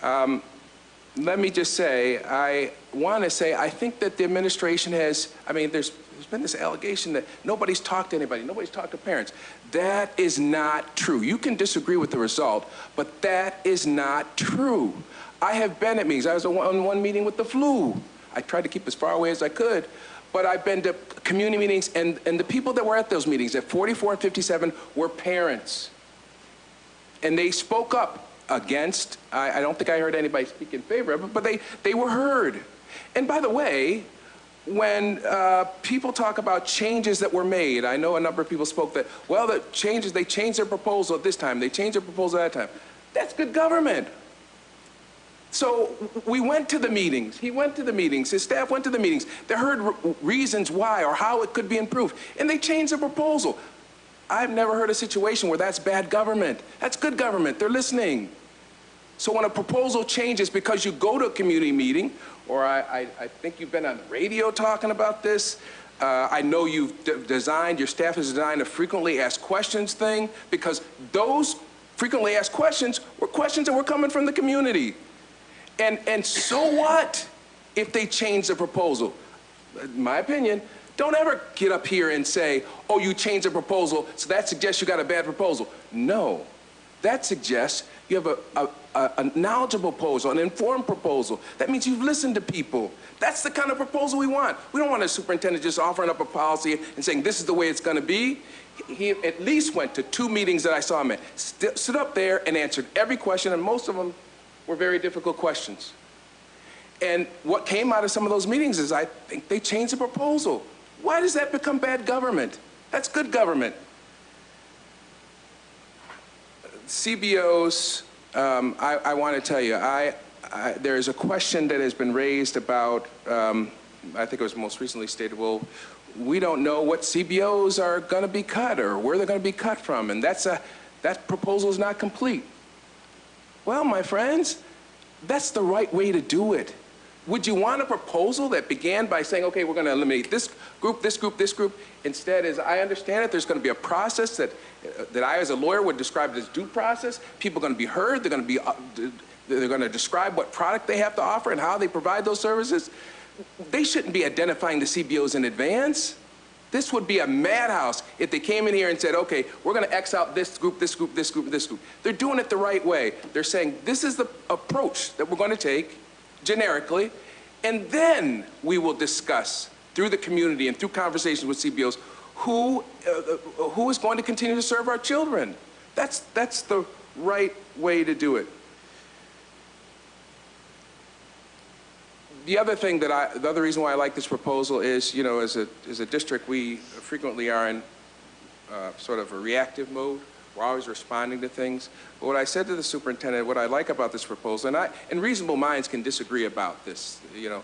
Let me just say, I think that the administration has, there's been this allegation that nobody's talked to anybody, nobody's talked to parents. That is not true. You can disagree with the result, but that is not true. I have been at meetings. I was on one meeting with the flu. I tried to keep as far away as I could, but I've been to community meetings, and the people that were at those meetings at 44 and 57 were parents. And they spoke up against, I don't think I heard anybody speak in favor of it, but they were heard. And by the way, when people talk about changes that were made, I know a number of people spoke that, well, the changes, they changed their proposal at this time, they changed their proposal at that time. That's good government. So we went to the meetings, he went to the meetings, his staff went to the meetings. They heard reasons why or how it could be improved, and they changed the proposal. I've never heard a situation where that's bad government. That's good government, they're listening. So when a proposal changes because you go to a community meeting, or I think you've been on the radio talking about this, I know you've designed, your staff has designed a frequently asked questions thing, because those frequently asked questions were questions that were coming from the community. And so what if they change the proposal? In my opinion, don't ever get up here and say, oh, you changed the proposal, so that suggests you got a bad proposal. No, that suggests you have a knowledgeable proposal, an informed proposal. That means you've listened to people. That's the kind of proposal we want. We don't want a superintendent just offering up a policy and saying this is the way it's going to be. He at least went to 2 meetings that I saw him at, stood up there and answered every question, and most of them were very difficult questions. And what came out of some of those meetings is I think they changed the proposal. Why does that become bad government? That's good government. CBOs, I want to tell you, there's a question that has been raised about, I think it was most recently stated, well, we don't know what CBOs are going to be cut or where they're going to be cut from, and that proposal is not complete. Well, my friends, that's the right way to do it. Would you want a proposal that began by saying, okay, we're going to eliminate this group, this group, this group? Instead, as I understand it, there's going to be a process that I, as a lawyer, would describe as due process. People are going to be heard. They're going to describe what product they have to offer and how they provide those services. They shouldn't be identifying the CBOs in advance. This would be a madhouse if they came in here and said, okay, we're going to X out this group, this group, this group, this group. They're doing it the right way. They're saying, this is the approach that we're going to take generically, and then we will discuss through the community and through conversations with CBOs who is going to continue to serve our children. That's the right way to do it. The other thing the other reason why I like this proposal is, you know, as a district, we frequently are in sort of a reactive mode. We're always responding to things. But what I said to the superintendent, what I like about this proposal, and reasonable minds can disagree about this, you know,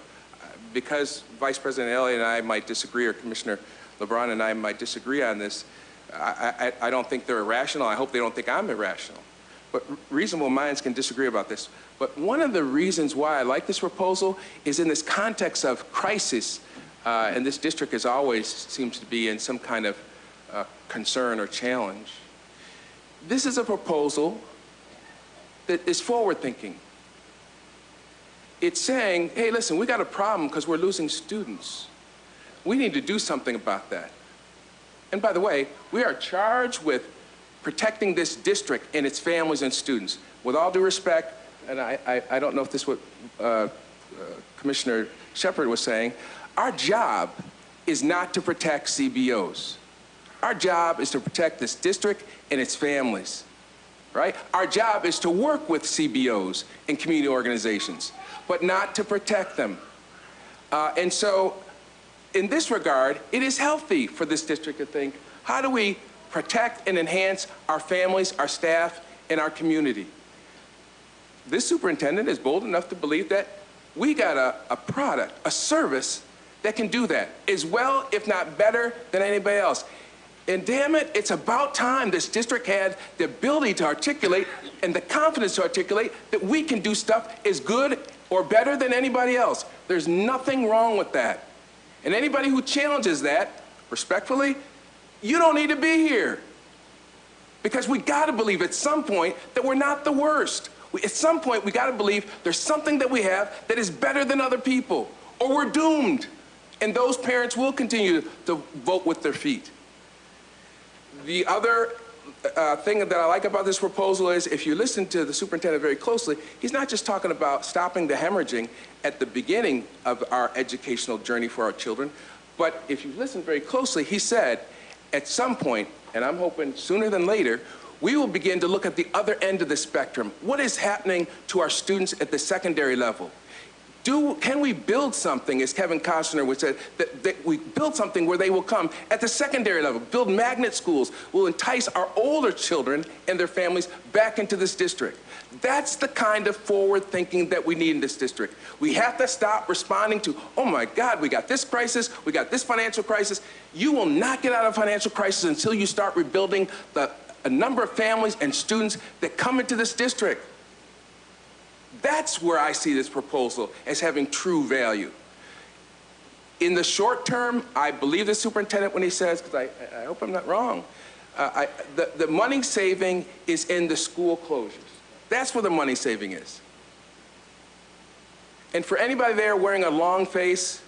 because Vice President Elliott and I might disagree, or Commissioner LeBron and I might disagree on this, I don't think they're irrational. I hope they don't think I'm irrational. But reasonable minds can disagree about this. But one of the reasons why I like this proposal is in this context of crisis, and this district is always seems to be in some kind of concern or challenge. This is a proposal that is forward-thinking. It's saying, hey, listen, we got a problem because we're losing students. We need to do something about that. And by the way, we are charged with protecting this district and its families and students. With all due respect, and I don't know if this is what Commissioner Shepard was saying, our job is not to protect CBOs. Our job is to protect this district and its families, right? Our job is to work with CBOs and community organizations, but not to protect them. And so, in this regard, it is healthy for this district to think, how do we protect and enhance our families, our staff, and our community? This superintendent is bold enough to believe that we got a product, a service that can do that as well, if not better, than anybody else. And damn it, it's about time this district had the ability to articulate and the confidence to articulate that we can do stuff as good or better than anybody else. There's nothing wrong with that. And anybody who challenges that, respectfully, you don't need to be here. Because we gotta believe at some point that we're not the worst. At some point, we gotta believe there's something that we have that is better than other people, or we're doomed. And those parents will continue to vote with their feet. The other thing that I like about this proposal is, if you listen to the superintendent very closely, he's not just talking about stopping the hemorrhaging at the beginning of our educational journey for our children, but if you listen very closely, he said, at some point, and I'm hoping sooner than later, we will begin to look at the other end of the spectrum. What is happening to our students at the secondary level? Can we build something, as Kevin Costner would say, that we build something where they will come at the secondary level, build magnet schools, will entice our older children and their families back into this district. That's the kind of forward thinking that we need in this district. We have to stop responding to, oh my God, we got this crisis, we got this financial crisis. You will not get out of a financial crisis until you start rebuilding a number of families and students that come into this district. That's where I see this proposal as having true value. In the short term, I believe the superintendent when he says, because I hope I'm not wrong, the money saving is in the school closures. That's where the money saving is. And for anybody there wearing a long face,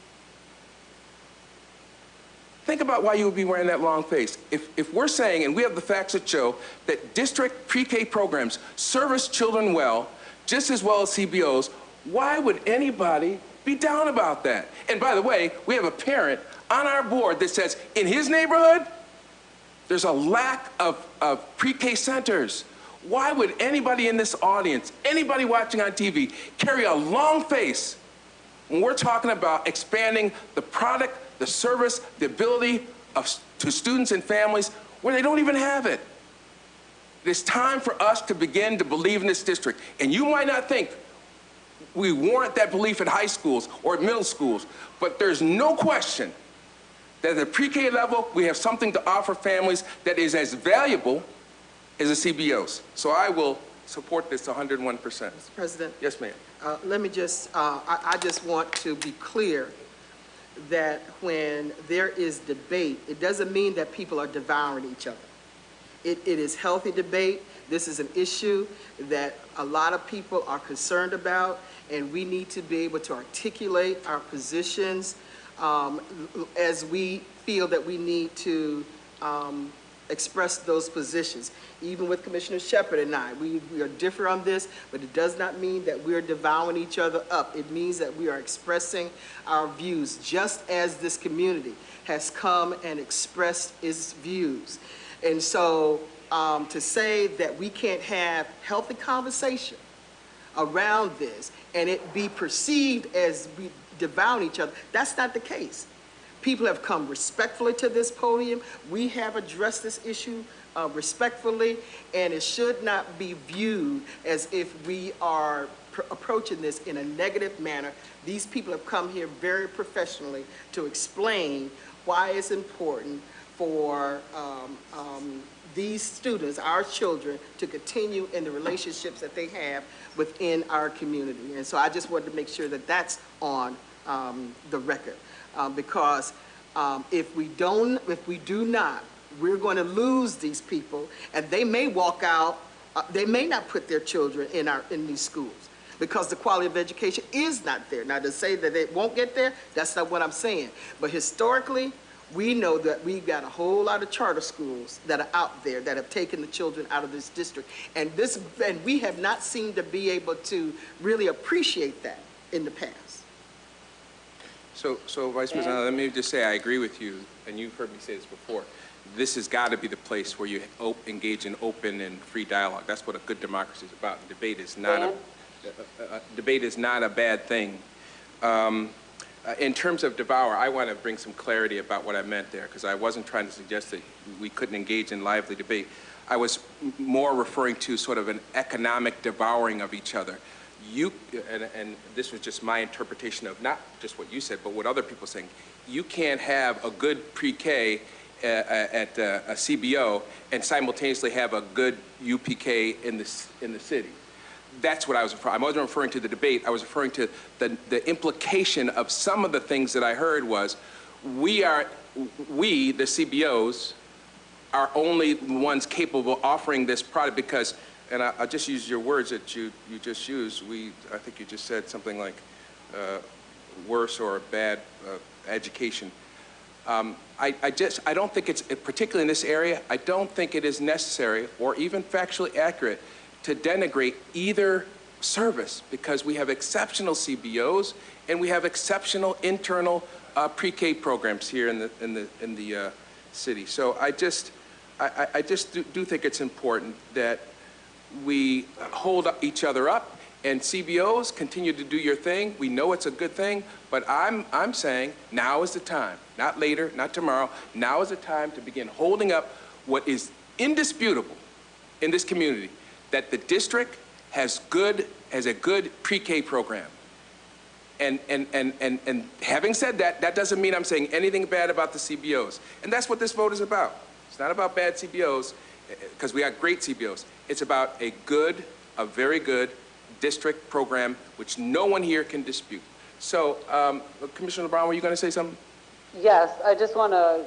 think about why you would be wearing that long face. If we're saying, and we have the facts that show, that district pre-K programs service children well, just as well as CBOs, why would anybody be down about that? And by the way, we have a parent on our board that says, in his neighborhood, there's a lack of pre-K centers. Why would anybody in this audience, anybody watching on TV, carry a long face when we're talking about expanding the product, the service, the ability to students and families where they don't even have it? It's time for us to begin to believe in this district. And you might not think we warrant that belief at high schools or at middle schools, but there's no question that at the pre-K level, we have something to offer families that is as valuable as the CBOs. So I will support this 101%. Mr. President? Yes, ma'am. Let me just, I just want to be clear that when there is debate, it doesn't mean that people are devouring each other. It is healthy debate. This is an issue that a lot of people are concerned about, and we need to be able to articulate our positions as we feel that we need to express those positions. Even with Commissioner Shepard and I, we are different on this, but it does not mean that we're devouring each other up. It means that we are expressing our views, just as this community has come and expressed its views. And so to say that we can't have healthy conversation around this and it be perceived as we devour each other, that's not the case. People have come respectfully to this podium. We have addressed this issue respectfully, and it should not be viewed as if we are approaching this in a negative manner. These people have come here very professionally to explain why it's important for these students, our children, to continue in the relationships that they have within our community. And so I just wanted to make sure that that's on the record. Because if we do not, we're going to lose these people, and they may walk out. They may not put their children in these schools because the quality of education is not there. Now, to say that it won't get there, that's not what I'm saying. But historically, we know that we've got a whole lot of charter schools that are out there that have taken the children out of this district, and we have not seemed to be able to really appreciate that in the past. So Vice President, let me just say I agree with you, and you've heard me say this before. This has got to be the place where you engage in open and free dialogue. That's what a good democracy is about. Debate is not debate is not a bad thing. In terms of devour, I want to bring some clarity about what I meant there, because I wasn't trying to suggest that we couldn't engage in lively debate. I was more referring to sort of an economic devouring of each other. And this was just my interpretation of not just what you said, but what other people are saying. You can't have a good pre-K at a CBO and simultaneously have a good UPK in the city. That's what I was referring to. I wasn't referring to the debate. I was referring to the implication of some of the things that I heard was we, the CBOs, are only the ones capable of offering this product because, and I'll just use your words that you just used. I think you just said something like worse or bad education. I don't think it's, particularly in this area, I don't think it is necessary or even factually accurate to denigrate either service, because we have exceptional CBOs and we have exceptional internal pre-K programs here in the city. So I just do think it's important that we hold each other up, and CBOs continue to do your thing. We know it's a good thing, but I'm saying now is the time, not later, not tomorrow. Now is the time to begin holding up what is indisputable in this community, that the district has a good pre-K program. And having said that, that doesn't mean I'm saying anything bad about the CBOs. And that's what this vote is about. It's not about bad CBOs, because we got great CBOs. It's about a very good district program, which no one here can dispute. So, Commissioner LeBron, were you going to say something? Yes, I just want to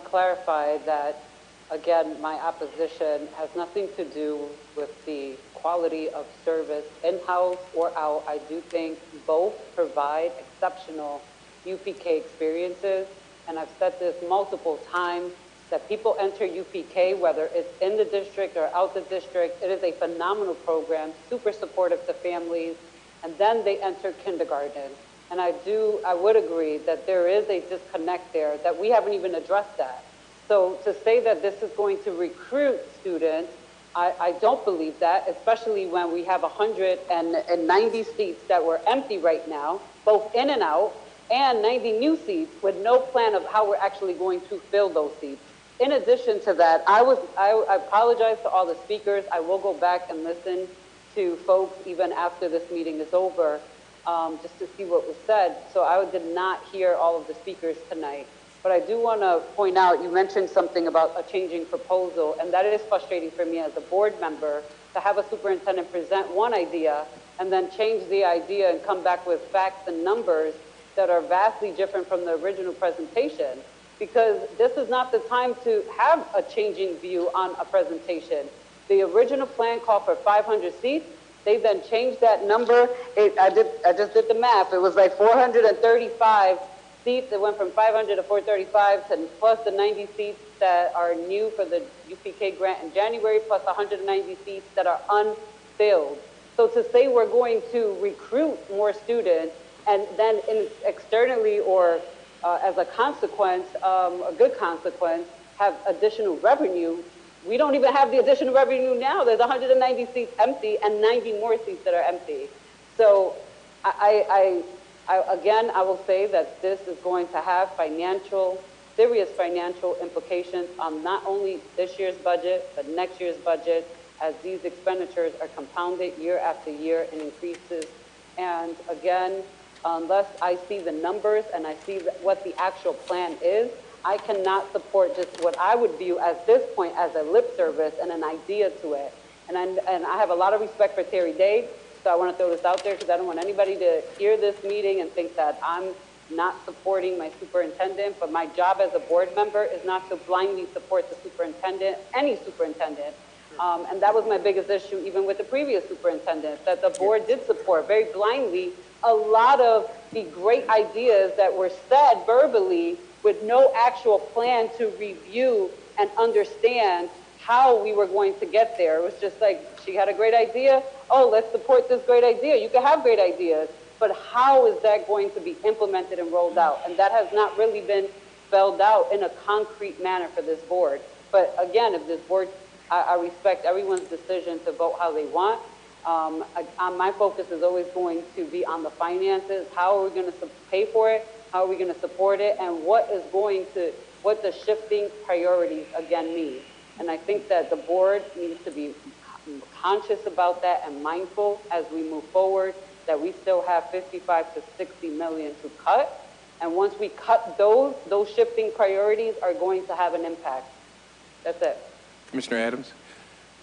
clarify that, again, my opposition has nothing to do with the quality of service in-house or out. I do think both provide exceptional UPK experiences, and I've said this multiple times, that people enter UPK, whether it's in the district or out the district. It is a phenomenal program, super supportive to families, and then they enter kindergarten. And I would agree that there is a disconnect there, that we haven't even addressed that. So to say that this is going to recruit students, I don't believe that, especially when we have 190 seats that were empty right now, both in and out, and 90 new seats with no plan of how we're actually going to fill those seats. In addition to that, I apologize to all the speakers. I will go back and listen to folks even after this meeting is over, just to see what was said. So I did not hear all of the speakers tonight. But I do want to point out, you mentioned something about a changing proposal, and that is frustrating for me as a board member to have a superintendent present one idea and then change the idea and come back with facts and numbers that are vastly different from the original presentation. Because this is not the time to have a changing view on a presentation. The original plan called for 500 seats. They then changed that number. I just did the math. It was like 435 seats. It went from 500 to 435 to plus the 90 seats that are new for the UPK grant in January, plus 190 seats that are unfilled. So to say we're going to recruit more students and then externally or as a consequence, a good consequence, have additional revenue, we don't even have the additional revenue now. There's 190 seats empty and 90 more seats that are empty. So again, I will say that this is going to have serious financial implications on not only this year's budget, but next year's budget, as these expenditures are compounded year after year in increases. And again, unless I see the numbers and I see what the actual plan is, I cannot support just what I would view at this point as a lip service and an idea to it. And I have a lot of respect for Terry Dade, so I want to throw this out there because I don't want anybody to hear this meeting and think that I'm not supporting my superintendent, but my job as a board member is not to blindly support the superintendent, any superintendent. And that was my biggest issue even with the previous superintendent, that the board did support very blindly a lot of the great ideas that were said verbally with no actual plan to review and understand how we were going to get there. It was just like, she had a great idea, oh, let's support this great idea. You can have great ideas, but how is that going to be implemented and rolled out? And that has not really been spelled out in a concrete manner for this board. But again, if this board, I respect everyone's decision to vote how they want. My focus is always going to be on the finances. How are we going to pay for it? How are we going to support it? And what the shifting priorities again mean? And I think that the board needs to be conscious about that and mindful as we move forward, that we still have 55 to 60 million to cut. And once we cut those shifting priorities are going to have an impact. That's it. Commissioner Adams?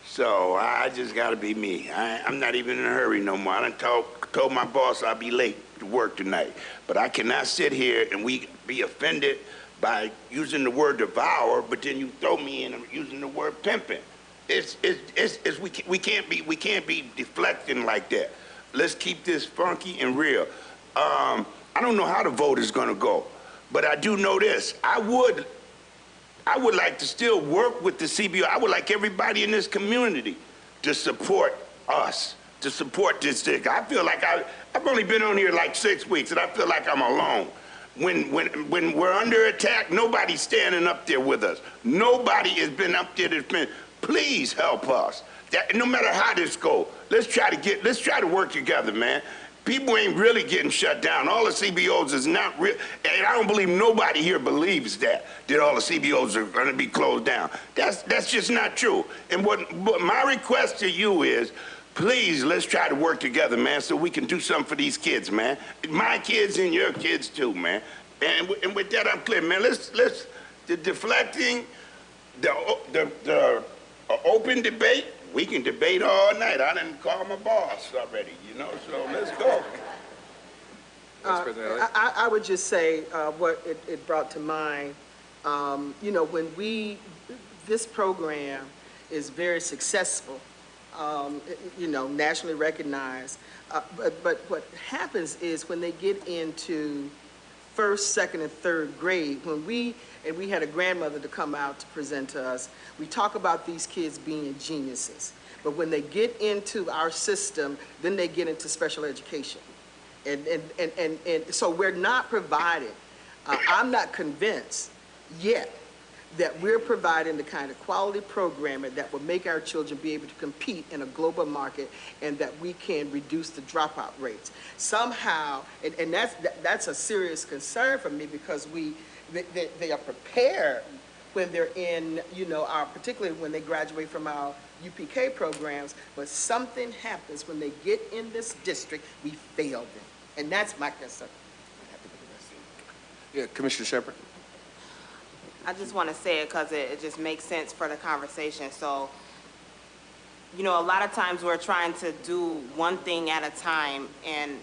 So I just got to be me. I'm not even in a hurry no more. I done told my boss I'll be late to work tonight. But I cannot sit here and we be offended by using the word devour, but then you throw me in using the word pimping. We can't be deflecting like that. Let's keep this funky and real. I don't know how the vote is going to go, but I do know this. I would like to still work with the CBO. I would like everybody in this community to support us, to support this thing. I feel like I've only been on here like 6 weeks, and I feel like I'm alone. When we're under attack, nobody's standing up there with us. Nobody has been up there that's been, please help us. No matter how this goes, let's try to work together, man. People ain't really getting shut down. All the CBOs is not real, and I don't believe nobody here believes that all the CBOs are going to be closed down. That's just not true. And what my request to you is, please, let's try to work together, man, so we can do something for these kids, man. My kids and your kids too, man. And with that, I'm clear, man. The deflecting, the open debate. We can debate all night. I didn't call my boss already, so let's go. I would just say what it brought to mind, when this program is very successful, nationally recognized, but what happens is when they get into first, second, and third grade, we had a grandmother to come out to present to us, we talk about these kids being geniuses. But when they get into our system, then they get into special education. And so we're not providing, I'm not convinced yet that we're providing the kind of quality programming that will make our children be able to compete in a global market and that we can reduce the dropout rates. Somehow, and that's a serious concern for me because they are prepared when they're in, particularly when they graduate from our UPK programs, but something happens when they get in this district, we fail them. And that's my concern. Yeah, Commissioner Shepard. I just want to say it because it just makes sense for the conversation. So, a lot of times we're trying to do one thing at a time, and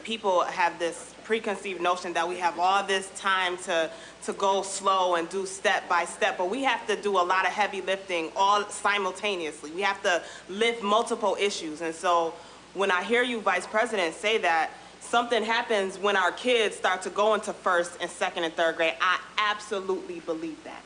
people have this preconceived notion that we have all this time to go slow and do step by step, but we have to do a lot of heavy lifting all simultaneously. We have to lift multiple issues. And so when I hear you, Vice President, say that, something happens when our kids start to go into first and second and third grade. I absolutely believe that.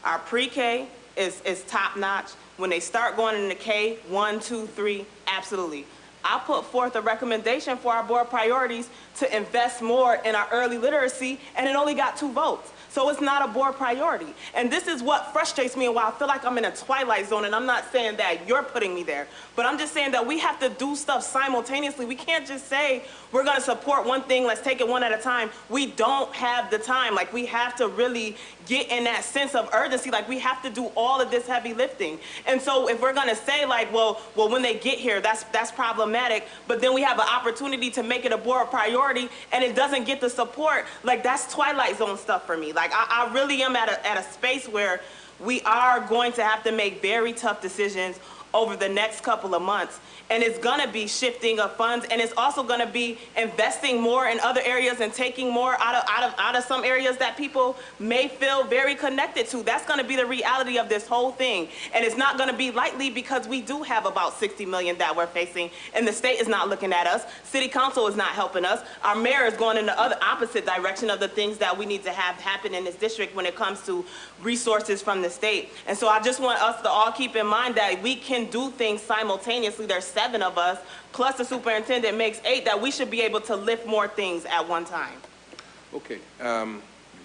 Our pre-K is top notch. When they start going into K, 1, 2, 3, absolutely. I put forth a recommendation for our board priorities to invest more in our early literacy, and it only got 2 votes. So it's not a board priority. And this is what frustrates me and why I feel like I'm in a twilight zone, and I'm not saying that you're putting me there, but I'm just saying that we have to do stuff simultaneously. We can't just say we're gonna support one thing, let's take it one at a time. We don't have the time. Like, we have to really get in that sense of urgency. Like, we have to do all of this heavy lifting. And so if we're gonna say like, well, when they get here, that's problematic, but then we have an opportunity to make it a board priority and it doesn't get the support, like, that's Twilight Zone stuff for me. Like, I really am at a space where we are going to have to make very tough decisions over the next couple of months. And it's gonna be shifting of funds, and it's also gonna be investing more in other areas and taking more out of some areas that people may feel very connected to. That's gonna be the reality of this whole thing. And it's not gonna be lightly, because we do have about 60 million that we're facing, and the state is not looking at us. City council is not helping us. Our mayor is going in the opposite direction of the things that we need to have happen in this district when it comes to resources from the state. And so I just want us to all keep in mind that we can do things simultaneously. There's 7 of us, plus the superintendent makes 8, that we should be able to lift more things at one time. Okay.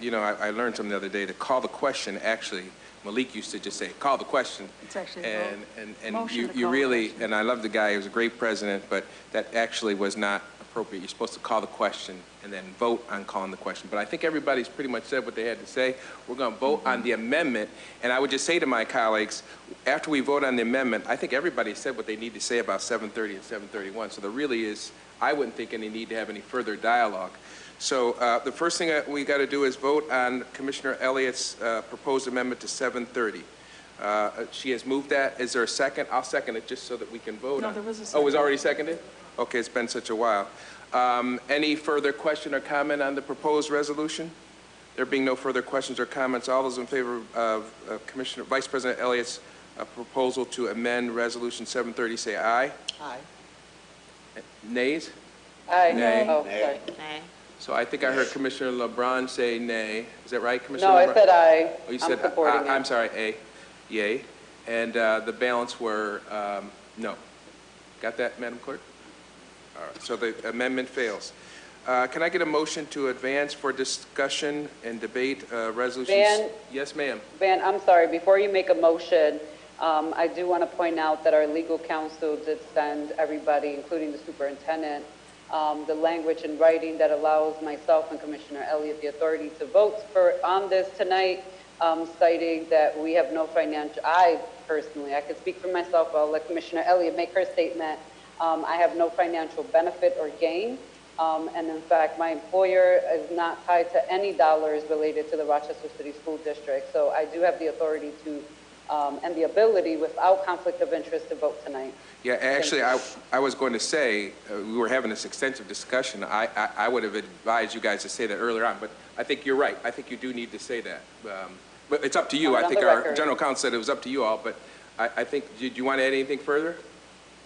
You know, I learned something the other day. To call the question, actually, Malik used to just say, call the question. It's actually and you really, and I love the guy, he was a great president, but that actually was not appropriate. You're supposed to call the question and then vote on calling the question. But I think everybody's pretty much said what they had to say. We're going to vote on the amendment, and I would just say to my colleagues, after we vote on the amendment, I think everybody said what they need to say about 730 and 731. So there really is, I wouldn't think, any need to have any further dialogue. So the first thing we got to do is vote on Commissioner Elliott's proposed amendment to 730. She has moved that. Is there a second? I'll second it just so that we can vote on it. No, there was a second. Oh, it was already seconded? Okay, it's been such a while. Any further question or comment on the proposed resolution? There being no further questions or comments, all those in favor of Vice President Elliott's proposal to amend Resolution 730 say aye. Aye. Nays? Aye. Nay. Oh, sorry. Nay. So I think I heard Commissioner LeBron say nay. Is that right, Commissioner No, LeBron? I said aye. Oh, you I'm said supporting it. I'm sorry, A. Yay. And the balance were no. Got that, Madam Clerk? All right, so the amendment fails. Can I get a motion to advance for discussion and debate resolutions? Van? Yes, ma'am. Van, I'm sorry, before you make a motion, I do want to point out that our legal counsel did send everybody, including the superintendent, the language in writing that allows myself and Commissioner Elliott the authority to vote on this tonight, citing that we have no financial, I personally could speak for myself, I'll let Commissioner Elliott make her statement. I have no financial benefit or gain. And in fact, my employer is not tied to any dollars related to the Rochester City School District. So I do have the authority to, and the ability without conflict of interest to vote tonight. Yeah, actually, I was going to say, we were having this extensive discussion. I would have advised you guys to say that earlier on, but I think you're right. I think you do need to say that. But it's up to you. I think our general counsel said it was up to you all, but I think, do you want to add anything further?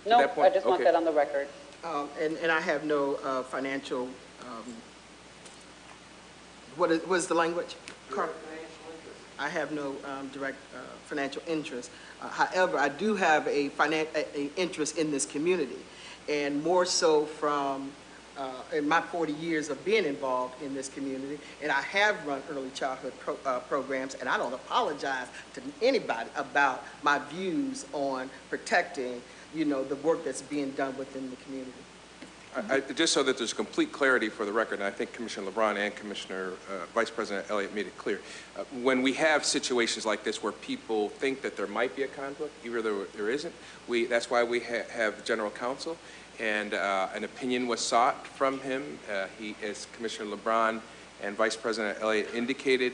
No, I just want that on the record. And I have no financial, what is the language? Carl? I have no direct financial interest. However, I do have a interest in this community, and more so from in my 40 years of being involved in this community, and I have run early childhood programs, and I don't apologize to anybody about my views on protecting, you know, the work that's being done within the community. Just so that there's complete clarity for the record, and I think Commissioner LeBron and Commissioner Vice President Elliott made it clear, when we have situations like this where people think that there might be a conflict, even though there isn't, that's why we have general counsel, and an opinion was sought from him. He, as Commissioner LeBron and Vice President Elliott indicated,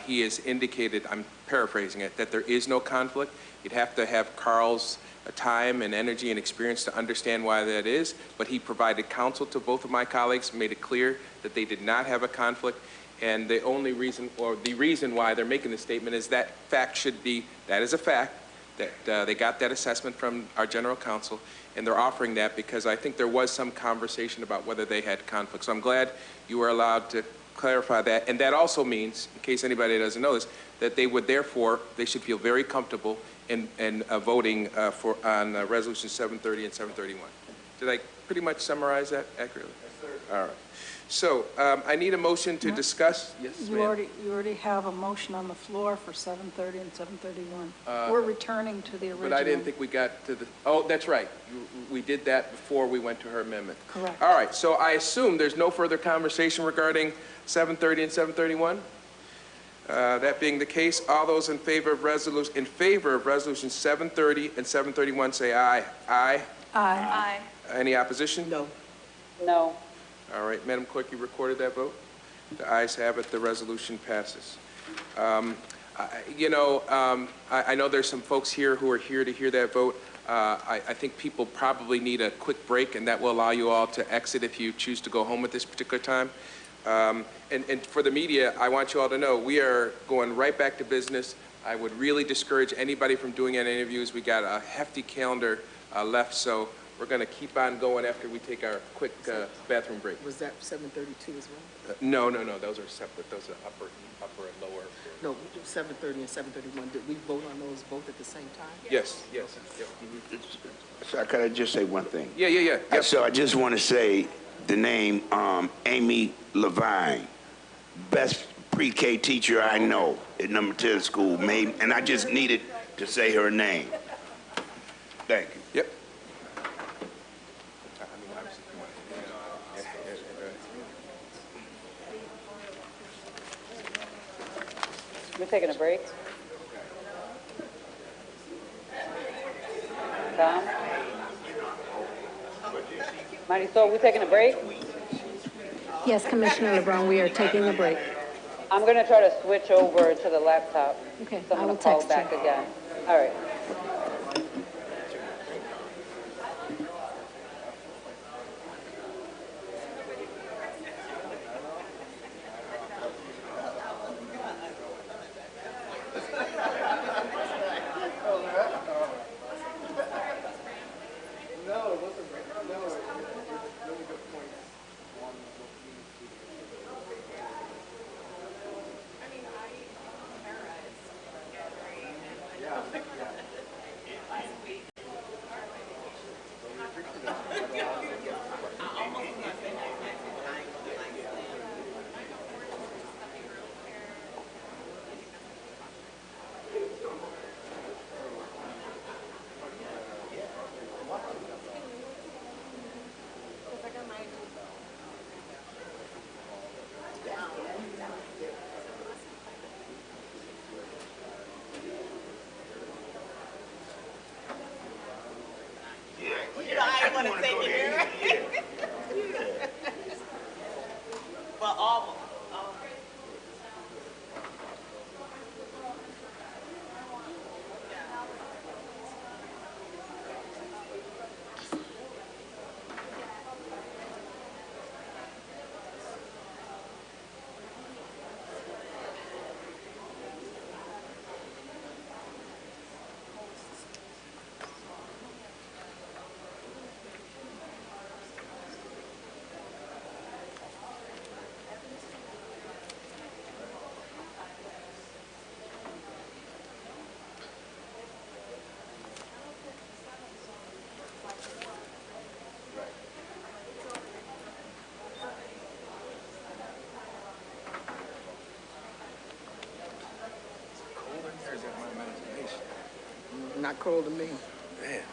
he has indicated, I'm paraphrasing it, that there is no conflict. You'd have to have Carl's time and energy and experience to understand why that is, but he provided counsel to both of my colleagues, made it clear that they did not have a conflict, and the only reason, or the reason why they're making this statement is that fact should be, that is a fact, that they got that assessment from our general counsel, and they're offering that because I think there was some conversation about whether they had conflicts. So I'm glad you were allowed to clarify that. And that also means, in case anybody doesn't know this, that they would therefore, they should feel very comfortable in voting on Resolution 730 and 731. Did I pretty much summarize that accurately? Yes, sir. All right. So I need a motion to discuss. Yes, You ma'am. already have a motion on the floor for 730 and 731. We're returning to the original. But I didn't think we got to the, oh, that's right. We did that before we went to her amendment. Correct. All right, so I assume there's no further conversation regarding 730 and 731? That being the case, all those in favor of resolution 730 and 731 say aye. Aye. Aye. Any opposition? No. No. All right, Madam Clerk, you recorded that vote? The ayes have it, the resolution passes. I know there's some folks here who are here to hear that vote. I think people probably need a quick break, and that will allow you all to exit if you choose to go home at this particular time. And for the media, I want you all to know we are going right back to business. I would really discourage anybody from doing any interviews. We got a hefty calendar left, so we're going to keep on going after we take our quick bathroom break. Was that 732 as well? No. Those are separate. Those are upper and lower. No, 730 and 731. Did we vote on those both at the same time? Yes. Yep. So could I just say one thing? Yeah. Yep. So I just want to say the name Amy Levine, best pre-K teacher I know at number 10 school, and I just needed to say her name. Thank you. Yep. We're taking a break. Tom? Marisol, we're taking a break? Yes, Commissioner LeBron, we are taking a break. I'm going to try to switch over to the laptop. Okay, So I'm I will going to call text back you. again. All right. Not cold to me. Man.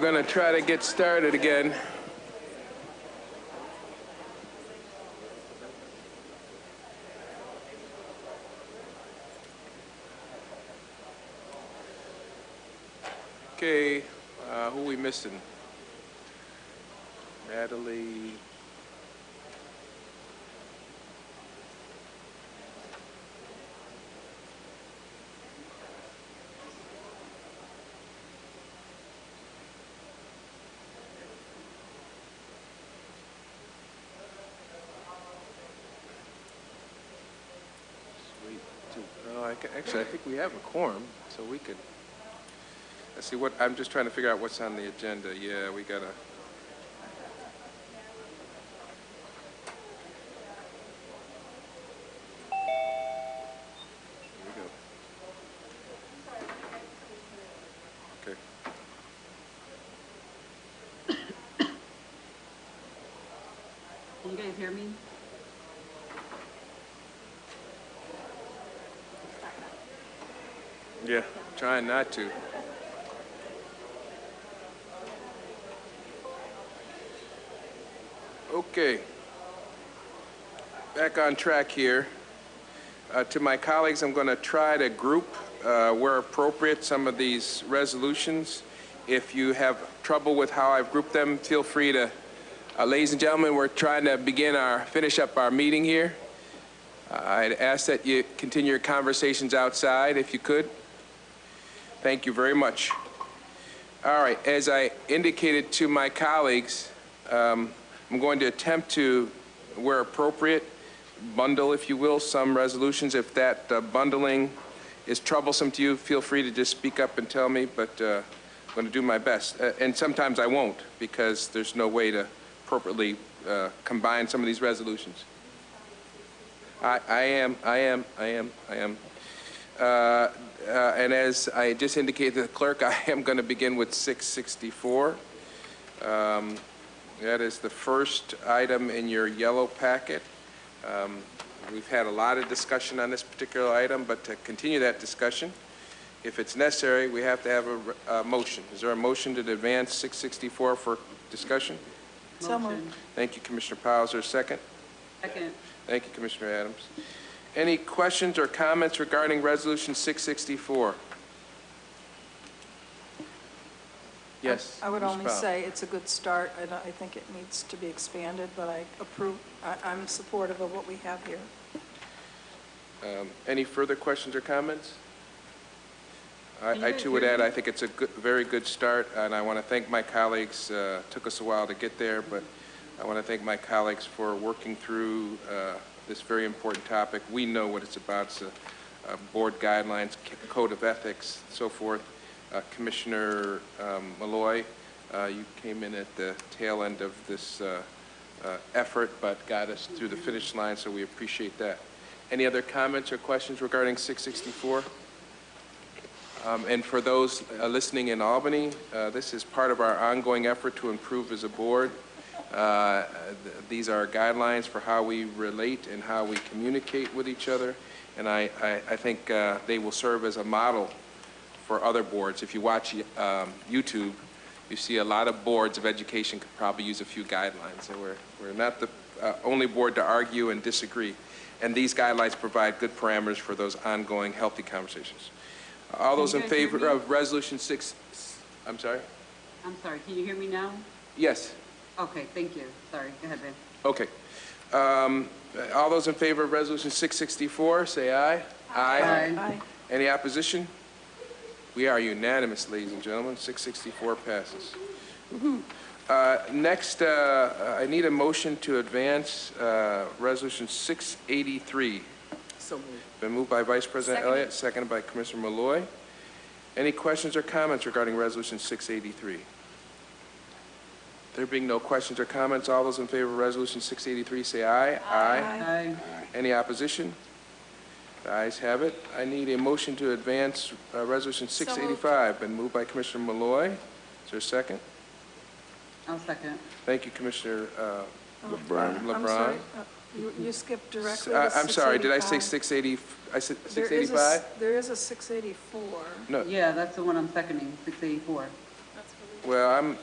going to try to get started again. Okay, who we missing? Natalie. Actually, I think we have a quorum, so we could. Let's see what, I'm just trying to figure out what's on the agenda. Yeah, we gotta. Here we go. Okay. Can you guys hear me? Yeah, trying not to. Okay. Back on track here. To my colleagues, I'm going to try to group, where appropriate, some of these resolutions. If you have trouble with how I've grouped them, feel free to, ladies and gentlemen, we're trying to finish up our meeting here. I'd ask that you continue your conversations outside if you could. Thank you very much. All right, as I indicated to my colleagues, I'm going to attempt to, where appropriate, bundle, if you will, some resolutions. If that bundling is troublesome to you, feel free to just speak up and tell me, but I'm going to do my best. And sometimes I won't, because there's no way to appropriately combine some of these resolutions. I am. And as I just indicated to the clerk, I am going to begin with 664. That is the first item in your yellow packet. We've had a lot of discussion on this particular item, but to continue that discussion, if it's necessary, we have to have a motion. Is there a motion to advance 664 for discussion? So moved. Thank you, Commissioner Powell. Is there a second? Second. Thank you, Commissioner Adams. Any questions or comments regarding Resolution 664? Yes. I would Ms. only Powell. say it's a good start. I think it needs to be expanded, but I'm supportive of what we have here. Any further questions or comments? I too would add, I think it's a very good start, and I want to thank my colleagues. Took us a while to get there, but I want to thank my colleagues for working through this very important topic. We know what it's about. It's board guidelines, code of ethics, so forth. Commissioner Malloy, you came in at the tail end of this effort, but got us through the finish line, so we appreciate that. Any other comments or questions regarding 664? And for those listening in Albany, this is part of our ongoing effort to improve as a board. These are guidelines for how we relate and how we communicate with each other, and I think they will serve as a model for other boards. If you watch YouTube, you see a lot of boards of education could probably use a few guidelines. So we're not the only board to argue and disagree, and these guidelines provide good parameters for those ongoing healthy conversations. All those in favor of Resolution 6, I'm sorry? I'm sorry, can you hear me now? Yes. Okay, thank you. Sorry, go ahead, Ben. Okay. All those in favor of Resolution 664, say aye. Aye. Aye. Any opposition? We are unanimous, ladies and gentlemen. 664 passes. Next, I need a motion to advance Resolution 683. So moved. Been moved by Vice President Second. Elliott, seconded by Commissioner Malloy. Any questions or comments regarding Resolution 683? There being no questions or comments, all those in favor of Resolution 683 say aye. Aye. Any opposition? The ayes have it. I need a motion to advance Resolution 685. Been moved by Commissioner Malloy. Is there a second? I'll second. Thank you, Commissioner LeBron. I'm sorry, you skipped directly to I'm sorry, did I say 685? 680? I said 685? There is a 684. No. Yeah, that's the one I'm seconding, 684. then,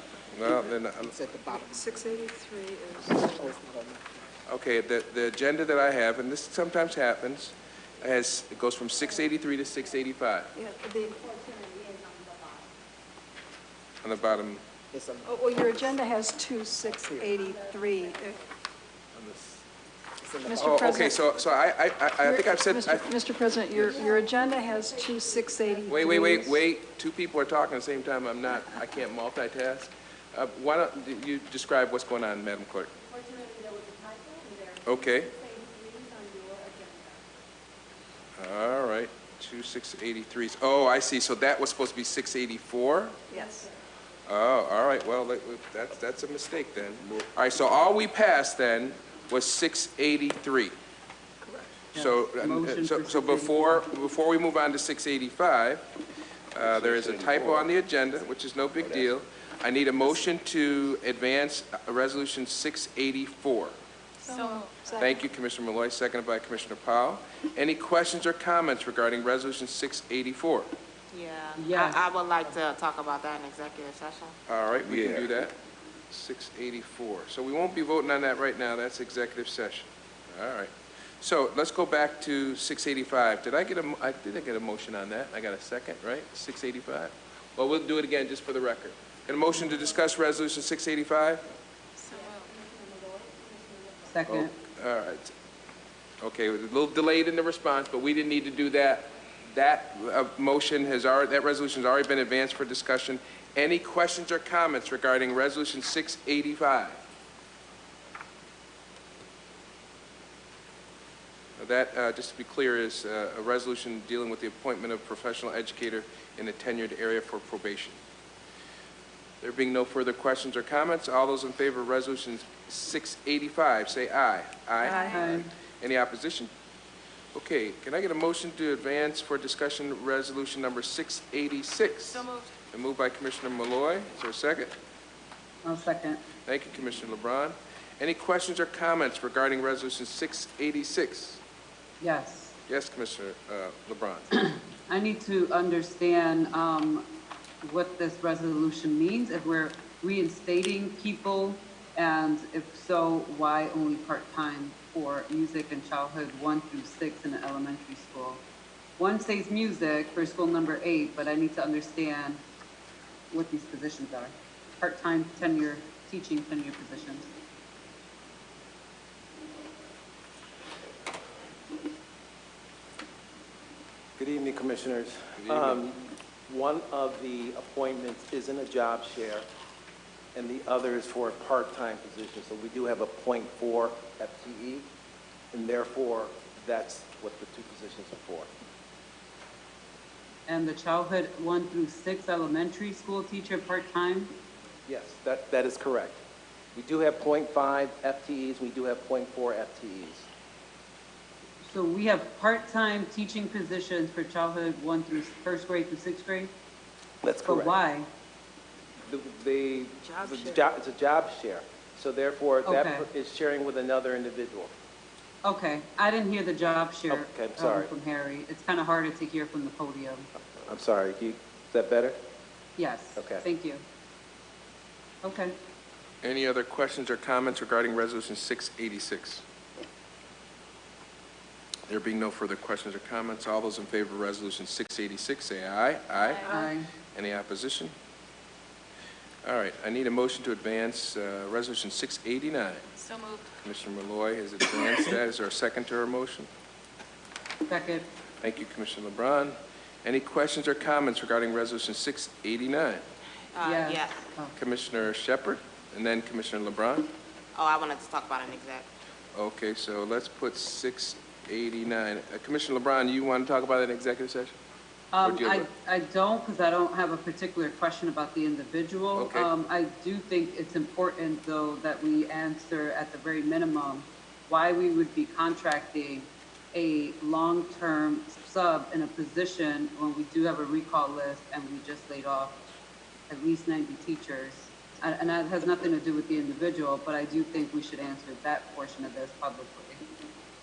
It's at the bottom. 683 is, okay, the agenda that I have, and this sometimes happens, it goes from 683 to 685 yeah, on the bottom. well, your agenda has 2683. Mr. Oh, okay, President. so I think I've said. Mr. President, your agenda has 2683. Wait. Two people are talking at the same time. I can't multitask. Why don't you describe what's going on, Madam Clerk? Okay. All right, 2683s. Oh, I see. So that was supposed to be 684? Yes. Oh, all right. Well, that's a mistake then. All right, so all we passed then was 683. Correct. So before we move on to 685, there is a typo on the agenda, which is no big deal. I need a motion to advance Resolution 684. Thank you, Commissioner Malloy, seconded by Commissioner Powell. Any questions or comments regarding Resolution 684? Yeah, I would like to talk about that in executive session. All right, we can do that. 684. So we won't be voting on that right now. That's executive session. All right. So let's go back to 685. Did I get a motion on that? I got a second, right? 685? Well, we'll do it again just for the record. Get a motion to discuss Resolution 685? Second. All right. Okay, a little delayed in the response, but we didn't need to do that. That resolution has already been advanced for discussion. Any questions or comments regarding Resolution 685? That, just to be clear, is a resolution dealing with the appointment of professional educator in a tenured area for probation. There being no further questions or comments, all those in favor of Resolution 685, say aye. Aye. Any opposition? Okay, can I get a motion to advance for discussion Resolution number 686? So moved. And moved by Commissioner Malloy. Is there a second? I'll second. Thank you, Commissioner LeBron. Any questions or comments regarding Resolution 686? Yes. Yes, Commissioner LeBron. I need to understand what this resolution means, if we're reinstating people, and if so, why only part-time for music and childhood 1 through 6 in the elementary school. One says music for school number 8, but I need to understand what these positions are. Part-time teaching tenure positions. Good evening, Commissioners. Good evening. One of the appointments is in a job share, and the other is for a part-time position. So we do have a .4 FTE, and therefore, that's what the two positions are for. And the childhood 1 through 6 elementary school teacher part-time? Yes, that is correct. We do have .5 FTEs, we do have .4 FTEs. So we have part-time teaching positions for childhood 1 through 1st grade through 6th grade? That's correct. But why? It's a job share. So therefore, that is sharing with another individual. Okay, I didn't hear the job share Okay, I'm sorry. from Harry. It's kind of harder to hear from the podium. I'm sorry, is that better? Yes. Okay. Thank you. Okay. Any other questions or comments regarding Resolution 686? There being no further questions or comments, all those in favor of Resolution 686, say aye. Aye. Aye. Any opposition? All right, I need a motion to advance Resolution 689. So moved. Commissioner Malloy has advanced that. Is there a second to her motion? Second. Thank you, Commissioner LeBron. Any questions or comments regarding Resolution 689? Yes. Commissioner Shepard, and then Commissioner LeBron. Oh, I wanted to talk about an exec. Okay, so let's put 689. Commissioner LeBron, you want to talk about that in executive session? I don't, because I don't have a particular question about the individual. Okay. I do think it's important, though, that we answer at the very minimum why we would be contracting a long-term sub in a position when we do have a recall list and we just laid off at least 90 teachers. And that has nothing to do with the individual, but I do think we should answer that portion of this publicly.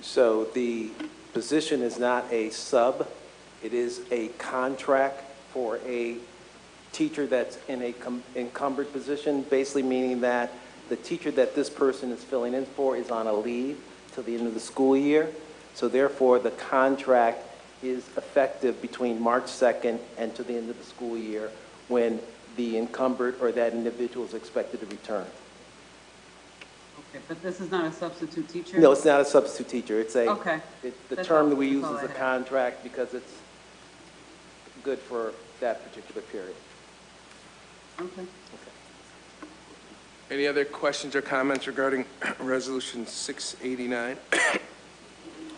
So the position is not a sub, it is a contract for a teacher that's in a encumbered position, basically meaning that the teacher that this person is filling in for is on a leave till the end of the school year. So therefore, the contract is effective between March 2nd and to the end of the school year when the encumbered or that individual is expected to return. Okay, but this is not a substitute teacher? No, it's not a substitute teacher. It's a, Okay. the That's term all- that we that's use all is I a had. contract because it's good for that particular period. Okay. Any other questions or comments regarding Resolution 689?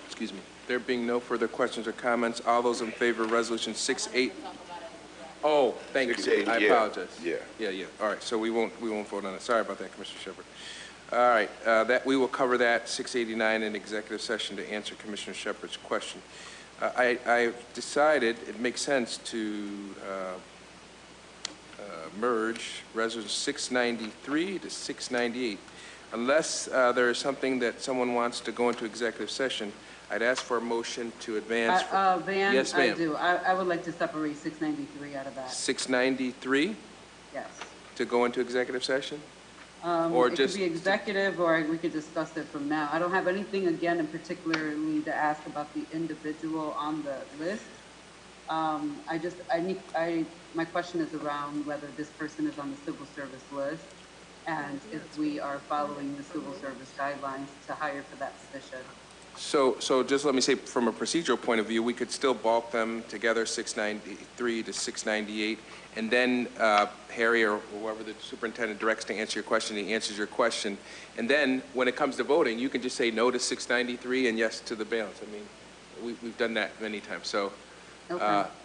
Excuse me. There being no further questions or comments, all those in favor of Resolution 68? Oh, thank you. 68, I yeah, apologize. yeah. Yeah. All right, so we won't vote on it. Sorry about that, Commissioner Shepard. All right, that we will cover that 689 in executive session to answer Commissioner Shepard's question. I've decided it makes sense to merge Resolution 693 to 698. Unless there is something that someone wants to go into executive session, I'd ask for a motion to advance. Van, Yes, I ma'am. do. I would like to separate 693 out of that. 693 Yes. to go into executive session? Or It could just- be executive, or we could discuss it from now. I don't have anything, again, in particularly to ask about the individual on the list. My question is around whether this person is on the civil service list, and if we are following the civil service guidelines to hire for that position. So just let me say, from a procedural point of view, we could still bulk them together, 693 to 698, and then Harry or whoever the superintendent directs to answer your question, he answers your question. And then, when it comes to voting, you can just say no to 693 and yes to the balance. I mean, we've done that many times. So,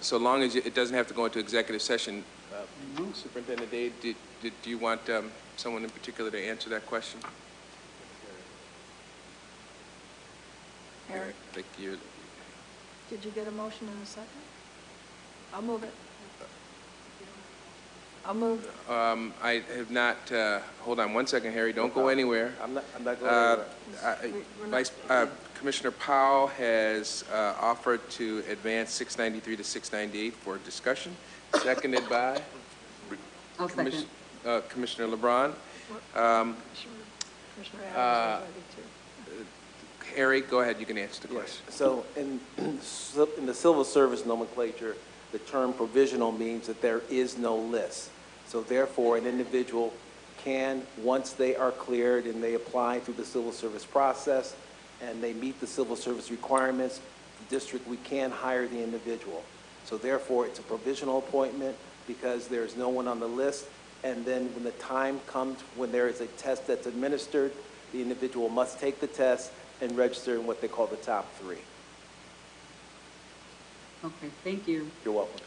so long as it doesn't have to go into executive session, Superintendent Dade, do you want someone in particular to answer that question? Eric, Thank you. did you get a motion in a second? I'll move it. I'll move. I have not, hold on one second, Harry, don't go anywhere. I'm not going anywhere. Commissioner Powell has offered to advance 693 to 698 for discussion, seconded by I'll second. Commissioner LeBron. Commissioner Adams was ready too. Harry, go ahead, you can answer the question. So in the civil service nomenclature, the term provisional means that there is no list. So therefore, an individual can, once they are cleared and they apply through the civil service process and they meet the civil service requirements, the district, we can hire the individual. So therefore, it's a provisional appointment because there's no one on the list. And then when the time comes when there is a test that's administered, the individual must take the test and register in what they call the top three. Okay, thank you. You're welcome.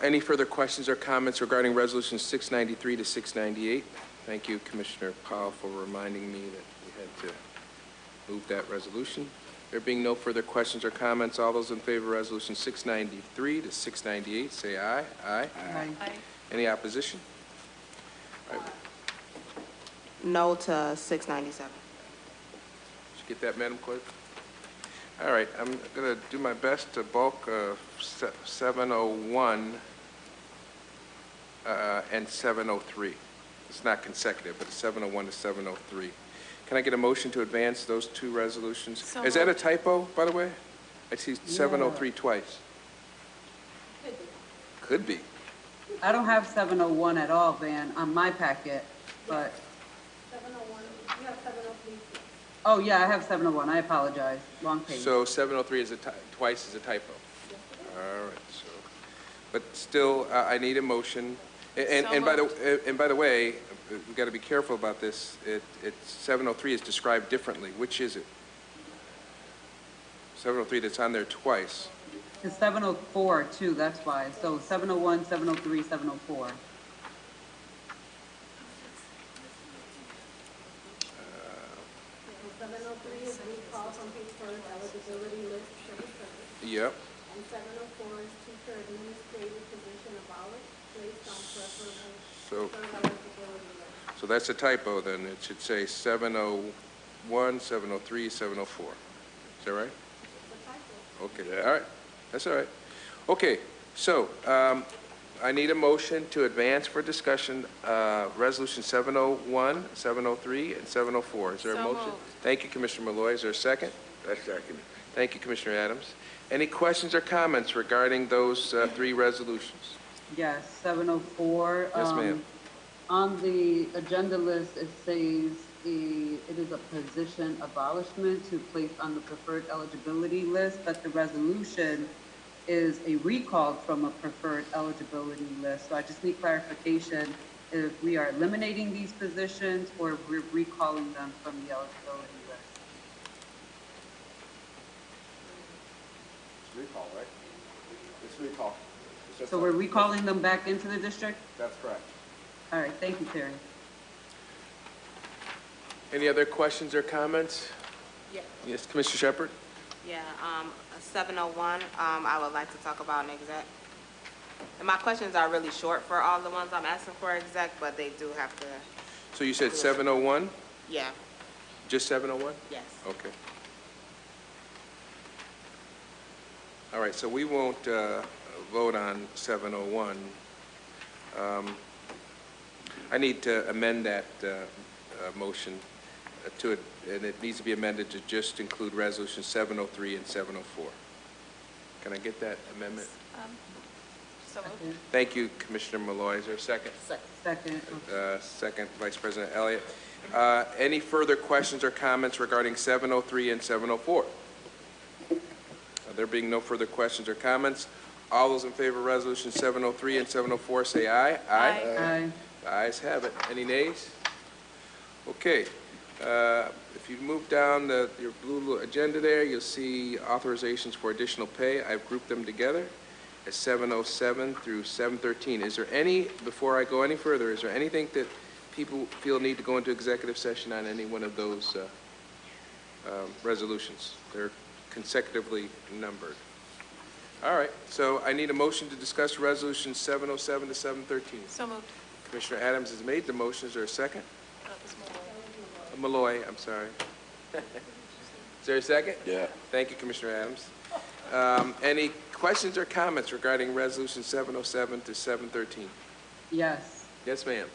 Any further questions or comments regarding Resolution 693 to 698? Thank you, Commissioner Powell, for reminding me that we had to move that resolution. There being no further questions or comments, all those in favor of Resolution 693 to 698, say aye. Aye. Aye. Any opposition? All right. No to 697. Did you get that, Madam Clerk? All right, I'm going to do my best to bulk 701 and 703. It's not consecutive, but it's 701 to 703. Can I get a motion to advance those two resolutions? So Is that a moved. typo, by the way? I see 703 twice. Could be. I don't have 701 at all, Van, on my packet, but, 701, you have 703. oh, yeah, I have 701. I apologize. Wrong page. So 703 is twice is a typo. All right, so, but still, I need a motion. And by the way, we've got to be careful about this. 703 is described differently. Which is it? 703 that's on there twice. It's 704 too, that's why. So 701, 703, 704. Eligibility list, civil service. Yep. And 704 is teacher administrative position abolished based on preferable eligibility list. So that's a typo then. It should say 701, 703, 704. Is that right? Okay, all right. That's all right. Okay, So, I need a motion to advance for discussion, Resolution 701, 703, and 704. Is there a So motion? moved. Thank you, Commissioner Malloy. Is there a second? I second. Thank you, Commissioner Adams. Any questions or comments regarding those three resolutions? Yes, 704. Yes, ma'am. On the agenda list, it says it is a position abolishment to place on the preferred eligibility list, but the resolution is a recall from a preferred eligibility list. So I just need clarification if we are eliminating these positions or if we're recalling them from the eligibility list. It's recall, right? It's recall. It's just So we're recalling them back into the district? That's correct. All right, thank you, Terry. Any other questions or comments? Yeah. Yes, Commissioner Shepard? Yeah, 701, I would like to talk about an exec. And my questions are really short for all the ones I'm asking for exec, but they do have to, So you said 701? yeah, Just 701? yes. Okay. All right, so we won't vote on 701. I need to amend that motion to it, and it needs to be amended to just include Resolution 703 and 704. Can I get that amendment? So moved. Thank you, Commissioner Malloy. Is there a second? Second. Second, Vice President Elliott. Any further questions or comments regarding 703 and 704? There being no further questions or comments, all those in favor of Resolution 703 and 704 say aye. Aye. The ayes have it. Any nays? Okay. If you move down your blue agenda there, you'll see authorizations for additional pay. I've grouped them together as 707 through 713. Is there any, before I go any further, is there anything that people feel need to go into executive session on any one of those resolutions? They're consecutively numbered. All right, so I need a motion to discuss resolution 707 to 713. So moved. Commissioner Adams has made the motion. Is there a second? Malloy, I'm sorry. Is there a second? Yeah. Thank you, Commissioner Adams. Any questions or comments regarding resolution 707 to 713? Yes. Yes, ma'am.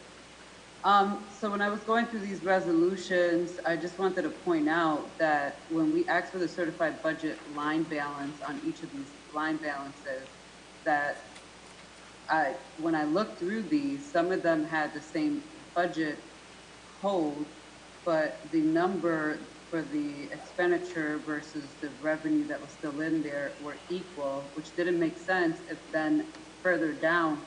So when I was going through these resolutions, I just wanted to point out that when we asked for the certified budget line balance on each of these line balances, that when I looked through these, some of them had the same budget code, but the number for the expenditure versus the revenue that was still in there were equal, which didn't make sense if then further down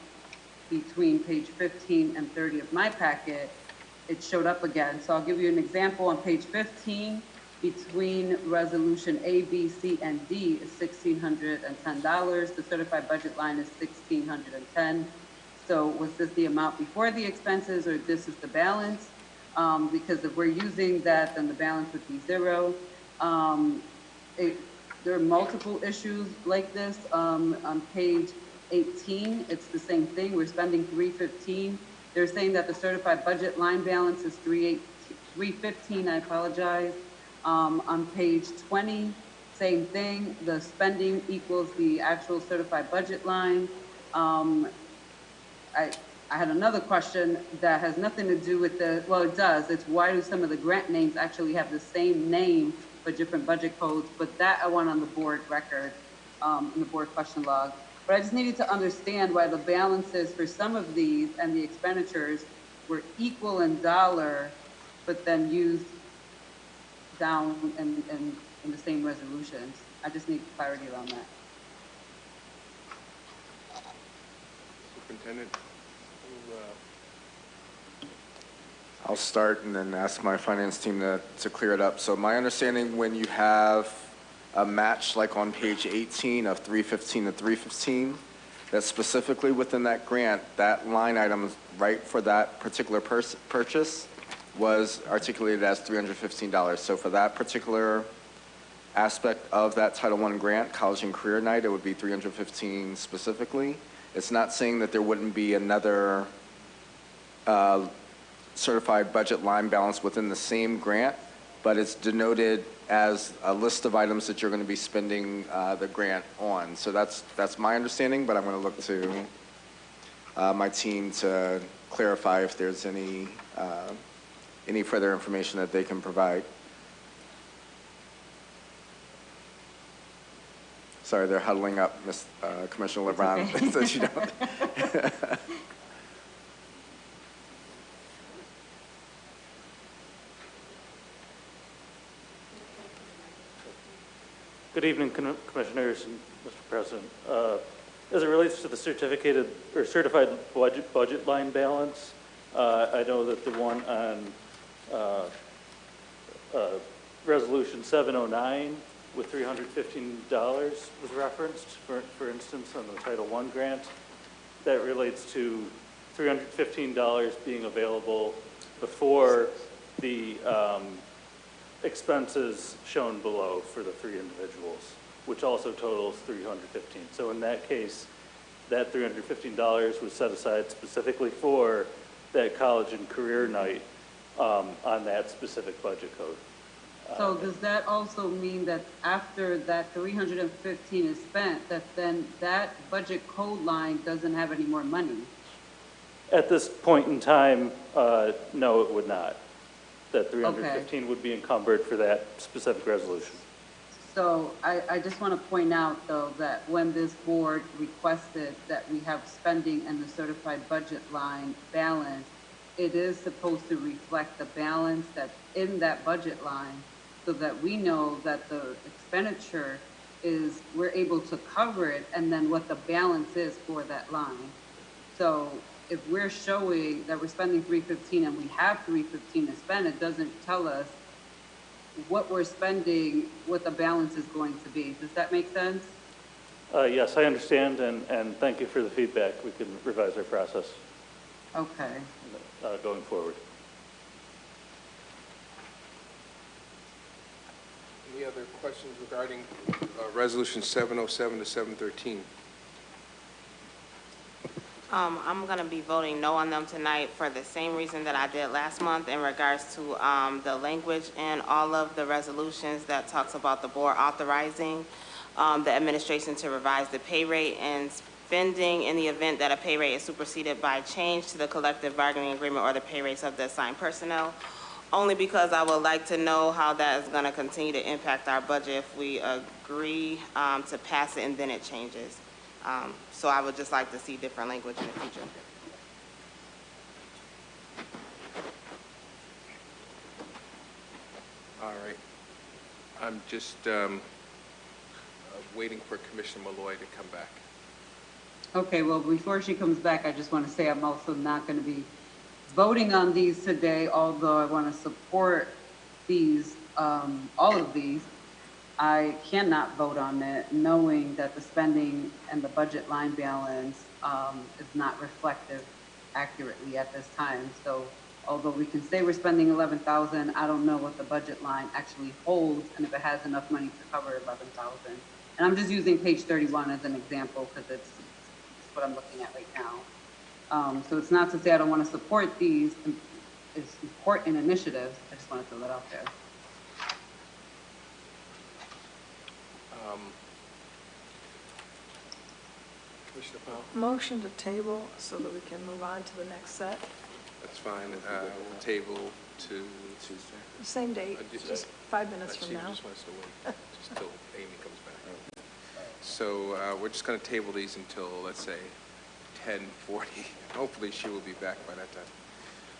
between page 15 and 30 of my packet, it showed up again. So I'll give you an example. On page 15, between resolution A, B, C, and D is $1,610. The certified budget line is $1,610. So was this the amount before the expenses, or this is the balance? Because if we're using that, then the balance would be zero. There are multiple issues like this. On page 18, it's the same thing. We're spending $315. They're saying that the certified budget line balance is $315. I apologize. On page 20, same thing. The spending equals the actual certified budget line. I had another question that has nothing to do with well, it does. It's why do some of the grant names actually have the same name but different budget codes? But that I want on the board record, in the board question log. But I just needed to understand why the balances for some of these and the expenditures were equal in dollar, but then used down in the same resolutions. I just need clarity around that. Superintendent? I'll start and then ask my finance team to clear it up. So my understanding, when you have a match like on page 18 of 315 to 315, that specifically within that grant, that line item right for that particular purchase was articulated as $315. So for that particular aspect of that Title I grant, College and Career Night, it would be $315 specifically. It's not saying that there wouldn't be another certified budget line balance within the same grant but it's denoted as a list of items that you're going to be spending the grant on. So that's my understanding, but I'm going to look to my team to clarify if there's any further information that they can provide. Sorry, they're huddling up, Commissioner LeBron, so you don't. Good evening, Commissioners and Mr. President. As it relates to the certificated or certified budget line balance, I know that the one on Resolution 709 with $315 was referenced, for instance, on the Title I grant. That relates to $315 being available before the expenses shown below for the 3 individuals, which also totals $315. So in that case, that $315 was set aside specifically for that college and career night on that specific budget code. So does that also mean that after that 315 is spent, that then that budget code line doesn't have any more money? At this point in time, no, it would not. That 315 would be encumbered for that specific resolution. So I just want to point out, though, that when this board requested that we have spending in the certified budget line balance, it is supposed to reflect the balance that's in that budget line so that we know that the expenditure is, we're able to cover it, and then what the balance is for that line. So if we're showing that we're spending 315 and we have 315 to spend, it doesn't tell us what we're spending, what the balance is going to be. Does that make sense? Yes, I understand, and thank you for the feedback. We can revise our process. Okay. Going forward. Any other questions regarding Resolution 707 to 713? I'm going to be voting no on them tonight for the same reason that I did last month in regards to the language in all of the resolutions that talks about the board authorizing the administration to revise the pay rate and spending in the event that a pay rate is superseded by change to the collective bargaining agreement or the pay rates of the assigned personnel, only because I would like to know how that is going to continue to impact our budget if we agree to pass it and then it changes. So I would just like to see different language in the future. All right. I'm just waiting for Commissioner Malloy to come back. Okay, well, before she comes back, I just want to say I'm also not going to be voting on these today, although I want to support these, all of these. I cannot vote on it, knowing that the spending and the budget line balance is not reflective accurately at this time. So although we can say we're spending 11,000, I don't know what the budget line actually holds and if it has enough money to cover 11,000. And I'm just using page 31 as an example because it's what I'm looking at right now. So it's not to say I don't want to support these important initiatives. I just want to throw that out there. Commissioner Powell? Motion to table so that we can move on to the next set. That's fine. We'll table to Tuesday. Same date, just 5 minutes from now. She just wants to wait just till Amy comes back. So we're just going to table these until, let's say, 10:40. Hopefully she will be back by that time.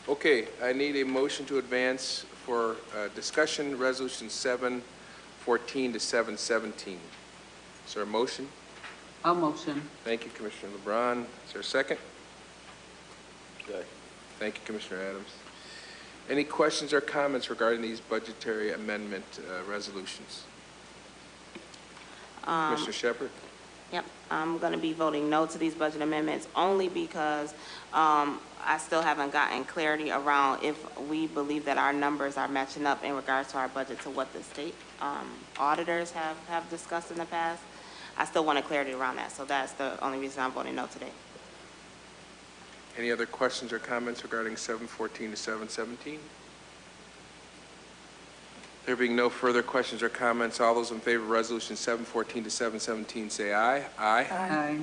Okay, I need a motion to advance for discussion, Resolution 714 to 717. Is there a motion? I'll motion. Thank you, Commissioner LeBron. Is there a second? Good. Thank you, Commissioner Adams. Any questions or comments regarding these budgetary amendment resolutions? Commissioner Shepard? Yep, I'm going to be voting no to these budget amendments only because I still haven't gotten clarity around if we believe that our numbers are matching up in regards to our budget to what the state auditors have discussed in the past. I still want clarity around that, so that's the only reason I'm voting no today. Any other questions or comments regarding 714 to 717? There being no further questions or comments, all those in favor of Resolution 714 to 717 say aye. Aye. Aye.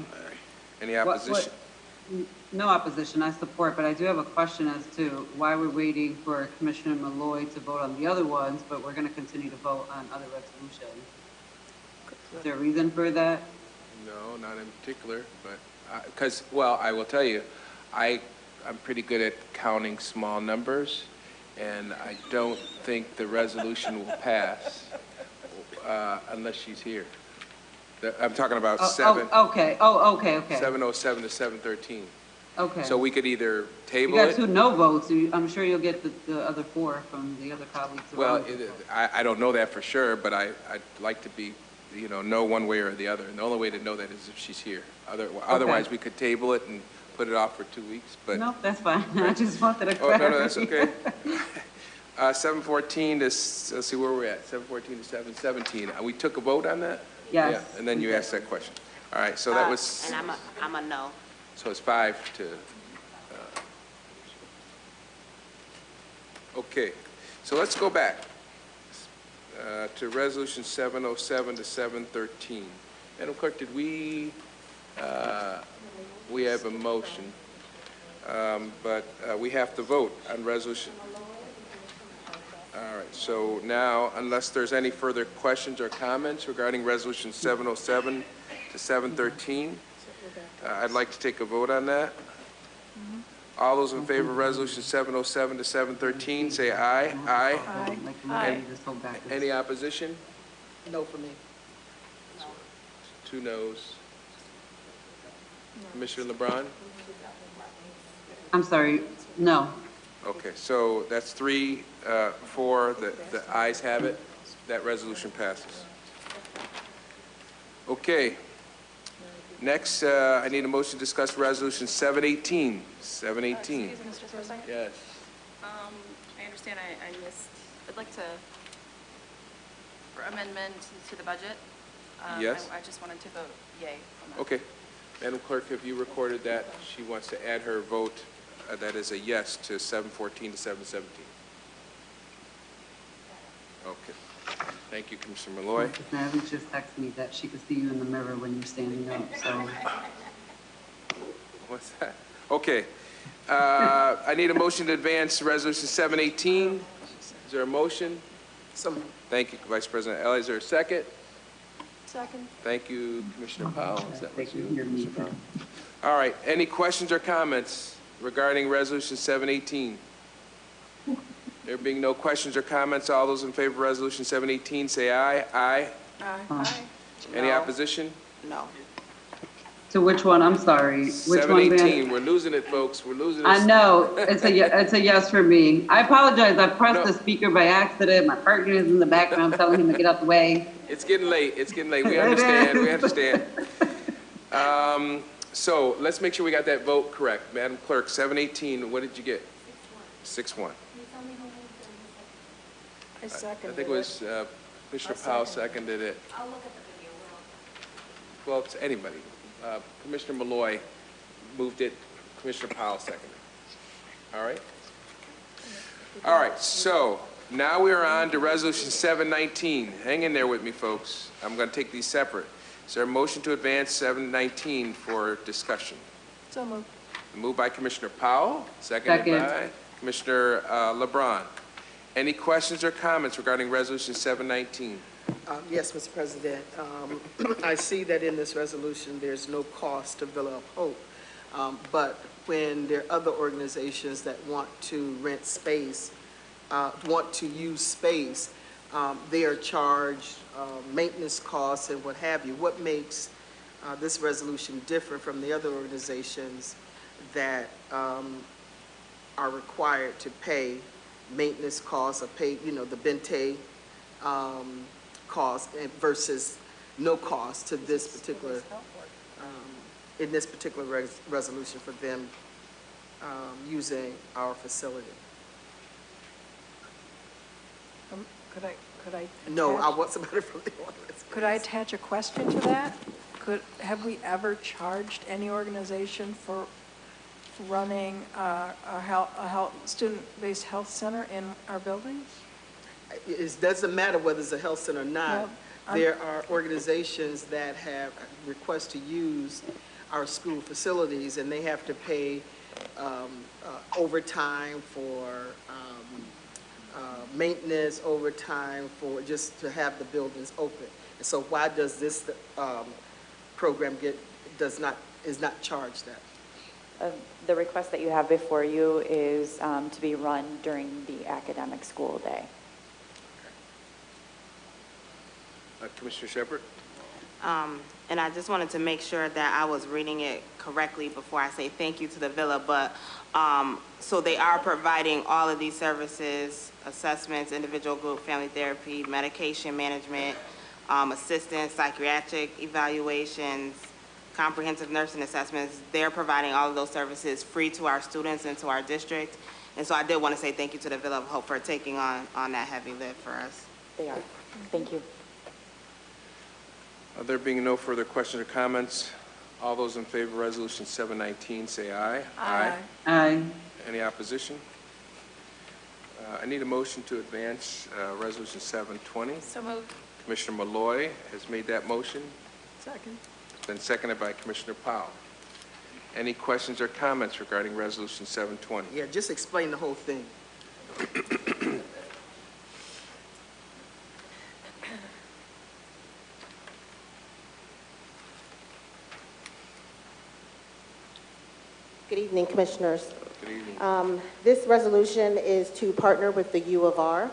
Any opposition? No opposition, I support, but I do have a question as to why we're waiting for Commissioner Malloy to vote on the other ones, but we're going to continue to vote on other resolutions. Is there a reason for that? No, not in particular, but, because, well, I will tell you, I'm pretty good at counting small numbers, and I don't think the resolution will pass unless she's here. I'm talking about Okay. 707 to 713. Okay. So we could either You table got it. 2 no votes, so I'm sure you'll get the other 4 from the other colleagues. Well, I don't know that for sure, but I'd like to be, know one way or the other. And the only way to know that is if she's here. Otherwise, we could table it and put it off for 2 weeks, but. No, that's fine. I just wanted to Oh, clarify. no, that's okay. 714 to, let's see where we're at, 714 to 717. We took a vote on that? Yes. Yeah, and then you asked that question. All right, so that was. And I'm a no. So it's 5 to, okay. So let's go back to Resolution 707 to 713. Madam Clerk, did we have a motion, but we have to vote on resolution. All right, so now, unless there's any further questions or comments regarding Resolution 707 to 713, I'd like to take a vote on that. All those in favor of Resolution 707 to 713, say aye. Aye. Aye. Any opposition? No for me. 2 noes. Commissioner LeBron? I'm sorry, no. Okay, so that's 3, 4, the ayes have it. That resolution passes. Okay. Next, I need a motion to discuss Resolution 718. 718. Excuse me, Mr. President? Yes. I understand I missed, I'd like to, for amendment to the budget. Yes. I just wanted to vote yay on that. Okay. Madam Clerk, have you recorded that? She wants to add her vote, that is a yes to 714 to 717. Okay. Thank you, Commissioner Malloy. Natalie just texted me that she could see you in the mirror when you're standing up, so. What's that? Okay. I need a motion to advance Resolution 718. Is there a motion? Thank you, Vice President Ellie. Is there a second? Second. Thank you, Commissioner Powell. Is that what you, Commissioner Powell? All right. Any questions or comments regarding Resolution 718? There being no questions or comments, all those in favor of Resolution 718 say aye. Aye. Aye. Any No. opposition? No. To which one? I'm sorry. Which one? 718. We're losing it, folks. We're losing it. I know. It's a yes for me. I apologize. I pressed the speaker by accident. My partner is in the background telling him to get out the way. It's getting late. It's getting late. We understand. We understand. So let's make sure we got that vote correct. Madam Clerk, 718, what did you get? 6-1. I seconded I think it was Commissioner Powell seconded it. I'll look at the video. Well, it's anybody. Commissioner Malloy moved it. Commissioner Powell seconded it. All right? All right, so now we are on to Resolution 719. Hang in there with me, folks. I'm going to take these separate. Is there a motion to advance 719 for discussion? So moved. Moved by Commissioner Powell, seconded Second. by Commissioner LeBron. Any questions or comments regarding Resolution 719? Yes, Mr. President. I see that in this resolution, there's no cost to Villa of Hope. But when there are other organizations that want to rent space, want to use space, they are charged maintenance costs and what have you. What makes this resolution different from the other organizations that are required to pay maintenance costs or pay, the Bente cost versus no cost to this particular, in this particular resolution for them using our facility? Could I? No, I attach- want somebody from the audience. Could I attach a question to that? Have we ever charged any organization for running a student-based health center in our buildings? it doesn't matter whether it's a health center or not. Well, There are organizations that have requests to use our school facilities, and they have to pay overtime for maintenance, overtime for just to have the buildings open. And so why does this program is not charged that? The request that you have before you is to be run during the academic school day. Commissioner Shepherd? And I just wanted to make sure that I was reading it correctly before I say thank you to the Villa, but so they are providing all of these services, assessments, individual group, family therapy, medication management, assistance, psychiatric evaluations, comprehensive nursing assessments. They're providing all of those services free to our students and to our district. And so I did want to say thank you to the Villa of Hope for taking on that heavy lift for us. They are. Thank you. There being no further questions or comments, all those in favor of Resolution 719 say aye. Aye. Aye. Any opposition? I need a motion to advance Resolution 720. So moved. Commissioner Malloy has made that motion, Second. been seconded by Commissioner Powell. Any questions or comments regarding Resolution 720? Yeah, just explain the whole thing. Good evening, Commissioners. Good evening. This resolution is to partner with the U of R.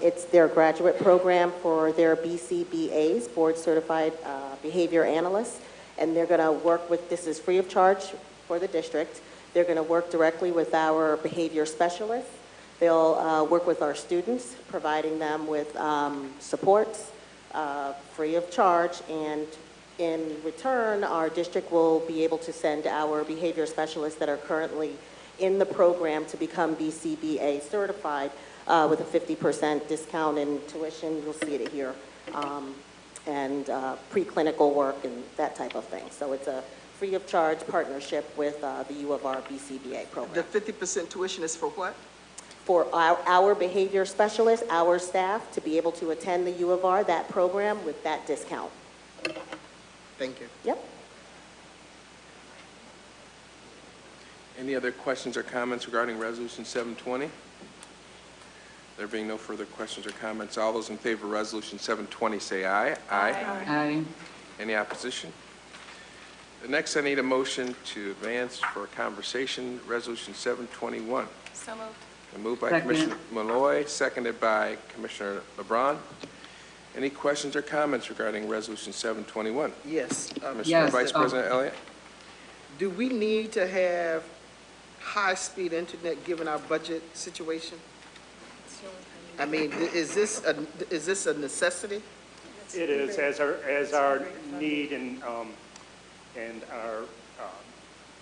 It's their graduate program for their BCBAs, Board Certified Behavior Analysts, and they're going to work with, this is free of charge for the district. They're going to work directly with our behavior specialists. They'll work with our students, providing them with supports free of charge, and in return, our district will be able to send our behavior specialists that are currently in the program to become BCBA certified with a 50% discount in tuition. You'll see it here, and preclinical work and that type of thing. So it's a free of charge partnership with the U of R BCBA program. The 50% tuition is for what? For our behavior specialists, our staff, to be able to attend the U of R, that program with that discount. Thank you. Yep. Any other questions or comments regarding Resolution 720? There being no further questions or comments, all those in favor of Resolution 720 say aye. Aye. Aye. Any opposition? Next, I need a motion to advance for conversation Resolution 721. So moved. Moved by Second. Commissioner Malloy, seconded by Commissioner LeBron. Any questions or comments regarding Resolution 721? Yes. Mr. Vice President Elliott? Do we need to have high-speed internet given our budget situation? I mean, is this a necessity? It is, as our need and our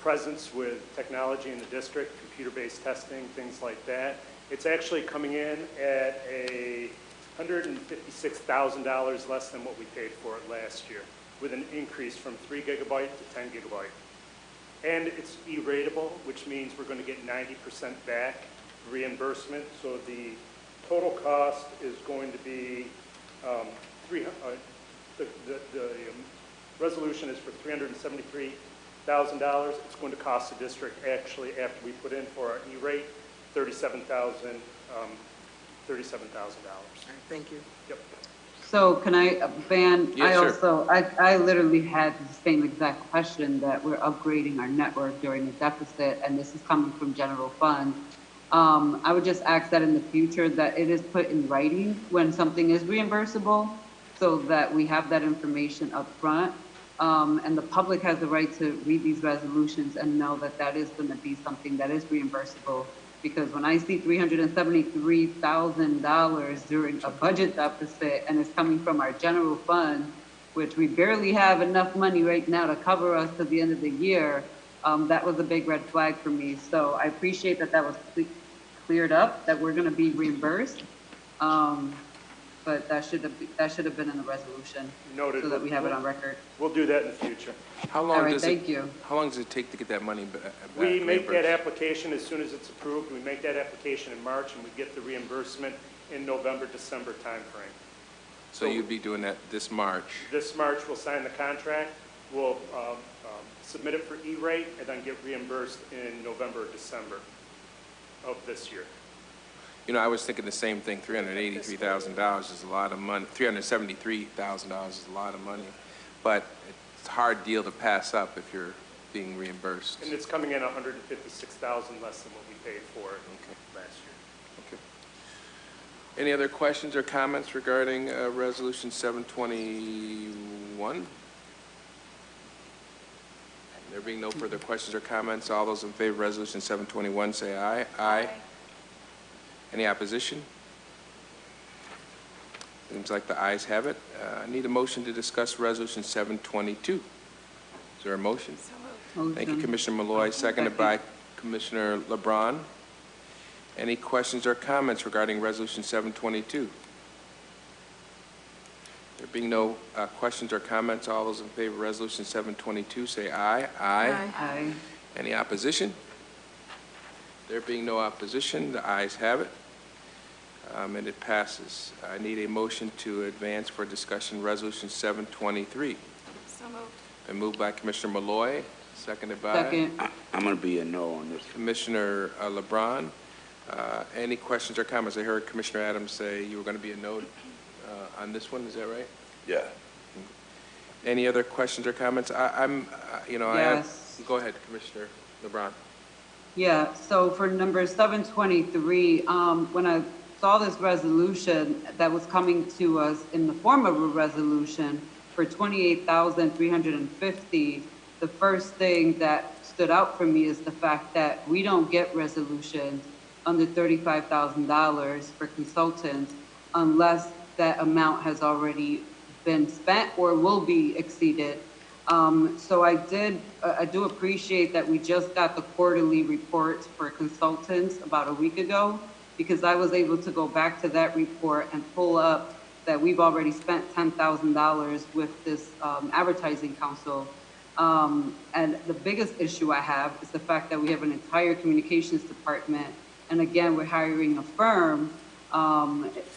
presence with technology in the district, computer-based testing, things like that. It's actually coming in at $156,000 less than what we paid for it last year, with an increase from 3 gigabyte to 10 gigabyte. And it's E-ratable, which means we're going to get 90% back reimbursement. So the total cost is going to be, the resolution is for $373,000. It's going to cost the district, actually, after we put in for our E-rate, $37,000. Thank you. Yep. So can I, Van, Yes, sure. I literally had the same exact question, that we're upgrading our network during a deficit, and this is coming from general fund. I would just ask that in the future that it is put in writing when something is reimbursable, so that we have that information up front. And the public has the right to read these resolutions and know that that is going to be something that is reimbursable. Because when I see $373,000 during a budget deficit and it's coming from our general fund, which we barely have enough money right now to cover us to the end of the year, that was a big red flag for me. So I appreciate that that was cleared up, that we're going to be reimbursed. but that should have been in the resolution. Noted. So that we have it on record. We'll do that in the future. How long All right, does thank it, you. How long does it take to get that money back? We make that reimbursed? application as soon as it's approved. We make that application in March, and we get the reimbursement in November, December timeframe. So you'd be doing that this March? This March, we'll sign the contract, we'll submit it for E-rate, and then get reimbursed in November or December of this year. You know, I was thinking the same thing. $383,000 is a lot of money. $373,000 is a lot of money, but it's a hard deal to pass up if you're being reimbursed. And it's coming in $156,000 less than what we paid for it last year. Okay. Any other questions or comments regarding Resolution 721? There being no further questions or comments, all those in favor of Resolution 721 say aye. Aye. Any opposition? Seems like the ayes have it. I need a motion to discuss Resolution 722. Is there a motion? Thank you, Commissioner Malloy, seconded by Commissioner LeBron. Any questions or comments regarding Resolution 722? There being no questions or comments, all those in favor of Resolution 722 say aye. Aye. Aye. Any opposition? There being no opposition, the ayes have it, and it passes. I need a motion to advance for discussion Resolution 723. So moved. Been moved by Commissioner Malloy, seconded by Second. I'm going to be a no on this. Commissioner LeBron. Any questions or comments? I heard Commissioner Adams say you were going to be a no on this one. Is that right? Yeah. Any other questions or comments? Yes. Go ahead, Commissioner LeBron. Yeah, so for number 723, when I saw this resolution that was coming to us in the form of a resolution for $28,350, the first thing that stood out for me is the fact that we don't get resolutions under $35,000 for consultants unless that amount has already been spent or will be exceeded. So I do appreciate that we just got the quarterly reports for consultants about a week ago, because I was able to go back to that report and pull up that we've already spent $10,000 with this advertising council. And the biggest issue I have is the fact that we have an entire communications department. And again, we're hiring a firm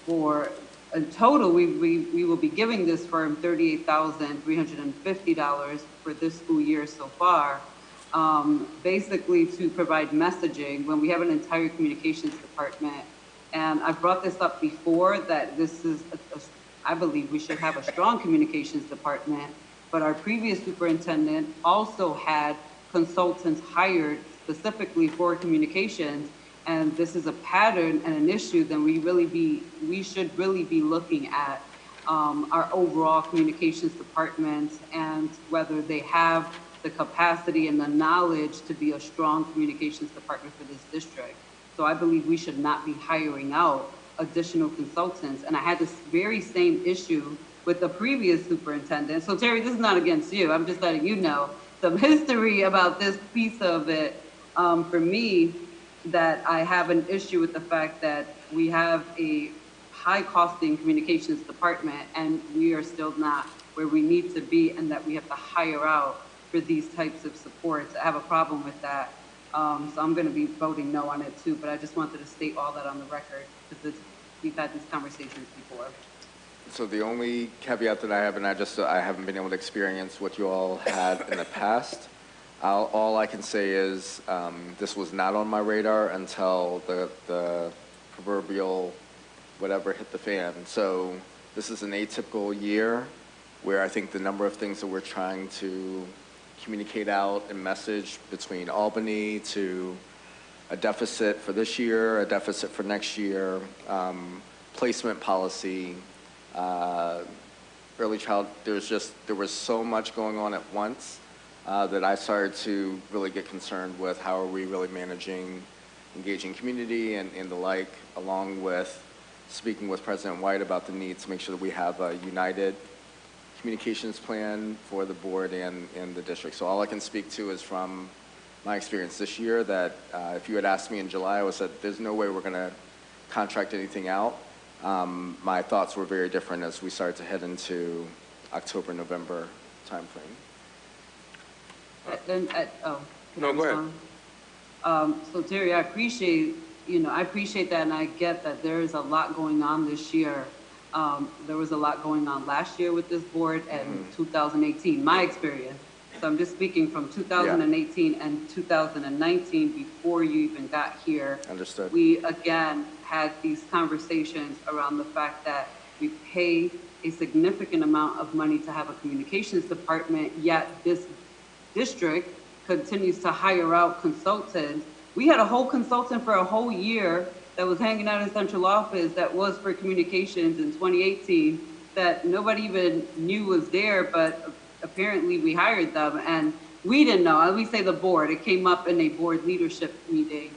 for, in total, we will be giving this firm $38,350 for this school year so far, basically to provide messaging when we have an entire communications department. And I've brought this up before that this is, I believe we should have a strong communications department, but our previous superintendent also had consultants hired specifically for communications. And this is a pattern and an issue that we should really be looking at our overall communications departments and whether they have the capacity and the knowledge to be a strong communications department for this district. So I believe we should not be hiring out additional consultants. And I had this very same issue with the previous superintendent. So Terry, this is not against you. I'm just letting you know some history about this piece of it. For me, that I have an issue with the fact that we have a high-costing communications department and we are still not where we need to be, and that we have to hire out for these types of supports. I have a problem with that. So I'm going to be voting no on it too, but I just wanted to state all that on the record because we've had these conversations before. So the only caveat that I have, and I haven't been able to experience what you all had in the past. All I can say is this was not on my radar until the proverbial whatever hit the fan. So this is an atypical year where I think the number of things that we're trying to communicate out and message between Albany to a deficit for this year, a deficit for next year, placement policy, early child, there was so much going on at once that I started to really get concerned with how are we really managing engaging community and the like, along with speaking with President White about the need to make sure that we have a united communications plan for the board and the district. So all I can speak to is from my experience this year that if you had asked me in July, I would have said there's no way we're going to contract anything out. my thoughts were very different as we started to head into October, November timeframe. No, go ahead. So Terry, I appreciate that, and I get that there is a lot going on this year. There was a lot going on last year with this board and 2018, my experience. So I'm just speaking from 2018 and 2019 before you even got here. Understood. We again had these conversations around the fact that we pay a significant amount of money to have a communications department, yet this district continues to hire out consultants. We had a whole consultant for a whole year that was hanging out in central office that was for communications in 2018 that nobody even knew was there, but apparently we hired them and we didn't know. We say the board, it came up in a board leadership meeting.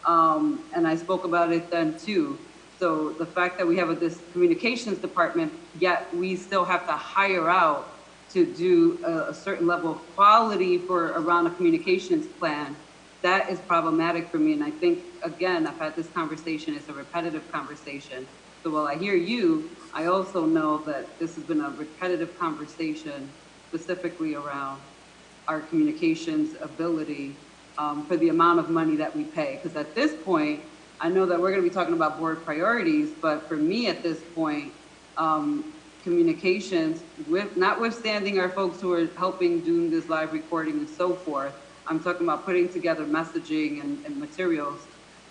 And I spoke about it then too. So the fact that we have this communications department, yet we still have to hire out to do a certain level of quality for around a communications plan, that is problematic for me. And I think, again, I've had this conversation, it's a repetitive conversation. So while I hear you, I also know that this has been a repetitive conversation specifically around our communications ability for the amount of money that we pay. Because at this point, I know that we're gonna be talking about board priorities, but for me at this point, communications, notwithstanding our folks who are helping doing this live recording and so forth, I'm talking about putting together messaging and materials.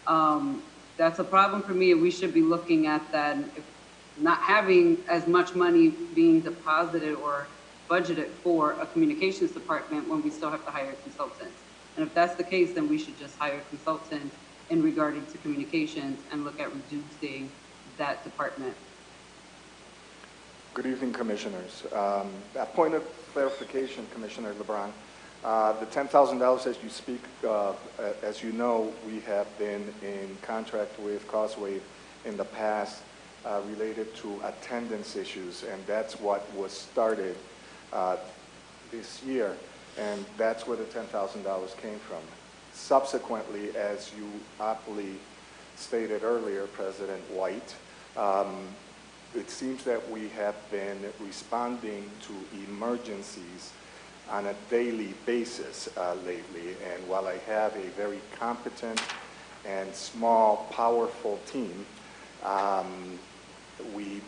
That's a problem for me, and we should be looking at that. If not having as much money being deposited or budgeted for a communications department when we still have to hire consultants. And if that's the case, then we should just hire consultants in regarding to communications and look at reducing that department. Good evening, Commissioners. A point of clarification, Commissioner LeBron. The $10,000 as you speak, as you know, we have been in contract with Causeway in the past related to attendance issues, and that's what was started this year, and that's where the $10,000 came from. Subsequently, as you aptly stated earlier, President White, it seems that we have been responding to emergencies on a daily basis lately, and while I have a very competent and small, powerful team, we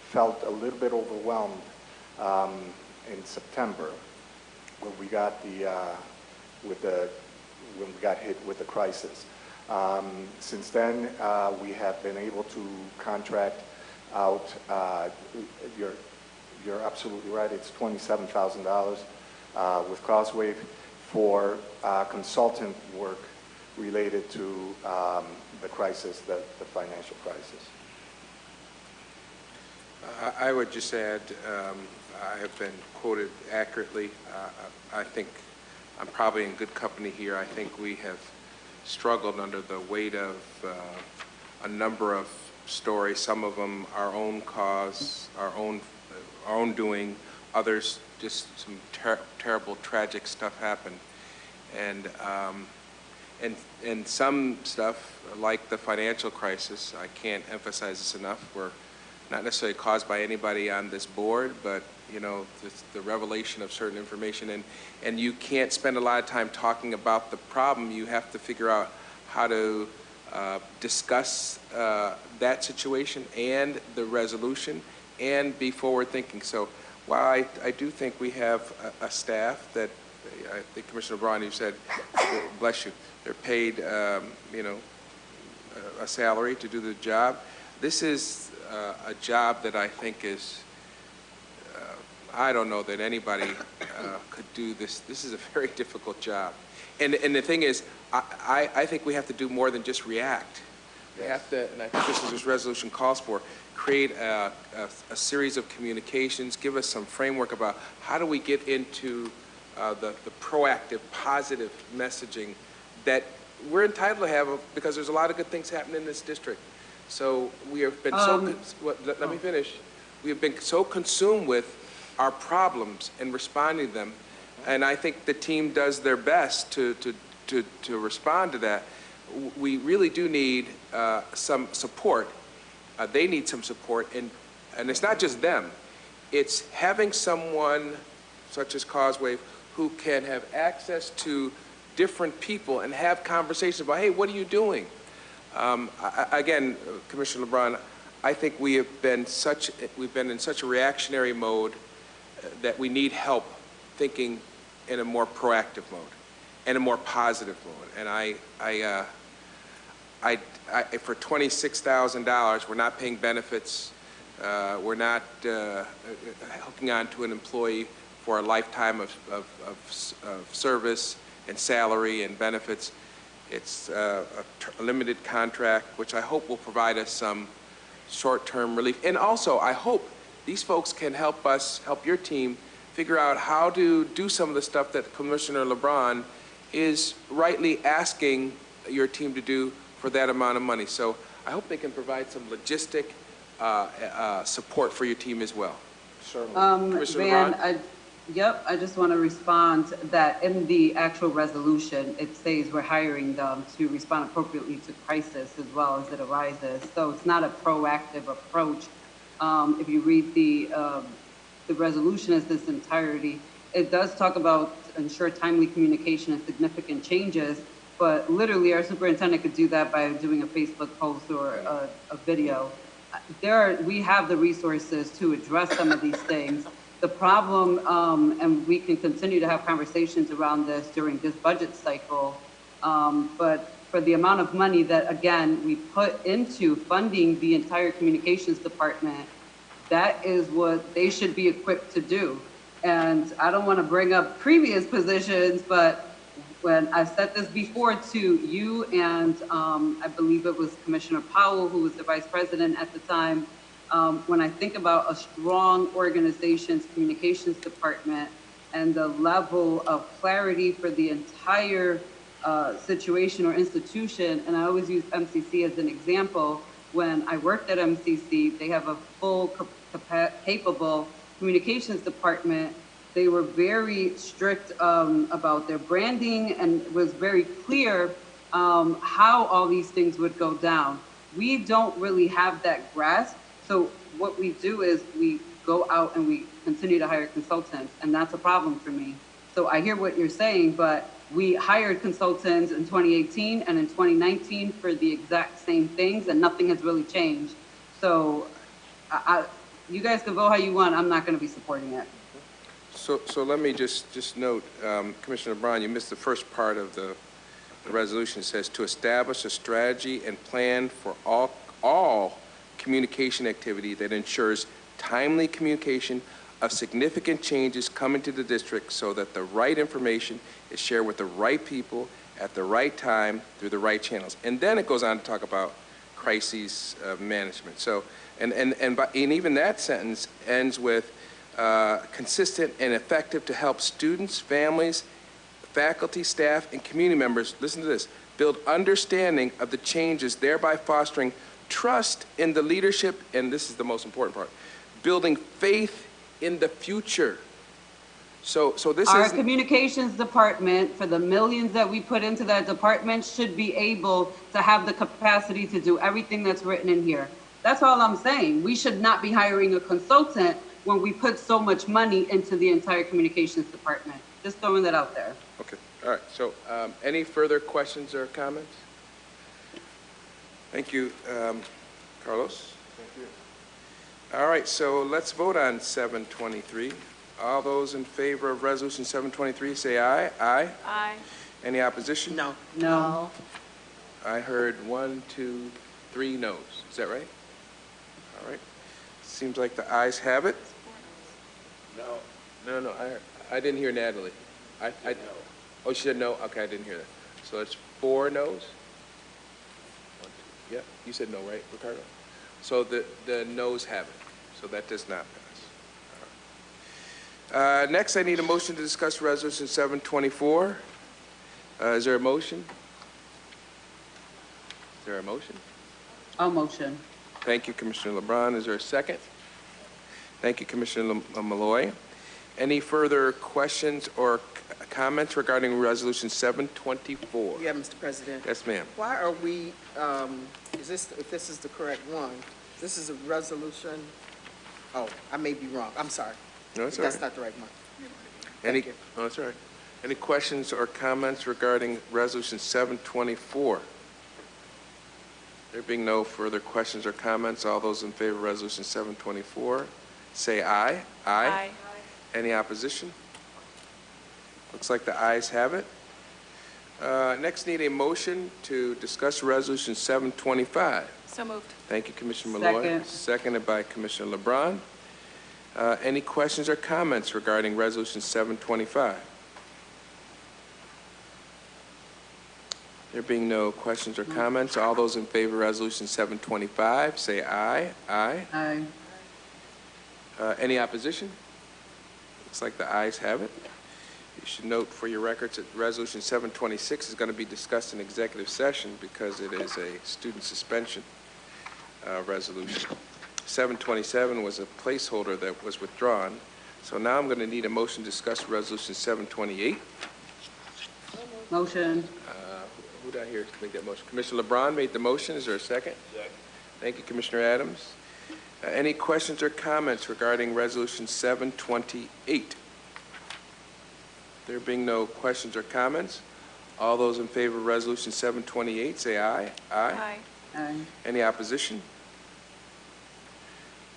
felt a little bit overwhelmed in September when we got when we got hit with the crisis. Since then, we have been able to contract out. You're absolutely right. It's $27,000 with Causeway for consultant work related to the crisis, the financial crisis. I would just add, I have been quoted accurately. I think I'm probably in good company here. I think we have struggled under the weight of a number of stories, some of them our own cause, our own doing, others just some terrible, tragic stuff happened. And some stuff, like the financial crisis, I can't emphasize this enough, were not necessarily caused by anybody on this board, but you know, the revelation of certain information. And you can't spend a lot of time talking about the problem. You have to figure out how to discuss that situation and the resolution and be forward thinking. So while I do think we have a staff that, I think Commissioner Braun, you said, bless you, they're paid, you know, a salary to do the job. This is a job that I think is, I don't know that anybody could do this. This is a very difficult job. And the thing is, I think we have to do more than just react. We have to, and I think this is what this resolution calls for, create a series of communications, give us some framework about how do we get into the proactive, positive messaging that we're entitled to have, because there's a lot of good things happening in this district. So we have been let me finish. We have been so consumed with our problems and responding to them, and I think the team does their best to respond to that. We really do need some support they need some support, and it's not just them. It's having someone such as Causeway who can have access to different people and have conversations about, hey, what are you doing? Again, Commissioner LeBron, I think we've been in such a reactionary mode that we need help thinking in a more proactive mode and a more positive mode. And for $26,000, we're not paying benefits. We're not hooking on to an employee for a lifetime of service and salary and benefits. It's a limited contract, which I hope will provide us some short-term relief. And also, I hope these folks can help your team, figure out how to do some of the stuff that Commissioner LeBron is rightly asking your team to do for that amount of money. So I hope they can provide some logistic support for your team as well. Commissioner LeBron? Yep, I just want to respond that in the actual resolution, it says we're hiring them to respond appropriately to crisis as well as it arises. So it's not a proactive approach. If you read the resolution as this entirety, it does talk about ensure timely communication and significant changes, but literally our superintendent could do that by doing a Facebook post or a video. We have the resources to address some of these things. The problem, and we can continue to have conversations around this during this budget cycle, but for the amount of money that, again, we put into funding the entire communications department, that is what they should be equipped to do. And I don't want to bring up previous positions, but when I said this before to you and I believe it was Commissioner Powell, who was the vice president at the time, when I think about a strong organization's communications department and the level of clarity for the entire situation or institution, and I always use MCC as an example, when I worked at MCC, they have a full capable communications department. They were very strict about their branding and it was very clear how all these things would go down. We don't really have that grasp. So what we do is we go out and we continue to hire consultants, and that's a problem for me. So I hear what you're saying, but we hired consultants in 2018 and in 2019 for the exact same things, and nothing has really changed. So you guys can vote how you want. I'm not going to be supporting it. So let me just note, Commissioner Brown, you missed the first part of the resolution. It says to establish a strategy and plan for all communication activity that ensures timely communication of significant changes coming to the district so that the right information is shared with the right people at the right time through the right channels. And then it goes on to talk about crises management. So, and even that sentence ends with consistent and effective to help students, families, faculty, staff, and community members, listen to this, build understanding of the changes, thereby fostering trust in the leadership, and this is the most important part, building faith in the future. So this Our is... Our communications department, for the millions that we put into that department, should be able to have the capacity to do everything that's written in here. That's all I'm saying. We should not be hiring a consultant when we put so much money into the entire communications department. Just throwing that out there. Okay, all right. So any further questions or comments? Thank you, Carlos. Thank you. All right, so let's vote on 723. All those in favor of Resolution 723, say aye. Aye? Aye. Any opposition? No. No. I heard 1, 2, 3 no's. Is that right? All right. Seems like the ayes have it. No. I didn't hear Natalie. Oh, she said no? Okay, I didn't hear that. So it's 4 no's? 1, 2. Yeah, you said no, right, Ricardo? So the no's have it. So that does not pass. Next, I need a motion to discuss Resolution 724. Is there a motion? Is there a motion? I'll motion. Thank you, Commissioner LeBron. Is there a second? Thank you, Commissioner Malloy. Any further questions or comments regarding Resolution 724? Yeah, Mr. President. Yes, ma'am. Why are we, if this is the correct one, This is a resolution, oh, I may be wrong, I'm sorry. No, it's all That's right. not the right one. Any, Thank you. oh, that's all right. Any questions or comments regarding Resolution 724? There being no further questions or comments, all those in favor of Resolution 724, say aye. Aye. Any opposition? Looks like the ayes have it. Next, need a motion to discuss Resolution 725. So moved. Thank you, Commissioner Malloy. Second. Seconded by Commissioner LeBron. Any questions or comments regarding Resolution 725? There being no questions or comments, all those in favor of Resolution 725, say aye. Aye. Aye. Any opposition? Looks like the ayes have it. You should note for your records that Resolution 726 is going to be discussed in executive session because it is a student suspension resolution. 727 was a placeholder that was withdrawn. So now I'm going to need a motion to discuss Resolution 728. Motion. Who did I hear make that motion? Commissioner LeBron made the motion. Is there a second? Second. Thank you, Commissioner Adams. Any questions or comments regarding Resolution 728? There being no questions or comments, all those in favor of Resolution 728 say aye. Aye. Aye. Any opposition?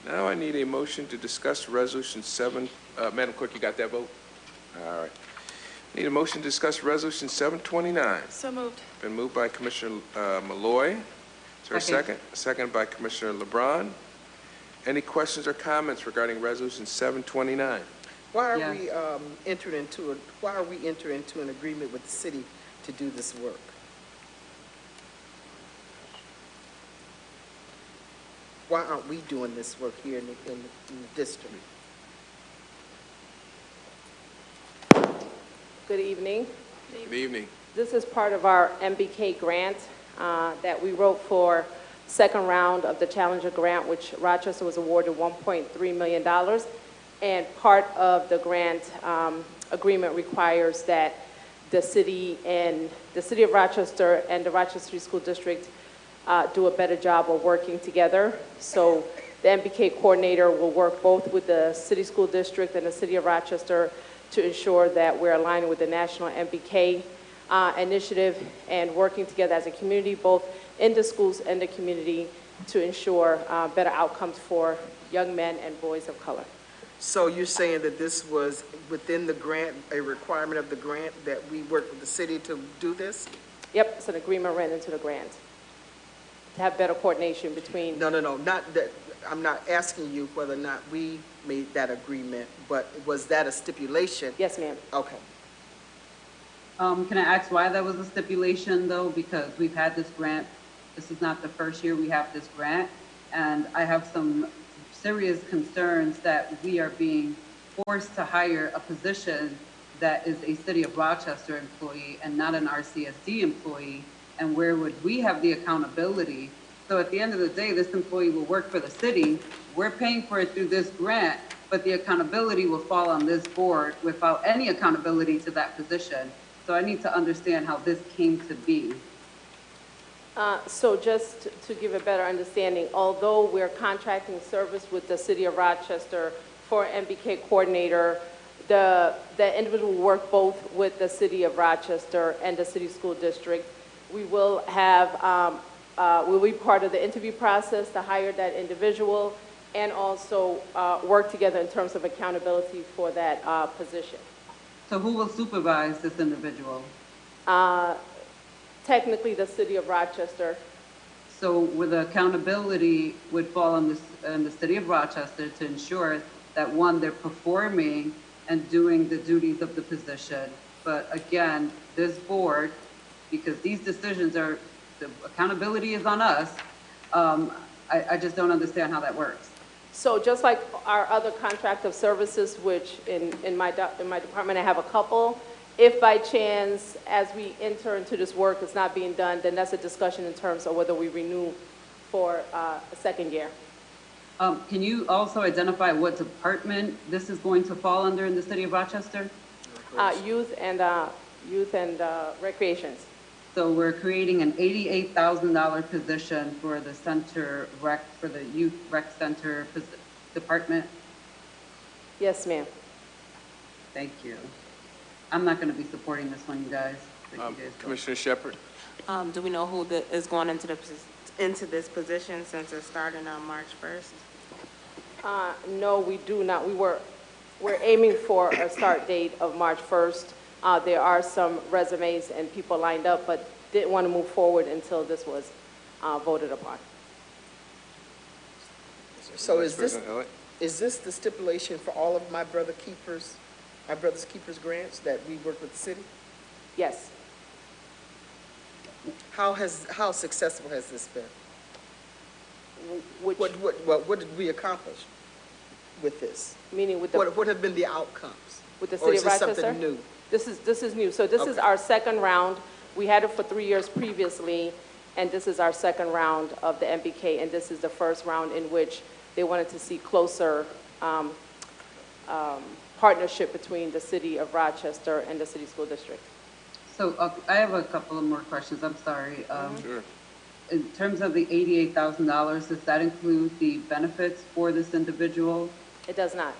Now I need a motion to discuss Resolution 7. Madam Clerk, you got that vote? All right. Need a motion to discuss Resolution 729. So moved. Been moved by Commissioner Malloy. Is there a second? Second by Commissioner LeBron. Any questions or comments regarding Resolution 729? Why are Yes. we why are we entering into an agreement with the city to do this work? Why aren't we doing this work here in the district? Good evening. Good evening. This is part of our MBK grant that we wrote for second round of the Challenger Grant, which Rochester was awarded $1.3 million. And part of the grant agreement requires that the city of Rochester and the Rochester School District do a better job of working together. So the MBK coordinator will work both with the city school district and the city of Rochester to ensure that we're aligning with the national MBK initiative and working together as a community, both in the schools and the community, to ensure better outcomes for young men and boys of color. So you're saying that this was within the grant, a requirement of the grant, that we work with the city to do this? Yep, it's an agreement written into the grant to have better coordination between. No, not that. I'm not asking you whether or not we made that agreement, but was that a stipulation? Yes, ma'am. Okay. Can I ask why that was a stipulation, though? Because we've had this grant. This is not the first year we have this grant, and I have some serious concerns that we are being forced to hire a position that is a City of Rochester employee and not an RCSD employee, and where would we have the accountability? So at the end of the day, this employee will work for the city. We're paying for it through this grant, but the accountability will fall on this board without any accountability to that position. So I need to understand how this came to be. So just to give a better understanding, although we're contracting service with the City of Rochester for MBK coordinator, the individual will work both with the City of Rochester and the City School District. We will have, we'll be part of the interview process to hire that individual and also work together in terms of accountability for that position. So who will supervise this individual? Technically, the City of Rochester. So where the accountability would fall on the City of Rochester to ensure that, one, they're performing and doing the duties of the position. But again, this board, because these decisions are, the accountability is on us, I just don't understand how that works. So just like our other contract of services, which in my department I have a couple, if by chance, as we enter into this work, it's not being done, then that's a discussion in terms of whether we renew for a second year. Can you also identify what department this is going to fall under in the City of Rochester? Youth and recreations. So we're creating an $88,000 position for the center rec, for the youth rec center department. Yes, ma'am. Thank you. I'm not going to be supporting this one, you guys. but you guys will. Commissioner Shepard? Do we know who is going into this position since it's starting on March 1st? No, we do not. We're aiming for a start date of March 1st. There are some resumes and people lined up, but didn't want to move forward until this was voted upon. So Vice President Elliott? is this the stipulation for all of my Brother's Keepers grants that we work with the city? Yes. How successful has this been? Which, What did we accomplish with this? meaning with the What have been the outcomes? with the Or city is of this Rochester? something new? This is new. So this is Okay. our second round. We had it for 3 years previously, and this is our second round of the MBK, and this is the first round in which they wanted to see closer partnership between the city of Rochester and the city school district. So I have a couple of more questions, I'm sorry. Sure. In terms of the $88,000, does that include the benefits for this individual? It does not.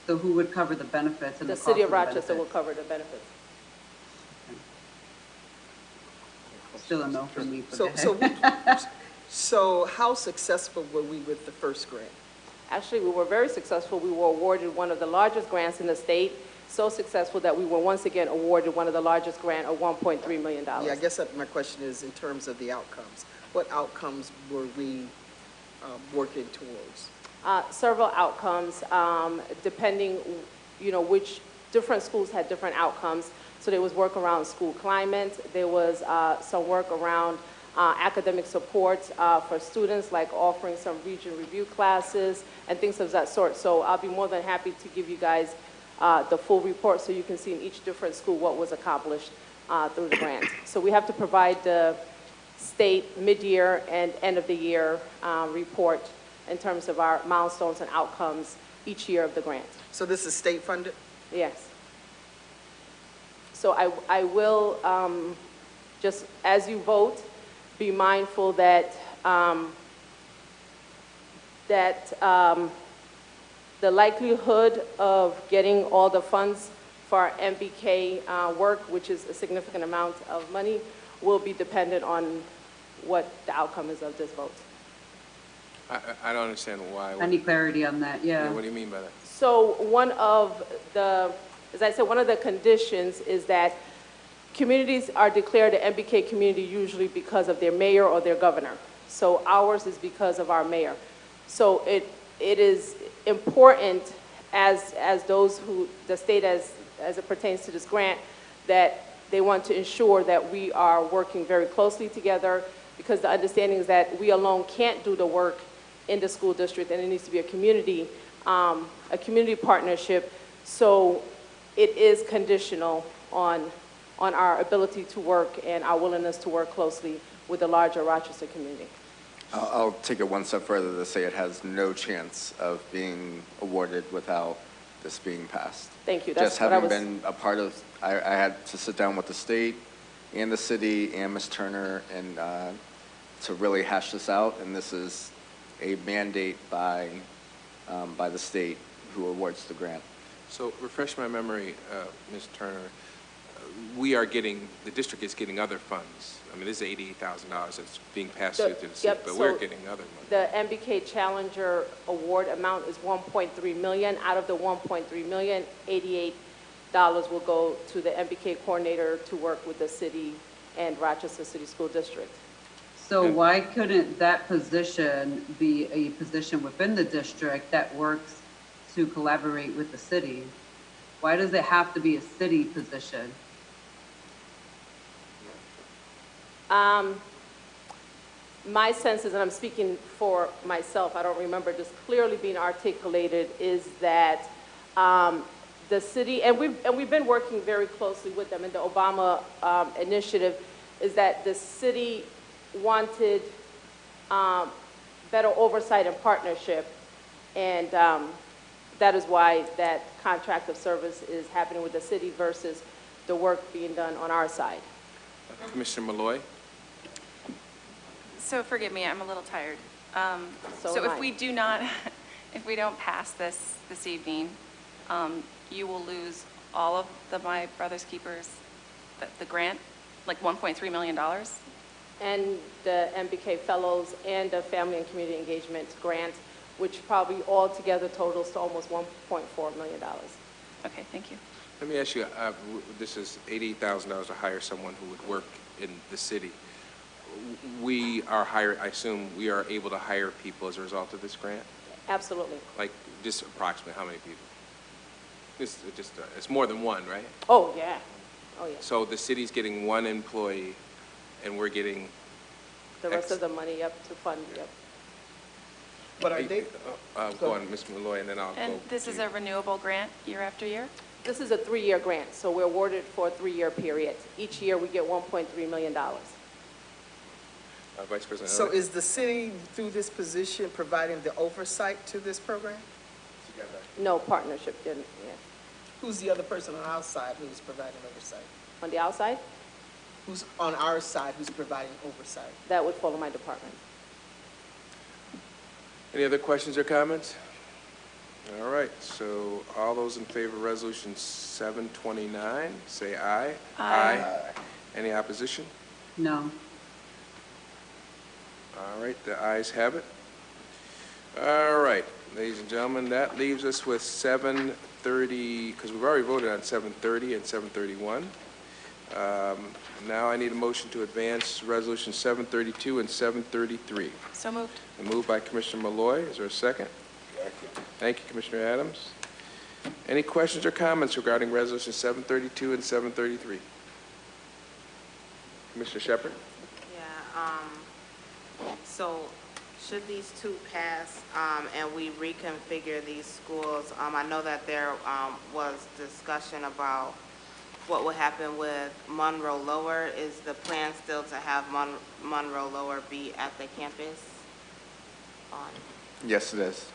So who would cover the benefits and the The cost city of of the Rochester will benefits? cover the benefits. Still a no from me for So, that. so how successful were we with the first grant? Actually, we were very successful. We were awarded one of the largest grants in the state, so successful that we were once again awarded one of the largest grant of $1.3 million. Yeah, I guess my question is in terms of the outcomes. What outcomes were we working towards? Several outcomes, depending, which different schools had different outcomes. So there was work around school climate. There was some work around academic support for students, like offering some region review classes and things of that sort. So I'll be more than happy to give you guys the full report so you can see in each different school what was accomplished through the grant. So we have to provide the state mid-year and end of the year report in terms of our milestones and outcomes each year of the grant. So this is state funded? Yes. So I will, just as you vote, be mindful that, the likelihood of getting all the funds for our MBK work, which is a significant amount of money, will be dependent on what the outcome is of this vote. I don't understand why. I need clarity on that, yeah. What do you mean by that? So one of the, as I said, one of the conditions is that communities are declared an MBK community usually because of their mayor or their governor. So ours is because of our mayor. So it is important as those who, the state as it pertains to this grant, that they want to ensure that we are working very closely together, because the understanding is that we alone can't do the work in the school district, and it needs to be a community partnership. So it is conditional on our ability to work and our willingness to work closely with the larger Rochester community. I'll take it one step further to say it has no chance of being awarded without this being passed. Thank you. That's Just what I having was. been a part of, I had to sit down with the state and the city and Ms. Turner and to really hash this out, and this is a mandate by the state who awards the grant. So refresh my memory, Ms. Turner. The district is getting other funds. I mean, this is $88,000 that's being passed through to the city, Yep, but so we're getting other money. The MBK Challenger Award amount is $1.3 million. Out of the $1.3 million, $88 will go to the MBK coordinator to work with the city and Rochester City School District. So why couldn't that position be a position within the district that works to collaborate with the city? Why does it have to be a city position? My sense is, and I'm speaking for myself, I don't remember this clearly being articulated, is that the city, and we've been working very closely with them in the Obama initiative, is that the city wanted better oversight and partnership, and that is why that contract of service is happening with the city versus the work being done on our side. Commissioner Malloy. So forgive me, I'm a little tired. So So am if I. we do not, if we don't pass this evening, you will lose all of My Brother's Keepers, the grant, like $1.3 million? And the MBK Fellows and the Family and Community Engagement Grant, which probably altogether totals to almost $1.4 million. Okay, thank you. Let me ask you, this is $88,000 to hire someone who would work in the city. We are hired, I assume we are able to hire people as a result of this grant? Absolutely. Like, just approximately how many people? It's more than one, right? Oh, yeah. Oh, yeah. So the city's getting one employee, and we're getting The rest of the money up to fund, yep. But are they? Go on, Ms. Malloy, and then I'll go. And this is a renewable grant year after year? This is a 3-year grant, so we're awarded for a 3-year period. Each year, we get $1.3 million. Vice President. So Elliott? is the city, through this position, providing the oversight to this program? No partnership, didn't, yeah. Who's the other person on our side who's providing oversight? On the outside, Who's on our side who's providing oversight? that would fall in my department. Any other questions or comments? All right, so all those in favor of Resolution 729, say aye. Aye. Any opposition? No. All right, the ayes have it. All right, ladies and gentlemen, that leaves us with 730, because we've already voted on 730 and 731. Now I need a motion to advance Resolution 732 and 733. So moved. A move by Commissioner Malloy. Is there a second? Thank you, Commissioner Adams. Any questions or comments regarding Resolution 732 and 733? Commissioner Shepard? Yeah, so should these two pass, and we reconfigure these schools, I know that there, was discussion about what would happen with Monroe Lower. Is the plan still to have Monroe Lower be at the campus? Yes, it is.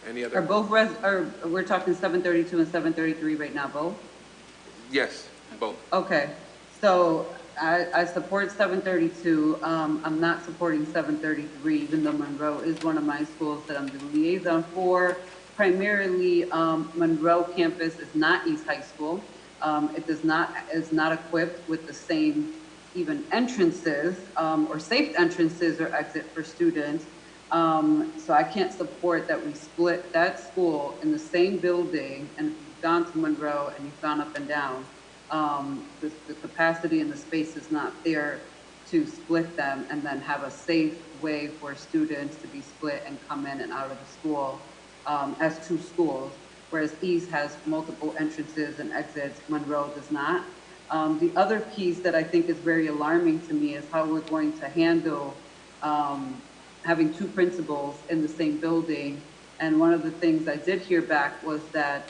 Any Are other? both we're talking 732 and 733 right now, both? Yes, both. Okay, so I support 732. I'm not supporting 733, even though Monroe is one of my schools that I'm the liaison for. Primarily, Monroe campus is not East High School. It is not equipped with the same even entrances or safe entrances or exit for students. So I can't support that we split that school in the same building, and if you've gone to Monroe and you've gone up and down, the capacity and the space is not there to split them and then have a safe way for students to be split and come in and out of the school as two schools, whereas East has multiple entrances and exits, Monroe does not. The other piece that I think is very alarming to me is how we're going to handle having two principals in the same building. And one of the things I did hear back was that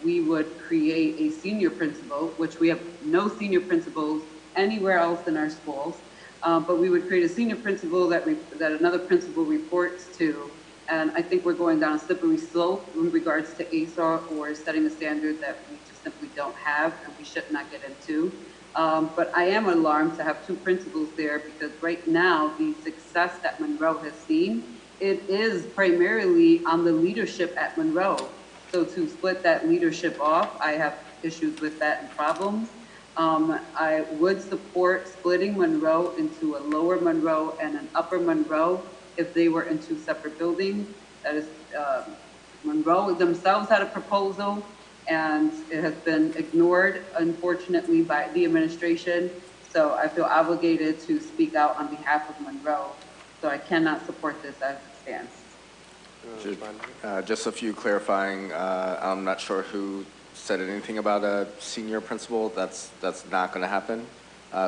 we would create a senior principal, which we have no senior principals anywhere else in our schools, but we would create a senior principal that another principal reports to. And I think we're going down a slippery slope in regards to ASAR, or setting a standard that we just simply don't have and we should not get into. But I am alarmed to have two principals there, because right now the success that Monroe has seen, it is primarily on the leadership at Monroe. So to split that leadership off, I have issues with that and problems. I would support splitting Monroe into a lower Monroe and an upper Monroe if they were in two separate buildings. That is, Monroe themselves had a proposal, and it has been ignored, unfortunately, by the administration. So I feel obligated to speak out on behalf of Monroe. So I cannot support this as it stands. Just a few clarifying, I'm not sure who said anything about a senior principal. That's not going to happen.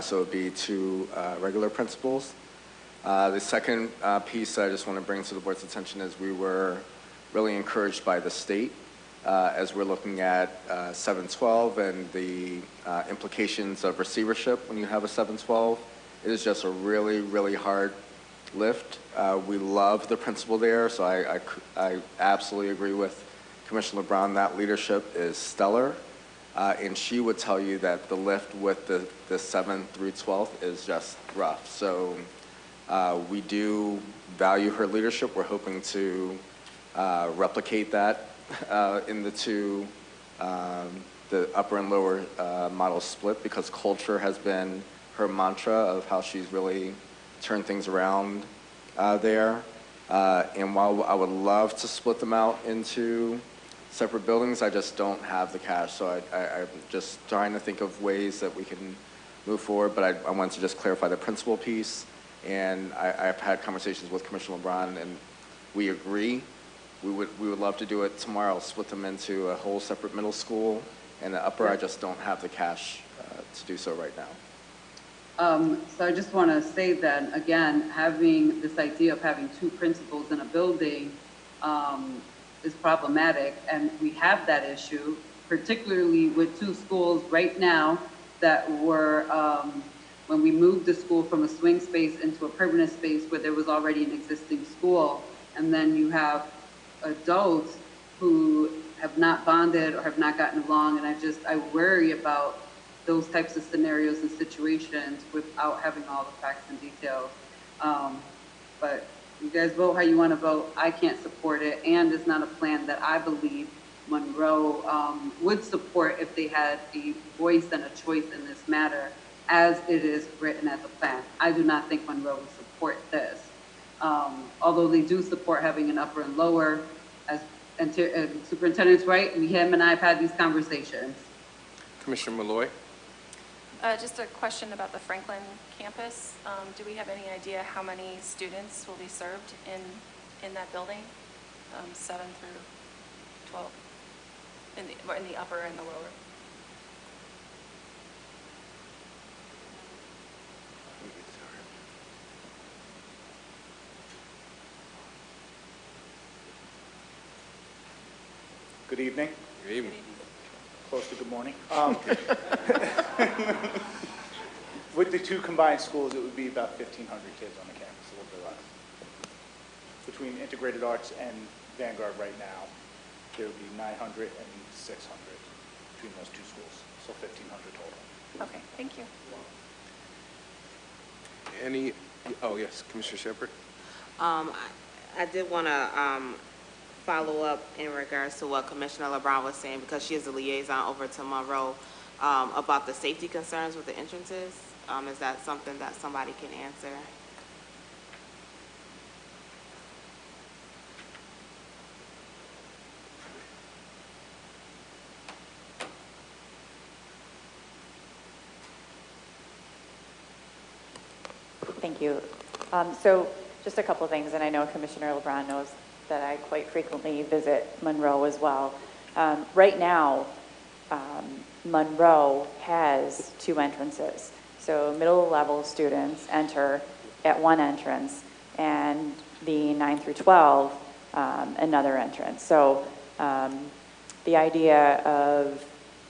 So it would be two regular principals. The second piece that I just want to bring to the board's attention is we were really encouraged by the state as we're looking at 712 and the implications of receivership when you have a 712. It is just a really, really hard lift. We love the principal there, so I absolutely agree with Commissioner LeBron. That leadership is stellar. And she would tell you that the lift with the 7th through 12th is just rough. So we do value her leadership. We're hoping to replicate that in the two, the upper and lower model split, because culture has been her mantra of how she's really turned things around there. And while I would love to split them out into separate buildings, I just don't have the cash. So I'm just trying to think of ways that we can move forward, but I wanted to just clarify the principal piece. And I've had conversations with Commissioner LeBron, and we agree. We would love to do it tomorrow, split them into a whole separate middle school, and the upper, I just don't have the cash to do so right now. So I just want to say that, again, having this idea of having two principals in a building is problematic, and we have that issue, particularly with two schools right now that were, when we moved the school from a swing space into a permanent space where there was already an existing school, and then you have adults who have not bonded or have not gotten along, and I worry about those types of scenarios and situations without having all the facts and details. But you guys vote how you want to vote. I can't support it, and it's not a plan that I believe Monroe would support if they had a voice and a choice in this matter, as it is written as a plan. I do not think Monroe would support this. Although they do support having an upper and lower, as Superintendent's right, him and I have had these conversations. Commissioner Malloy. Just a question about the Franklin campus. Do we have any idea how many students will be served in that building, 7 through 12, in the upper and the lower? Good evening. Good evening. Close to good morning. With the two combined schools, it would be about 1,500 kids on the campus, a little bit less. Between Integrated Arts and Vanguard right now, there would be 900 and 600 between those two schools, so 1,500 total. Okay, thank you. Oh yes, Commissioner Shepherd. I did want to follow up in regards to what Commissioner LeBron was saying, because she is the liaison over to Monroe, about the safety concerns with the entrances. Is that something that somebody can answer? Thank you. So just a couple things, and I know Commissioner LeBron knows that I quite frequently visit Monroe as well. Right now, Monroe has two entrances. So middle level students enter at one entrance, and the 9 through 12, another entrance. So the idea of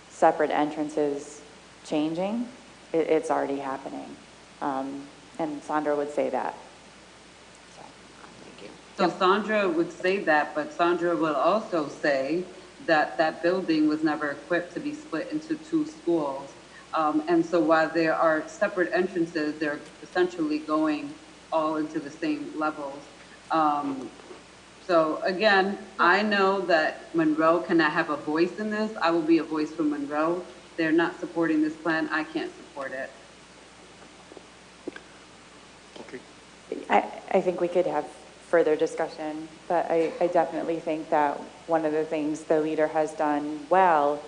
separate entrances changing, it's already happening. And Sandra would say that. So Sandra would say that, but Sandra will also say that that building was never equipped to be split into two schools. And so while there are separate entrances, they're essentially going all into the same levels. So again, I know that Monroe cannot have a voice in this. I will be a voice for Monroe. They're not supporting this plan. I can't support it. Okay. I think we could have further discussion, but I definitely think that one of the things the leader has done well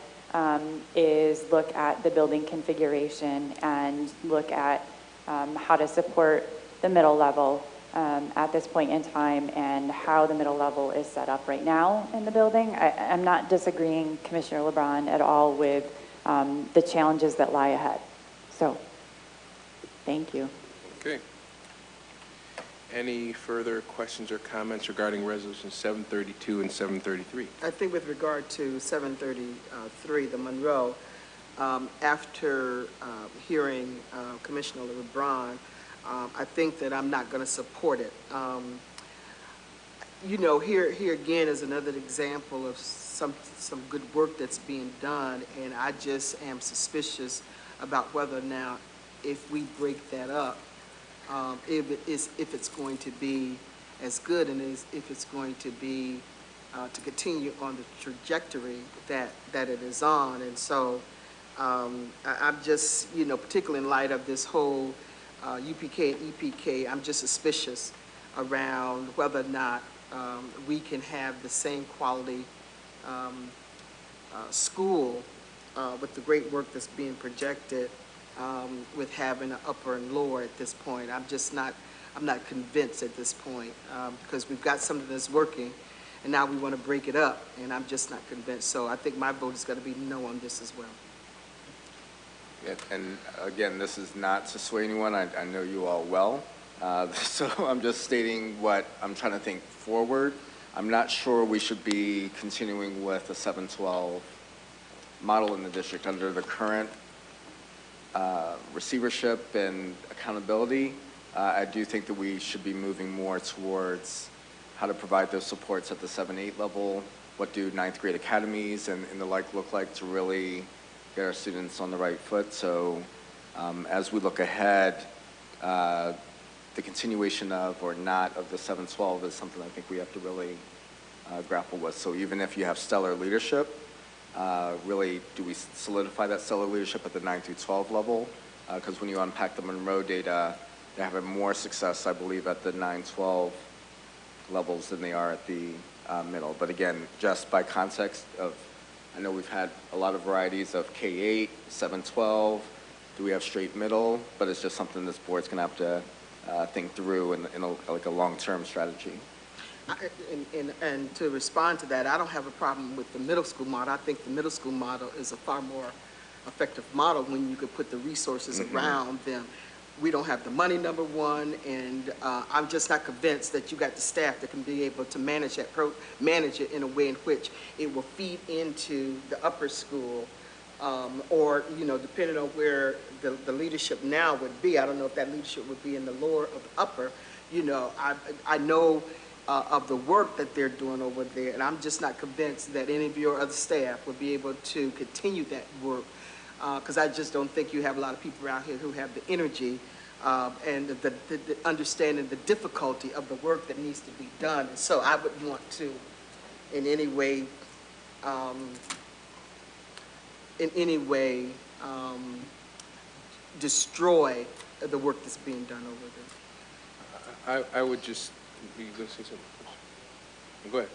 is look at the building configuration and look at how to support the middle level at this point in time and how the middle level is set up right now in the building. I'm not disagreeing, Commissioner LeBron, at all with the challenges that lie ahead. So, thank you. Okay. Any further questions or comments regarding resolutions 732 and 733? I think with regard to 733, the Monroe, after hearing Commissioner LeBron, I think that I'm not going to support it. you know, here again is another example of some good work that's being done, and I just am suspicious about whether or not, if we break that up, if it's going to be as good, and if it's going to be to continue on the trajectory that it is on. And so I'm just, you know, particularly in light of this whole UPK and EPK, I'm just suspicious around whether or not we can have the same quality school with the great work that's being projected with having an upper and lower at this point. I'm not convinced at this point because we've got something that's working, and now we want to break it up, and I'm just not convinced. So I think my vote is going to be no on this as well. Yeah, and again, this is not to sway anyone. I know you all well. So I'm just stating what I'm trying to think forward. I'm not sure we should be continuing with the 712 model in the district under the current receivership and accountability. I do think that we should be moving more towards how to provide those supports at the 7-8 level. What do 9th grade academies and the like look like to really get our students on the right foot? So as we look ahead, the continuation of or not of the 712 is something I think we have to really grapple with. So even if you have stellar leadership, really do we solidify that stellar leadership at the 9 through 12 level? Because when you unpack the Monroe data, they're having more success, I believe, at the 9-12 levels than they are at the middle. But again, just by context of, I know we've had a lot of varieties of K-8, 7-12, do we have straight middle? But it's just something this board's gonna have to think through in like a long-term strategy. And to respond to that, I don't have a problem with the middle school model. I think the middle school model is a far more effective model when you could put the resources around them. We don't have the money, number one, and I'm just not convinced that you got the staff that can be able to manage that manage it in a way in which it will feed into the upper school, or, you know, depending on where the leadership now would be. I don't know if that leadership would be in the lower or the upper. You know, I know of the work that they're doing over there, and I'm just not convinced that any of your other staff would be able to continue that work. Because I just don't think you have a lot of people around here who have the energy and the understanding the difficulty of the work that needs to be done. And so I wouldn't want to in any way destroy the work that's being done over there. I would just, you going to say something? Go ahead.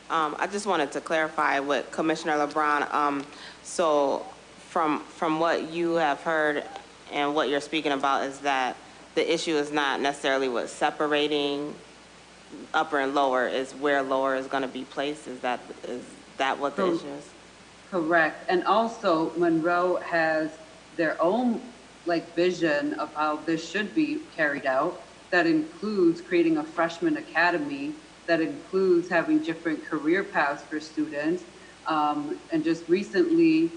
I just wanted to clarify with Commissioner LeBron. So from what you have heard and what you're speaking about is that the issue is not necessarily with separating upper and lower, is where lower is going to be placed. Is that what the issue is? Correct. And also Monroe has their own vision of how this should be carried out. That includes creating a freshman academy, that includes having different career paths for students. And just recently,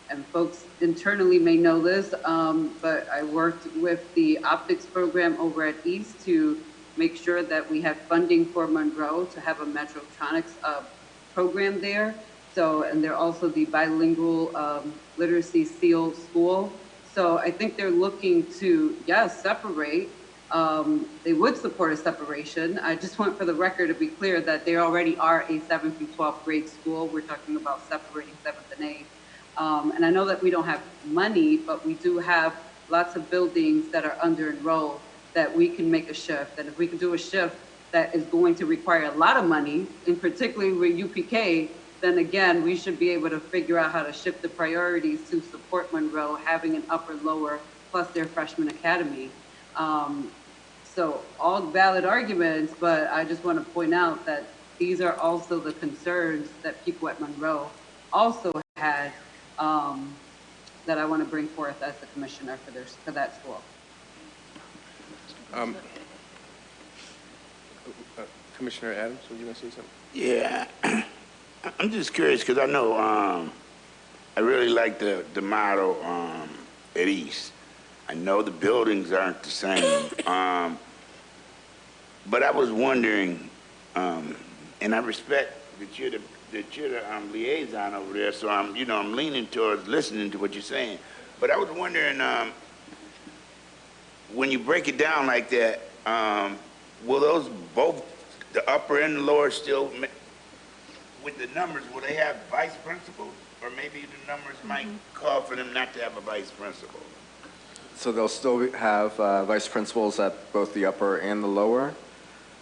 and folks internally may know this, but I worked with the optics program over at East to make sure that we had funding for Monroe to have a mechatronics program there. So, and they're also the bilingual literacy SEAL school. So I think they're looking to, yes, separate. They would support a separation. I just want for the record to be clear that they already are a 7th through 12th grade school. We're talking about separating 7th and 8th. And I know that we don't have money, but we do have lots of buildings that are under enrolled that we can make a shift. And if we can do a shift that is going to require a lot of money, and particularly with UPK, then again, we should be able to figure out how to shift the priorities to support Monroe having an upper, lower, plus their freshman academy. So all valid arguments, but I just want to point out that these are also the concerns that people at Monroe also had that I want to bring forth as the commissioner for that school. Commissioner Adams, were you going to say something? Yeah, I'm just curious because I know I really like the model at East. I know the buildings aren't the same, but I was wondering And I respect that you're the liaison over there, so I'm leaning towards listening to what you're saying. But I was wondering, when you break it down like that, will those both, the upper and the lower, still, with the numbers, will they have vice principals? Or maybe the numbers might call for them not to have a vice principal? So they'll still have vice principals at both the upper and the lower.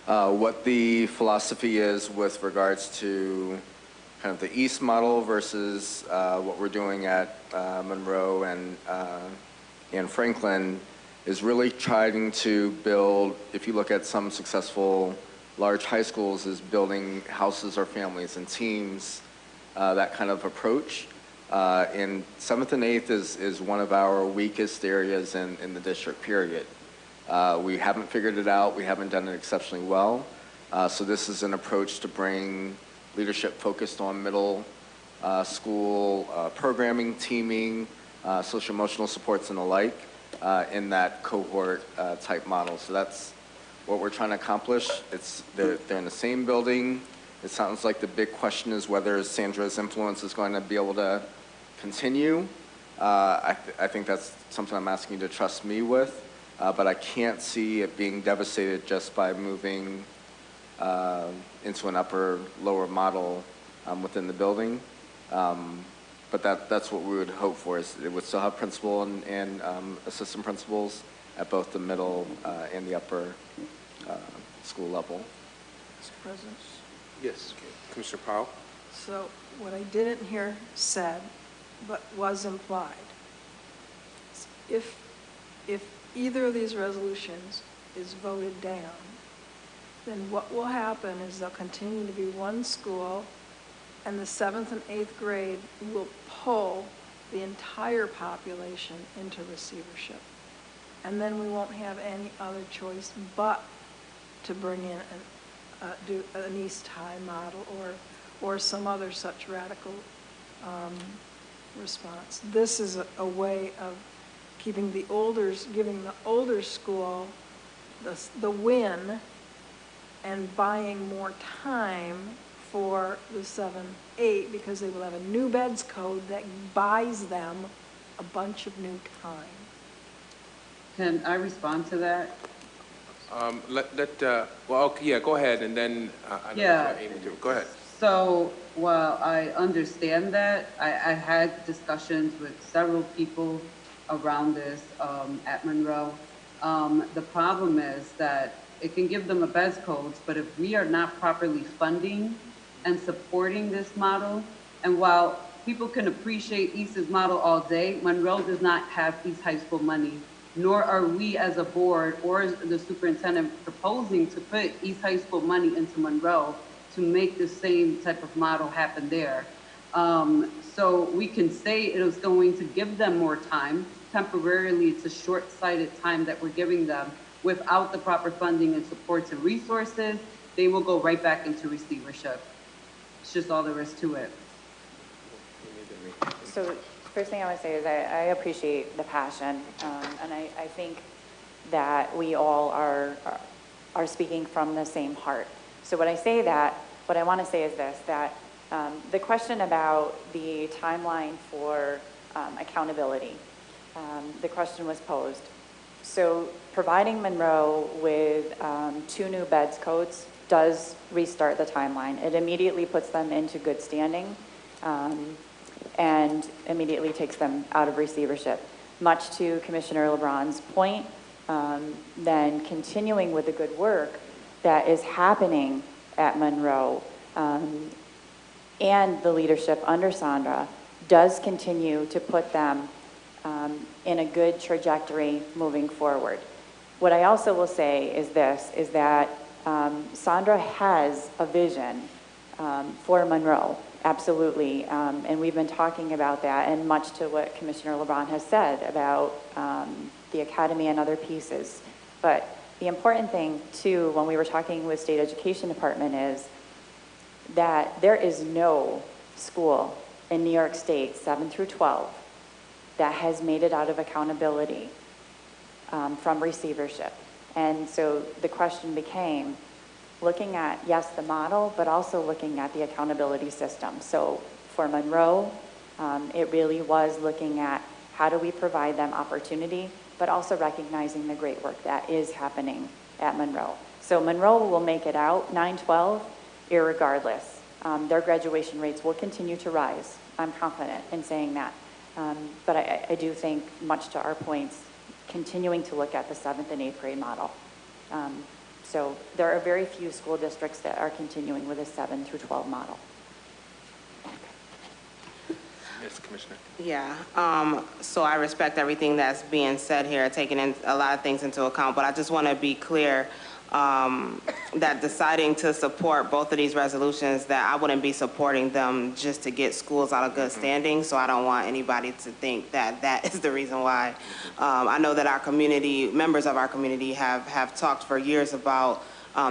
What the philosophy is with regards to kind of the East model versus what we're doing at Monroe and Franklin is really trying to build, if you look at some successful large high schools, is building houses or families and teams, that kind of approach. And 7th and 8th is one of our weakest areas in the district, period. We haven't figured it out. We haven't done it exceptionally well. So this is an approach to bring leadership focused on middle school programming, teaming, social emotional supports and the like in that cohort type model. So that's what we're trying to accomplish. They're in the same building. It sounds like the big question is whether Sandra's influence is going to be able to continue. I think that's something I'm asking you to trust me with, but I can't see it being devastated just by moving into an upper-lower model within the building. But that's what we would hope for, is it would still have principal and assistant principals at both the middle and the upper school level. Mr. President? Yes, Commissioner Powell. So what I didn't hear said, but was implied, if either of these resolutions is voted down, then what will happen is there'll continue to be one school, and the 7th and 8th grade will pull the entire population into receivership. And then we won't have any other choice but to bring in do an East High model or some other such radical response. This is a way of giving the older school the win and buying more time for the 7-8, because they will have a new beds code that buys them a bunch of new time. Can I respond to that? Yeah, go ahead, and then I know Yeah. you're aiming to. Go ahead. So while I understand that, I had discussions with several people around this at Monroe. The problem is that it can give them a BES codes, but if we are not properly funding and supporting this model, and while people can appreciate East's model all day, Monroe does not have East High School money, nor are we as a board or as the superintendent proposing to put East High School money into Monroe to make the same type of model happen there. So we can say it is going to give them more time. Temporarily, it's a short-sighted time that we're giving them. Without the proper funding and supports and resources, they will go right back into receivership. It's just all there is to it. So first thing I want to say is I appreciate the passion, and I think that we all are speaking from the same heart. So when I say that, what I want to say is this, that the question about the timeline for accountability, the question was posed. So providing Monroe with 2 new BEDS codes does restart the timeline. It immediately puts them into good standing and immediately takes them out of receivership. Much to Commissioner LeBron's point, then continuing with the good work that is happening at Monroe and the leadership under Sandra does continue to put them in a good trajectory moving forward. What I also will say is this, is that Sandra has a vision for Monroe, absolutely, and we've been talking about that, and much to what Commissioner LeBron has said about the academy and other pieces. But the important thing, too, when we were talking with State Education Department is that there is no school in New York State, 7 through 12, that has made it out of accountability from receivership. And so the question became, looking at, yes, the model, but also looking at the accountability system. So for Monroe, it really was looking at how do we provide them opportunity, but also recognizing the great work that is happening at Monroe. So Monroe will make it out 9-12 irregardless. Their graduation rates will continue to rise. I'm confident in saying that. But I do think, much to our points, continuing to look at the 7th and 8th grade model. So there are very few school districts that are continuing with a 7 through 12 model. Yes, Commissioner. Yeah, so I respect everything that's being said here, taking in a lot of things into account, but I just want to be clear that deciding to support both of these resolutions, that I wouldn't be supporting them just to get schools out of good standing, so I don't want anybody to think that that is the reason why. I know that our community, members of our community have talked for years about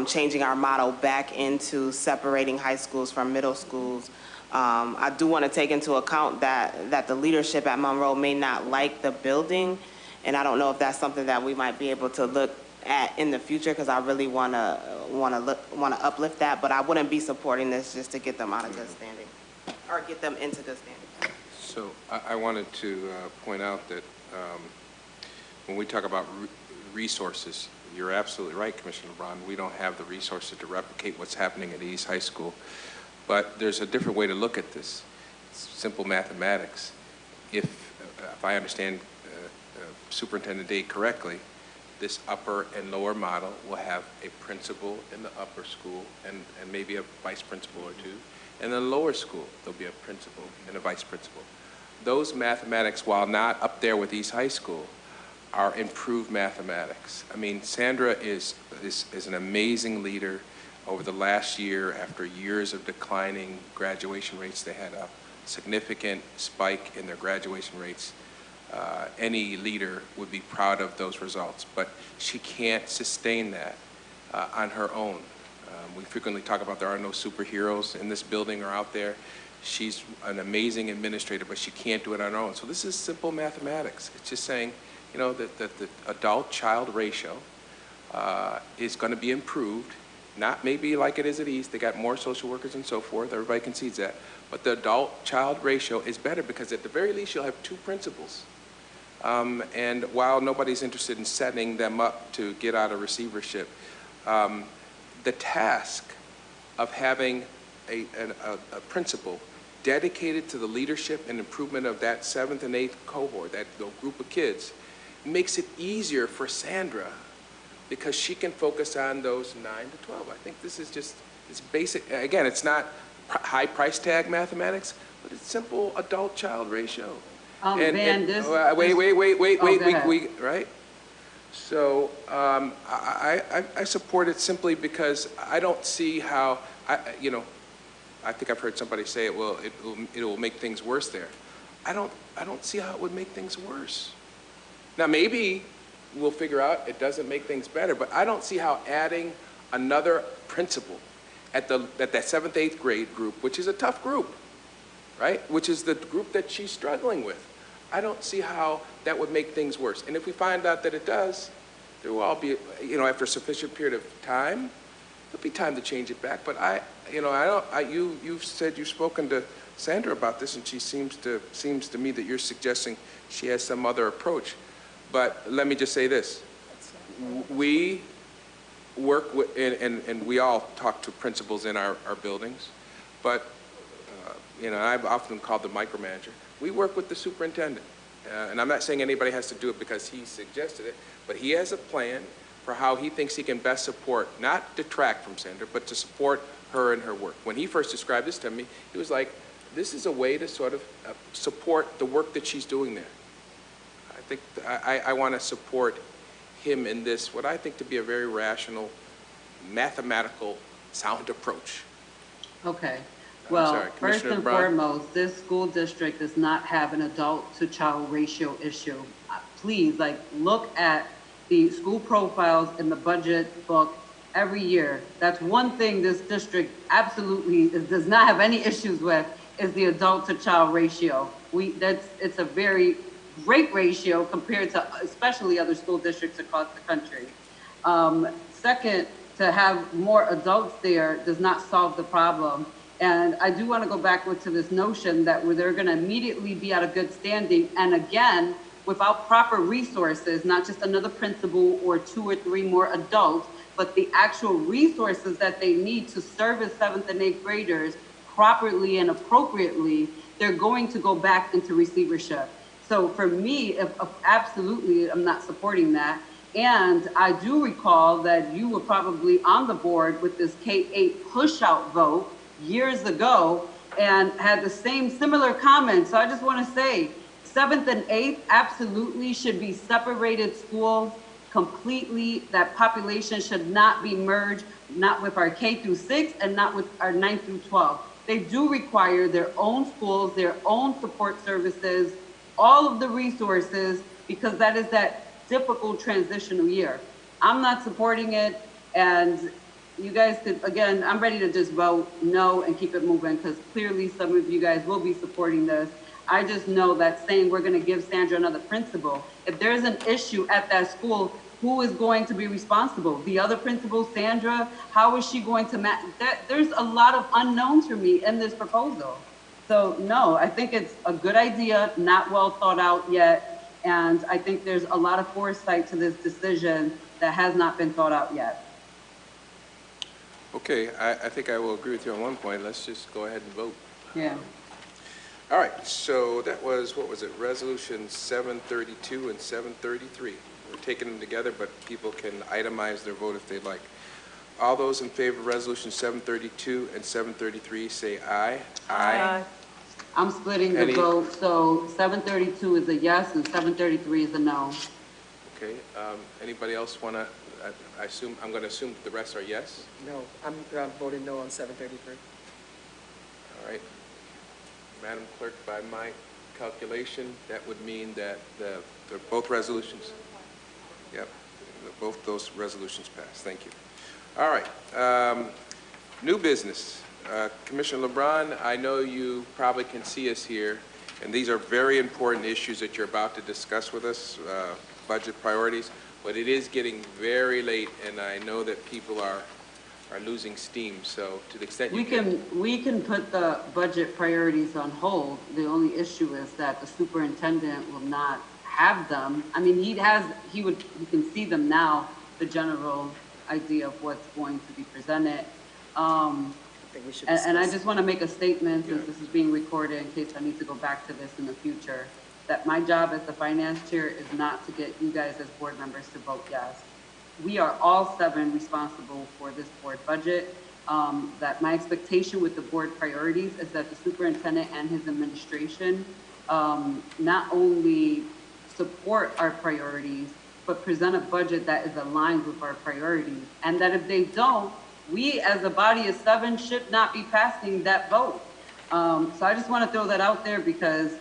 changing our model back into separating high schools from middle schools. I do want to take into account that the leadership at Monroe may not like the building, and I don't know if that's something that we might be able to look at in the future, because I really want to uplift that, but I wouldn't be supporting this just to get them out of good standing, or get them into good standing. So I wanted to point out that when we talk about resources, you're absolutely right, Commissioner LeBron. We don't have the resources to replicate what's happening at East High School. But there's a different way to look at this. It's simple mathematics. If I understand Superintendent Day correctly, this upper and lower model will have a principal in the upper school and maybe a vice principal or two. And in the lower school, there'll be a principal and a vice principal. Those mathematics, while not up there with East High School, are improved mathematics. I mean, Sandra is an amazing leader. Over the last year, after years of declining graduation rates, they had a significant spike in their graduation rates. Any leader would be proud of those results, but she can't sustain that on her own. We frequently talk about there are no superheroes in this building or out there. She's an amazing administrator, but she can't do it on her own. So this is simple mathematics. It's just saying, you know, that the adult-child ratio is going to be improved. Not maybe like it is at East, they got more social workers and so forth, everybody concedes that, but the adult-child ratio is better because at the very least you'll have two principals. And while nobody's interested in setting them up to get out of receivership, the task of having a principal dedicated to the leadership and improvement of that 7th and 8th cohort, that group of kids, makes it easier for Sandra because she can focus on those 9 to 12. I think this is just, it's basic. Again, it's not high price tag mathematics, but it's simple adult-child ratio. Wait, right? So I support it simply because I don't see how, I think I've heard somebody say it will make things worse there. I don't see how it would make things worse. Now maybe we'll figure out it doesn't make things better, but I don't see how adding another principal at that 7th, 8th grade group, which is a tough group, right? Which is the group that she's struggling with. I don't see how that would make things worse. And if we find out that it does, there will all be, after a sufficient period of time, there'll be time to change it back. But you've said you've spoken to Sandra about this, and she seems to me that you're suggesting she has some other approach. But let me just say this. We work with, and we all talk to principals in our buildings, but, I've often called the micromanager. We work with the superintendent. And I'm not saying anybody has to do it because he suggested it, but he has a plan for how he thinks he can best support, not detract from Sandra, but to support her in her work. When he first described this to me, he was like, this is a way to sort of support the work that she's doing there. I think I want to support him in this, what I think to be a very rational, mathematical, sound approach. Okay. Well, first and foremost, this school district does not have an adult-to-child ratio issue. Please, look at the school profiles in the budget book every year. That's one thing this district absolutely does not have any issues with, is the adult-to-child ratio. It's a very great ratio compared to especially other school districts across the country. Second, to have more adults there does not solve the problem. And I do want to go back to this notion that they're going to immediately be at a good standing. And again, without proper resources, not just another principal or 2 or 3 more adults, but the actual resources that they need to service 7th and 8th graders properly and appropriately, they're going to go back into receivership. So for me, absolutely, I'm not supporting that. And I do recall that you were probably on the board with this K-8 push-out vote years ago and had the similar comments. So I just want to say, 7th and 8th absolutely should be separated schools completely. That population should not be merged, not with our K through 6 and not with our 9 through 12. They do require their own schools, their own support services, all of the resources, because that is that difficult transitional year. I'm not supporting it, and you guys could, again, I'm ready to just vote no and keep it moving, because clearly some of you guys will be supporting this. I just know that saying we're going to give Sandra another principal, if there's an issue at that school, who is going to be responsible? The other principal, Sandra? How is she going to match? There's a lot of unknowns for me in this proposal. So no, I think it's a good idea, not well thought out yet. And I think there's a lot of foresight to this decision that has not been thought out yet. Okay, I think I will agree with you on one point. Let's just go ahead and vote. Yeah. All right, so that was, what was it, Resolution 732 and 733. We're taking them together, but people can itemize their vote if they'd like. All those in favor of Resolution 732 and 733 say aye. Aye. I'm splitting the vote, so 732 is a yes and 733 is a no. Okay, anybody else want to, I'm going to assume that the rest are yes? No, I'm voting no on 733. All right. Madam Clerk, by my calculation, that would mean that both resolutions, yep, both those resolutions pass. Thank you. All right. New business. Commissioner LeBron, I know you probably can see us here, and these are very important issues that you're about to discuss with us, budget priorities, but it is getting very late, and I know that people are losing steam. So to the extent we can put the budget priorities on hold. The only issue is that the superintendent will not have them. I mean, he can see them now, the general idea of what's going to be presented. And I just want to make a statement, since this is being recorded, in case I need to go back to this in the future, that my job as the finance chair is not to get you guys as board members to vote yes. We are all 7 responsible for this board budget. That my expectation with the board priorities is that the superintendent and his administration not only support our priorities, but present a budget that is aligned with our priorities. And that if they don't, we as a body of 7 should not be passing that vote. So I just want to throw that out there, because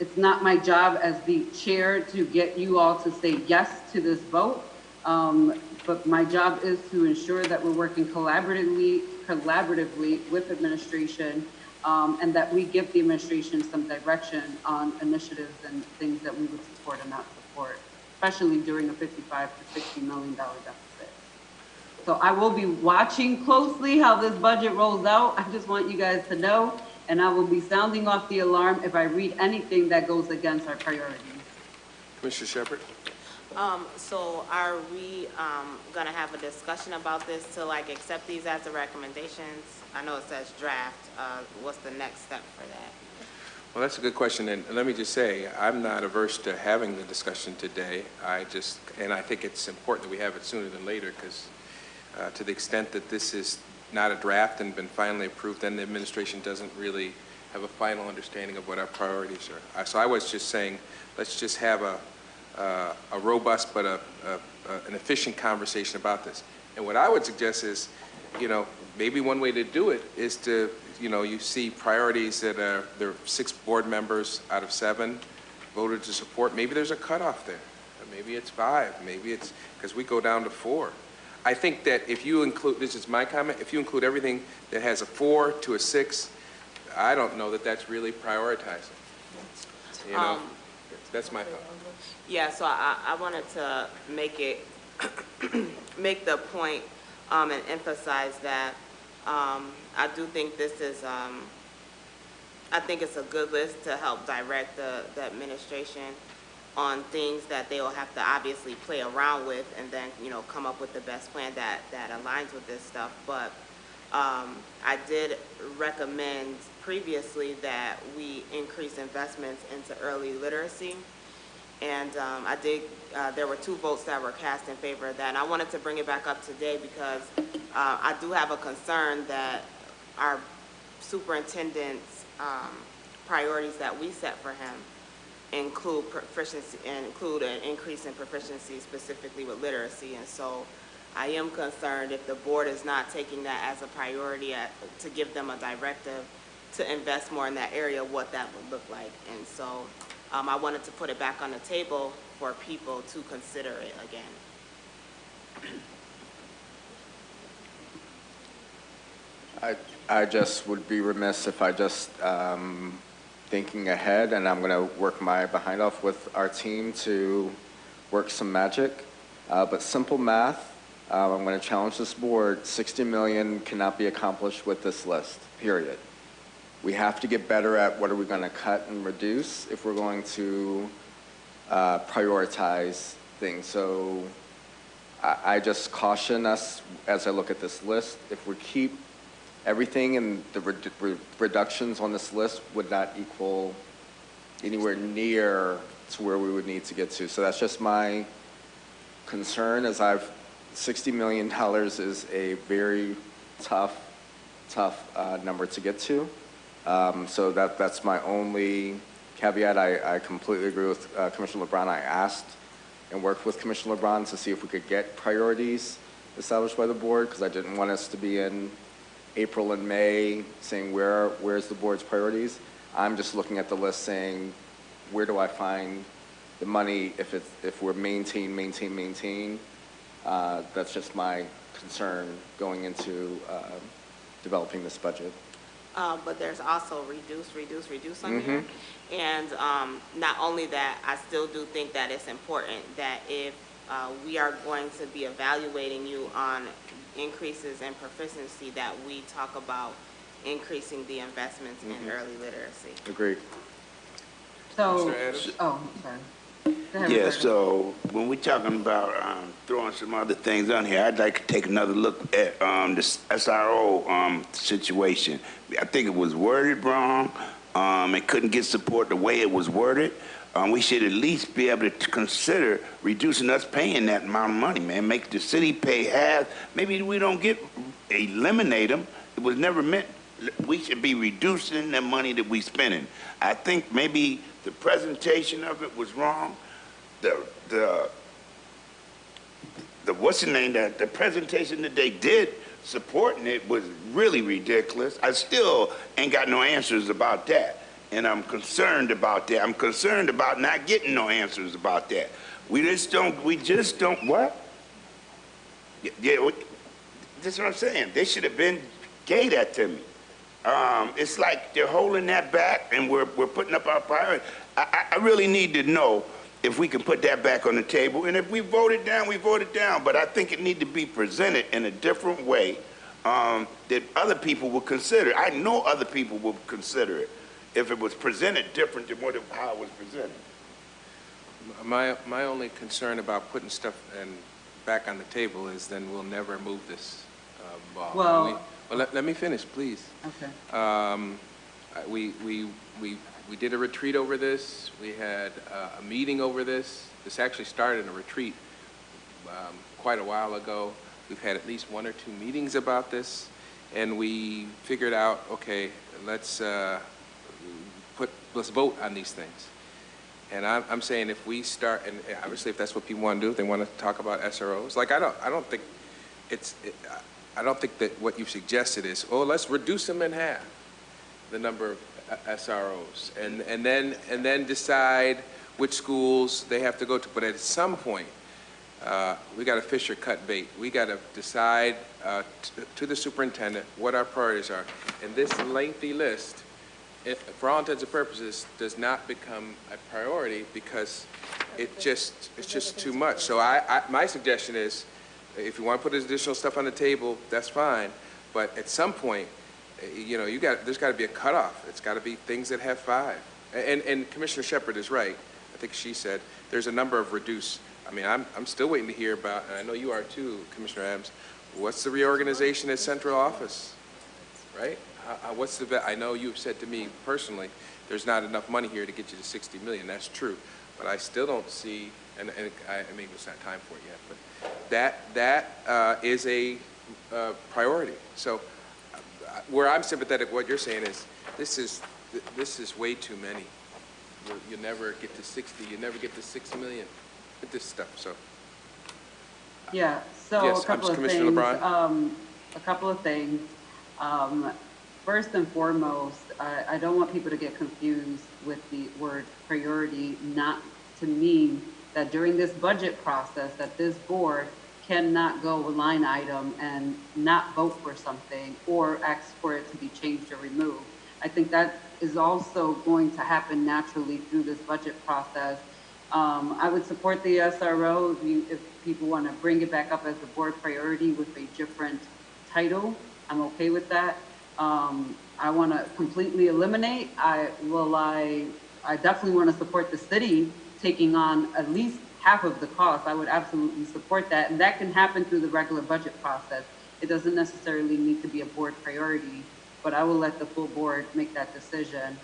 it's not my job as the chair to get you all to say yes to this vote. But my job is to ensure that we're working collaboratively with administration, and that we give the administration some direction on initiatives and things that we would support and not support, especially during a $55 to $60 million deficit. So I will be watching closely how this budget rolls out. I just want you guys to know, and I will be sounding off the alarm if I read anything that goes against our priorities. Commissioner Shepard? So are we going to have a discussion about this to accept these as the recommendations? I know it says draft. What's the next step for that? Well, that's a good question, and let me just say, I'm not averse to having the discussion today. And I think it's important that we have it sooner than later, because to the extent that this is not a draft and been finally approved, then the administration doesn't really have a final understanding of what our priorities are. So I was just saying, let's just have a robust but an efficient conversation about this. And what I would suggest is, maybe one way to do it is to, you see priorities that there are 6 board members out of 7 voted to support. Maybe there's a cutoff there. Maybe it's 5. Maybe it's, because we go down to 4. I think that if you include, this is my comment, if you include everything that has a 4 to a 6, I don't know that that's really prioritizing. That's my thought. Yeah, so I wanted to make the point and emphasize that I do think this is, I think it's a good list to help direct the administration on things that they will have to obviously play around with and then, you know, come up with the best plan that aligns with this stuff. But I did recommend previously that we increase investments into early literacy. And there were 2 votes that were cast in favor of that. And I wanted to bring it back up today because I do have a concern that our superintendent's priorities that we set for him include proficiency and include an increase in proficiency specifically with literacy. And so I am concerned if the board is not taking that as a priority to give them a directive to invest more in that area, what that would look like. And so I wanted to put it back on the table for people to consider it again. I just would be remiss if I just thinking ahead, and I'm going to work my behind off with our team to work some magic. But simple math, I'm going to challenge this board. 60 million cannot be accomplished with this list, period. We have to get better at what are we going to cut and reduce if we're going to prioritize things. So I just caution us as I look at this list, if we keep everything and the reductions on this list would not equal anywhere near to where we would need to get to. So that's just my concern as $60 million is a very tough number to get to. So that's my only caveat. I completely agree with Commissioner LeBron. I asked and worked with Commissioner LeBron to see if we could get priorities established by the board, because I didn't want us to be in April and May saying where's the board's priorities. I'm just looking at the list saying, where do I find the money if we're maintain? That's just my concern going into developing this budget. But there's also reduce on here. And not only that, I still do think that it's important that if we are going to be evaluating you on increases in proficiency, that we talk about increasing the investments in early literacy. Agreed. So, oh, sorry. Yeah, so when we're talking about throwing some other things on here, I'd like to take another look at the SRO situation. I think it was worded wrong. It couldn't get support the way it was worded. We should at least be able to consider reducing us paying that amount of money, man. Make the city pay half. Maybe we don't eliminate them. It was never meant. We should be reducing the money that we spending. I think maybe the presentation of it was wrong. The what's the name, the presentation that they did supporting it was really ridiculous. I still ain't got no answers about that. And I'm concerned about that. I'm concerned about not getting no answers about that. We just don't, what? Yeah, that's what I'm saying. They should have gave that to me. It's like they're holding that back and we're putting up our priority. I really need to know if we can put that back on the table. And if we vote it down, we vote it down. But I think it needs to be presented in a different way that other people will consider. I know other people will consider it if it was presented different than how it was presented. My only concern about putting stuff back on the table is then we'll never move this ball. Well, let me finish, please. okay. We did a retreat over this. We had a meeting over this. This actually started in a retreat quite a while ago. We've had at least 1 or 2 meetings about this, and we figured out, okay, let's vote on these things. And I'm saying if we start, and obviously if that's what people want to do, if they want to talk about SROs, like I don't think that what you've suggested is, oh, let's reduce them in half, the number of SROs, and then decide which schools they have to go to. But at some point, we got to fish or cut bait. We got to decide to the superintendent what our priorities are. And this lengthy list, for all intents and purposes, does not become a priority because it's just too much. So my suggestion is, If you want to put additional stuff on the table, that's fine. But at some point, there's got to be a cutoff. It's got to be things that have 5. And Commissioner Shepard is right. I think she said there's a number of reduced. I mean, I'm still waiting to hear about, and I know you are too, Commissioner Adams. What's the reorganization at central office, right? I know you've said to me personally, there's not enough money here to get you to 60 million. That's true, but I still don't see, and maybe it's not time for it yet, but that is a priority. So where I'm sympathetic, what you're saying is this is way too many. You never get to 60. You never get to 6 million with this stuff. So yeah. So yes, a couple of Commissioner things. LeBron. A couple of things. First and foremost, I don't want people to get confused with the word priority, not to mean that during this budget process that this board cannot go a line item and not vote for something or ask for it to be changed or removed. I think that is also going to happen naturally through this budget process. I would support the SRO if people want to bring it back up as a board priority with a different title. I'm okay with that. I want to completely eliminate. I definitely want to support the city taking on at least half of the cost. I would absolutely support that. And that can happen through the regular budget process. It doesn't necessarily need to be a board priority, but I will let the full board make that decision.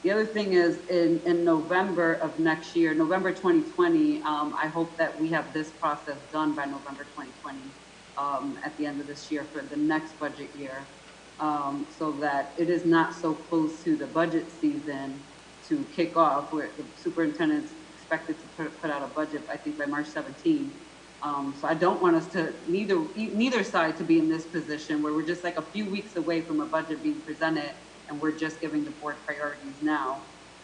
The other thing is in November of next year, November 2020, I hope that we have this process done by November 2020 at the end of this year for the next budget year, so that it is not so close to the budget season to kick off, where the superintendent's expected to put out a budget, I think, by March 17th. So I don't want us to, neither side to be in this position where we're just like a few weeks away from a budget being presented and we're just giving the board priorities now.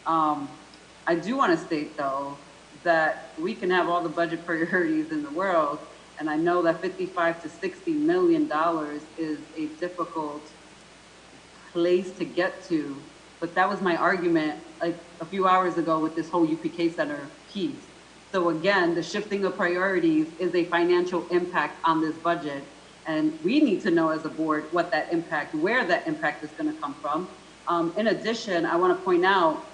I do want to state, though, that we can have all the budget priorities in the world, and I know that $55 to $60 million is a difficult place to get to, but that was my argument like a few hours ago with this whole UPK Center piece. So again, the shifting of priorities is a financial impact on this budget. And we need to know as a board what that impact, where that impact is going to come from. In addition, I want to point out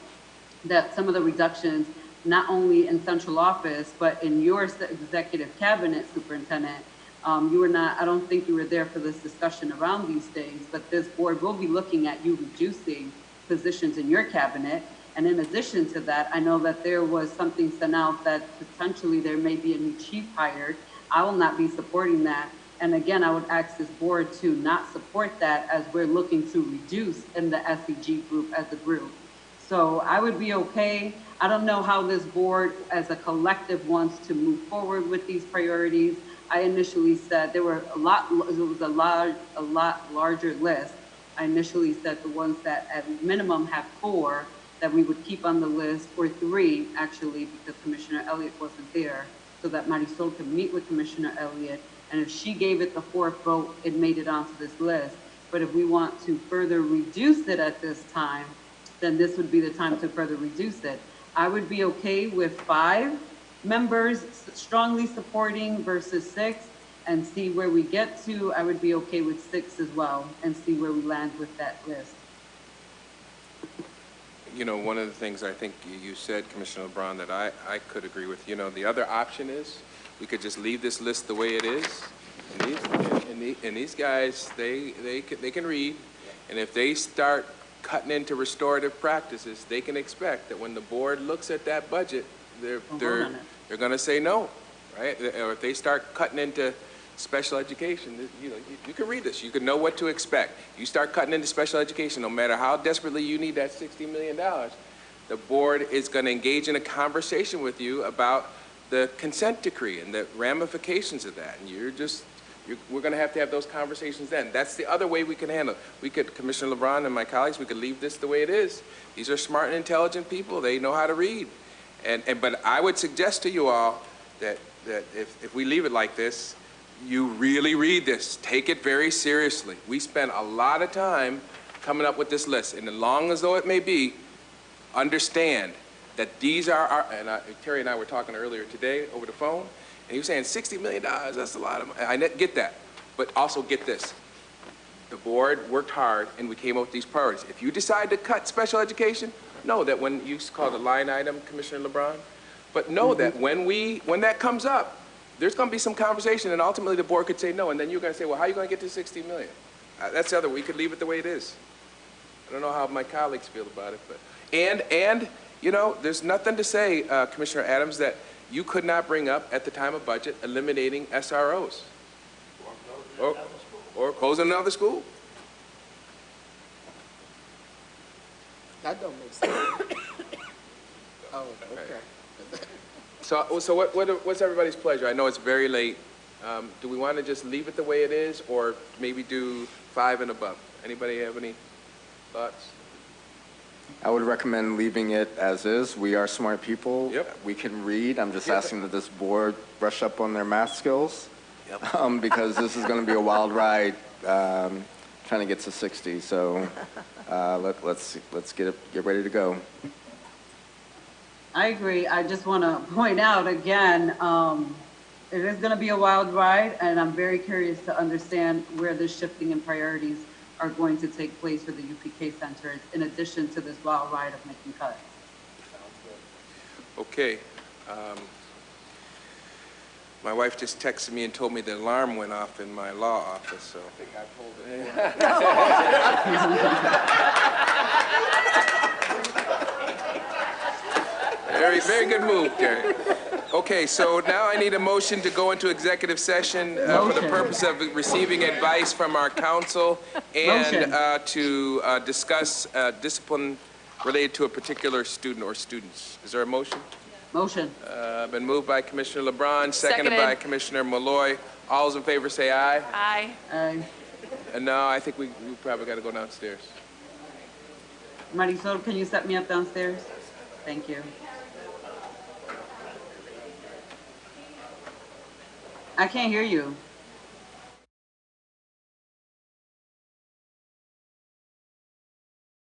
that some of the reductions, not only in central office, but in your executive cabinet, superintendent, you were not, I don't think you were there for this discussion around these things, but this board will be looking at you reducing positions in your cabinet. And in addition to that, I know that there was something sent out that potentially there may be a new chief hired. I will not be supporting that. And again, I would ask this board to not support that as we're looking to reduce in the SEG group as a group. So I would be okay. I don't know how this board as a collective wants to move forward with these priorities. I initially said there were it was a lot larger list. I initially said the ones that at minimum have 4 that we would keep on the list, or 3 actually, because Commissioner Elliott wasn't there, so that Marisol could meet with Commissioner Elliott. And if she gave it the 4th vote, it made it onto this list. But if we want to further reduce it at this time, then this would be the time to further reduce it. I would be okay with 5 members strongly supporting versus 6, and see where we get to. I would be okay with 6 as well, and see where we land with that list. You know, one of the things I think you said, Commissioner LeBron, that I could agree with, the other option is we could just leave this list the way it is. And these guys, they can read, and if they start cutting into restorative practices, they can expect that when the board looks at that budget, they're going to say no, right? Or if they start cutting into special education, you can read this. You can know what to expect. You start cutting into special education, no matter how desperately you need that $60 million, the board is going to engage in a conversation with you about the consent decree and the ramifications of that. And we're going to have those conversations then. That's the other way we can handle it. We could, Commissioner LeBron and my colleagues, we could leave this the way it is. These are smart and intelligent people. They know how to read. But I would suggest to you all that if we leave it like this, you really read this. Take it very seriously. We spent a lot of time coming up with this list, and as long as though it may be, understand that these are Terry and I were talking earlier today over the phone, And he was saying $60 million, that's a lot of money. I get that, but also get this. The board worked hard and we came up with these priorities. If you decide to cut special education, know that when you call it a line item, Commissioner LeBron, but know that when that comes up, there's going to be some conversation and ultimately the board could say no, and then you're going to say, well, how are you going to get to 60 million? That's the other, we could leave it the way it is. I don't know how my colleagues feel about it, but, and you know, there's nothing to say, Commissioner Adams, that you could not bring up at the time of budget eliminating SROs. Or closing another school. That don't make sense. Oh, okay. So what's everybody's pleasure? I know it's very late. Do we want to just leave it the way it is, or maybe do 5 and above? Anybody have any thoughts? I would recommend leaving it as is. We are smart people. Yep. We can read. I'm just asking that this board brush up on their math skills. Yep. Because this is going to be a wild ride trying to get to 60. So let's get ready to go. I agree. I just want to point out again, it is going to be a wild ride, and I'm very curious to understand where the shifting in priorities are going to take place for the UPK centers, in addition to this wild ride of making cuts. Okay. My wife just texted me and told me the alarm went off in my law office, so I think I pulled it. Very good move, Gary. Okay, so now I need a motion to go into executive session for the purpose of receiving advice from our counsel and to discuss discipline related to a particular student or students. Is there a motion? Motion. Been moved by Commissioner LeBron, seconded by Commissioner Malloy. All those in favor say aye. Aye. Aye. And no, I think we probably got to go downstairs. Marisol, can you set me up downstairs? Thank you. I can't hear you.